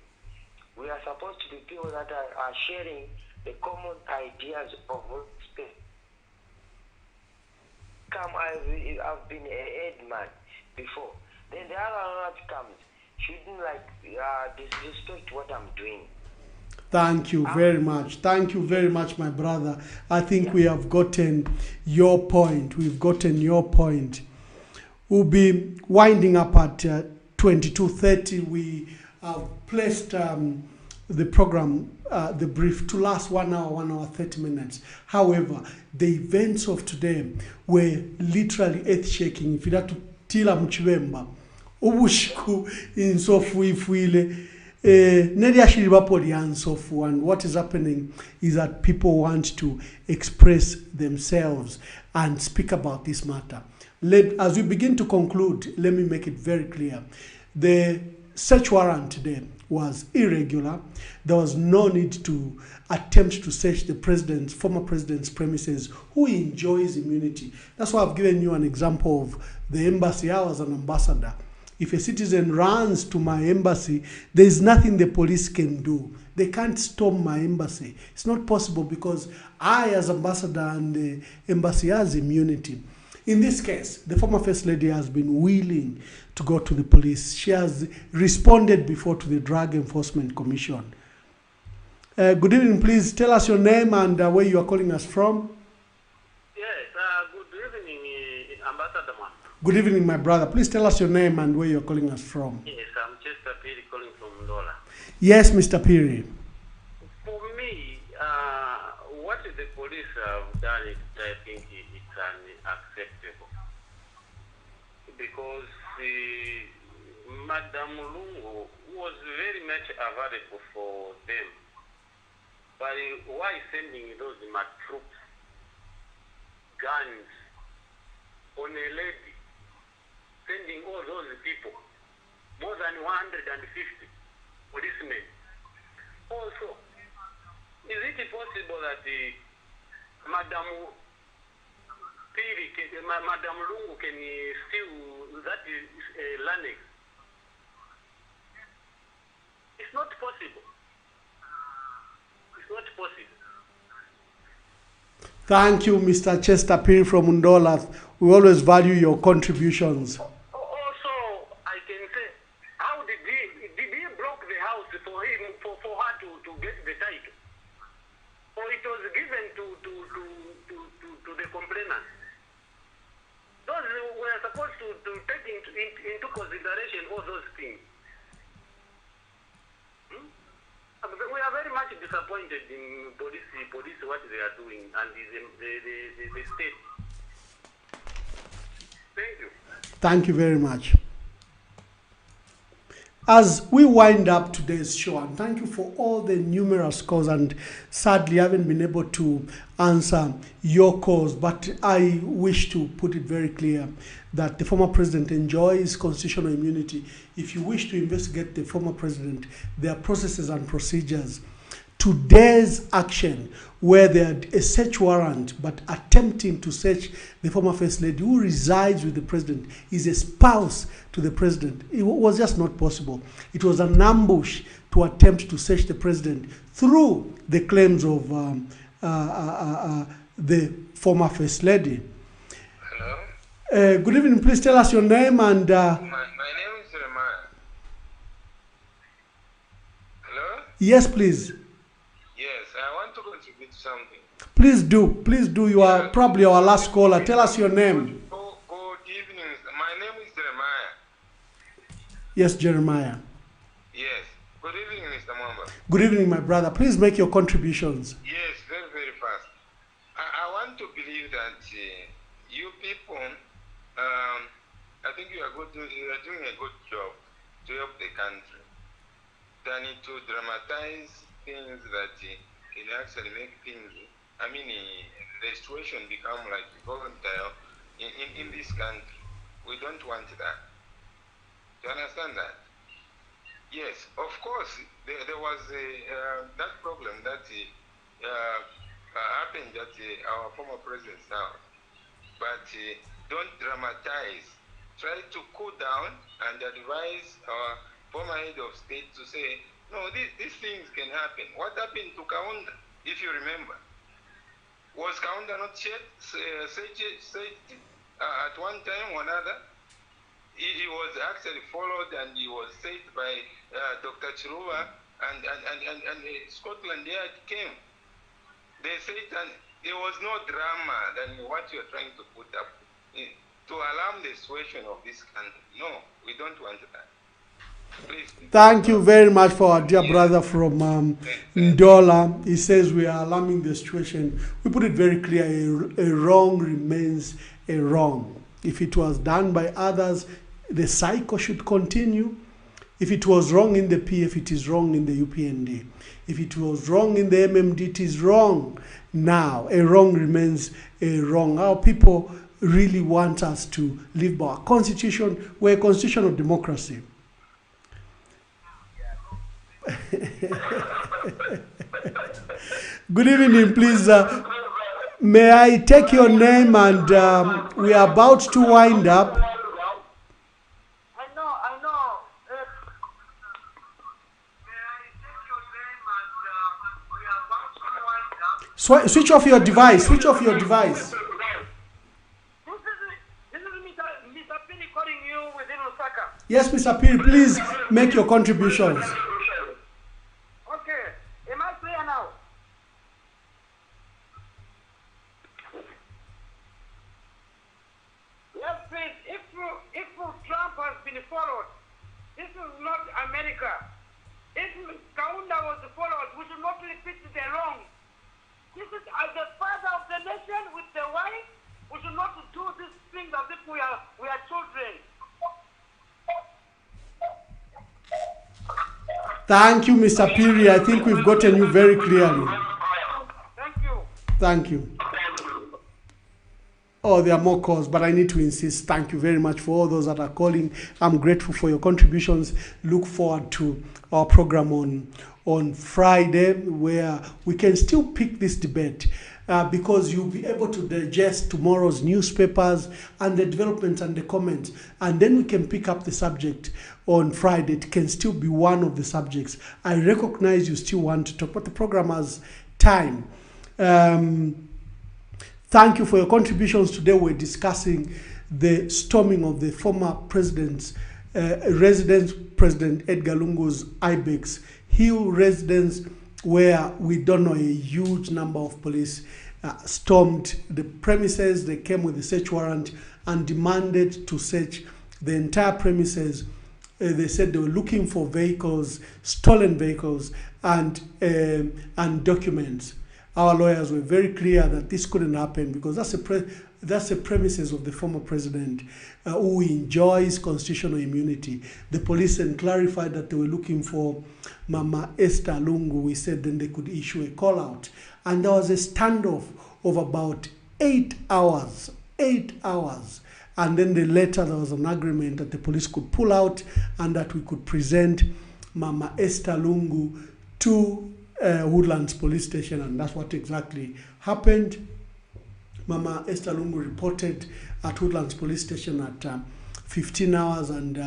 we are supposed to be people that are sharing the common ideas of respect. I've been a head man before. Then the other one that comes shouldn't disrespect what I'm doing. Thank you very much. Thank you very much, my brother. I think we have gotten your point. We've gotten your point. We'll be winding up at 22:30. We have placed the program, the brief, to last 1 hour 30 minutes. However, the events of today were literally earth-shaking. If you had to tila mchivemba, ubushiku insofu ifuile, and what is happening is that people want to express themselves and speak about this matter. As we begin to conclude, let me make it very clear. The search warrant today was irregular. There was no need to attempt to search the former president's premises, who enjoys immunity. That's why I've given you an example of the embassy. I was an ambassador. If a citizen runs to my embassy, there is nothing the police can do. They can't storm my embassy. It's not possible because I, as ambassador, and the embassy has immunity. In this case, the former First Lady has been willing to go to the police. She has responded before to the Drug Enforcement Commission. Good evening, please tell us your name and where you are calling us from. Yes, good evening, Ambassador. Good evening, my brother. Please tell us your name and where you are calling us from. Yes, I'm Chester Piri calling from Ndola. Yes, Mr. Piri. For me, what the police have done, I think it's unacceptable. Because Madam Lungu was very much available for them. But why sending those troops, guns, on a lady? Sending all those people, more than 150 policemen. Also, is it possible that Madam Lungu can steal that Lanex? It's not possible. It's not possible. Thank you, Mr. Chester Piri from Undola. We always value your contributions. Into consideration all those things. We are very much disappointed in police what they are doing and the state. Thank you. Thank you very much. As we wind up today's show, and thank you for all the numerous calls, and sadly I haven't been able to answer your calls, but I wish to put it very clear that the former president enjoys constitutional immunity. If you wish to investigate the former president, there are processes and procedures today's action, where they had a search warrant but attempting to search the former First Lady who resides with the President, is a spouse to the President, it was just not possible. It was an ambush to attempt to search the President through the claims of the former First Lady. Hello? Good evening. Please tell us your name and... My name is Jeremiah. Hello? Yes, please. Yes, I want to contribute something. Please do. Please do. You are probably our last caller. Tell us your name. Good evening. My name is Jeremiah. Yes, Jeremiah. Yes. Good evening, Mr. Mwamba. Good evening, my brother. Please make your contributions. Yes, very, very fast. I want to believe that you people, I think you are doing a good job to help the country. Than to dramatize things that can actually make things, the situation become like volatile in this country. We don't want that. Do you understand that? Yes, of course, there was that problem that happened at our former president's house. But don't dramatize. Try to cool down and advise our former head of state to say, no, these things can happen. What happened to Kaunda, if you remember? Was Kaunda not said at one time or another? He was actually followed and he was saved by Dr. Chiruba and Scotland Yard came. They said that there was no drama than what you're trying to put up to alarm the situation of this country. No, we don't want that. Please. Thank you very much for our dear brother from Ndola. He says we are alarming the situation. We put it very clear, a wrong remains a wrong. If it was done by others, the cycle should continue. If it was wrong in the PF, it is wrong in the UPND. If it was wrong in the MMD, it is wrong now. A wrong remains a wrong. Our people really want us to live by our constitution. We're a constitution of democracy. Good evening, please. May I take your name, and we are about to wind up. I know. Switch off your device. Switch off your device. This is Mr. Pini calling you within Osaka. Yes, Mr. Piri, please make your contributions. Okay. Am I clear now? Yes, please. If Trump has been followed, this is not America. If Kaunda was followed, we should not repeat the wrong. This is as the father of the nation with the wife. We should not do these things as if we are children. Thank you, Mr. Piri. I think we've gotten you very clearly. Thank you. Thank you. Oh, there are more calls, but I need to insist. Thank you very much for all those that are calling. I'm grateful for your contributions. Look forward to our program on Friday, where we can still pick this debate because you'll be able to digest tomorrow's newspapers and the developments and the comments, and then we can pick up the subject on Friday. It can still be one of the subjects. I recognize you still want to talk, but the program has time. Thank you for your contributions. Today we're discussing the storming of the former president's residence, President Edgar Lungu's Ibex Hill residence, where we don't know, a huge number of police stormed the premises. They came with a search warrant and demanded to search the entire premises. They said they were looking for vehicles, stolen vehicles, and documents. Our lawyers were very clear that this couldn't happen because that's the premises of the former president who enjoys constitutional immunity. The police then clarified that they were looking for Mama Esther Lungu. We said then they could issue a call out. And there was a standoff of about 8 hours. 8 hours. And then later there was an agreement that the police could pull out and that we could present Mama Esther Lungu to Woodlands police station, and that's what exactly happened. Mama Esther Lungu reported at Woodlands police station at 15 hours, and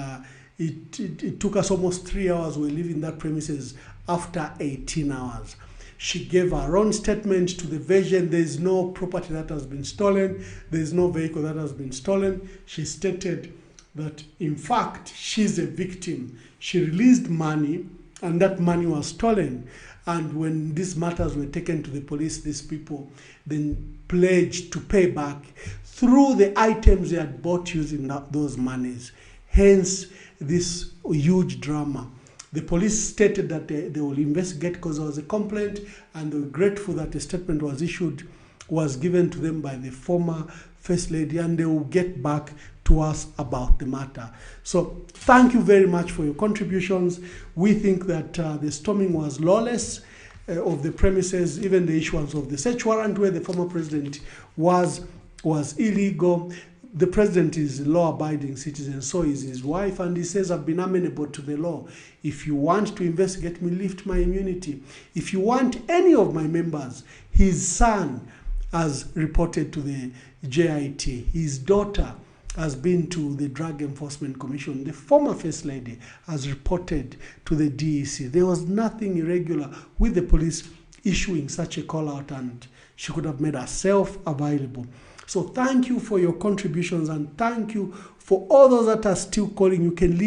it took us almost 3 hours. We were leaving that premises after 18 hours. She gave her own statement to the version. There is no property that has been stolen. There is no vehicle that has been stolen. She stated that, in fact, she's a victim. She released money, and that money was stolen. And when these matters were taken to the police, these people then pledged to pay back through the items they had bought using those monies. Hence, this huge drama. The police stated that they will investigate because there was a complaint, and they were grateful that a statement was given to them by the former First Lady, and they will get back to us about the matter. So thank you very much for your contributions. We think that the storming was lawless of the premises. Even the issuance of the search warrant where the former president was illegal. The president is a law-abiding citizen, so is his wife, and he says, I've been amenable to the law. If you want to investigate me, lift my immunity. If you want any of my members, his son has reported to the JIT. His daughter has been to the Drug Enforcement Commission. The former First Lady has reported to the DEC. There was nothing irregular with the police issuing such a call out, and she could have made herself available. So thank you for your contributions, and thank you for all those that are still calling. You can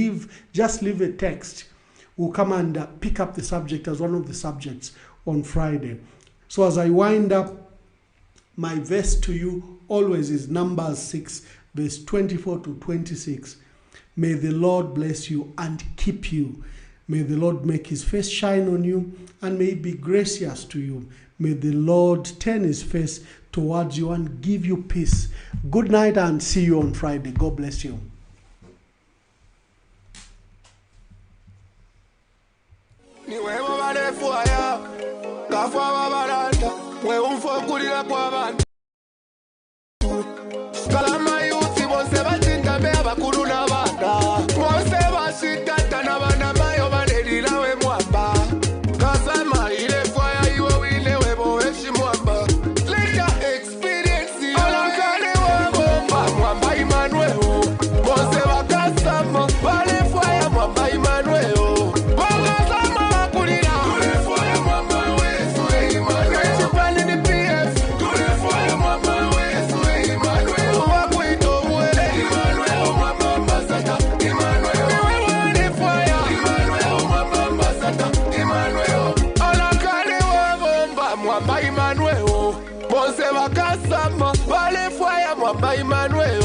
just leave a text. We'll come and pick up the subject as one of the subjects on Friday. So as I wind up, my verse to you always is Numbers 6, verse 24 to 26. May the Lord bless you and keep you. May the Lord make his face shine on you, and may he be gracious to you. May the Lord turn his face towards you and give you peace. Good night, and see you on Friday. God bless you. Emmanuel,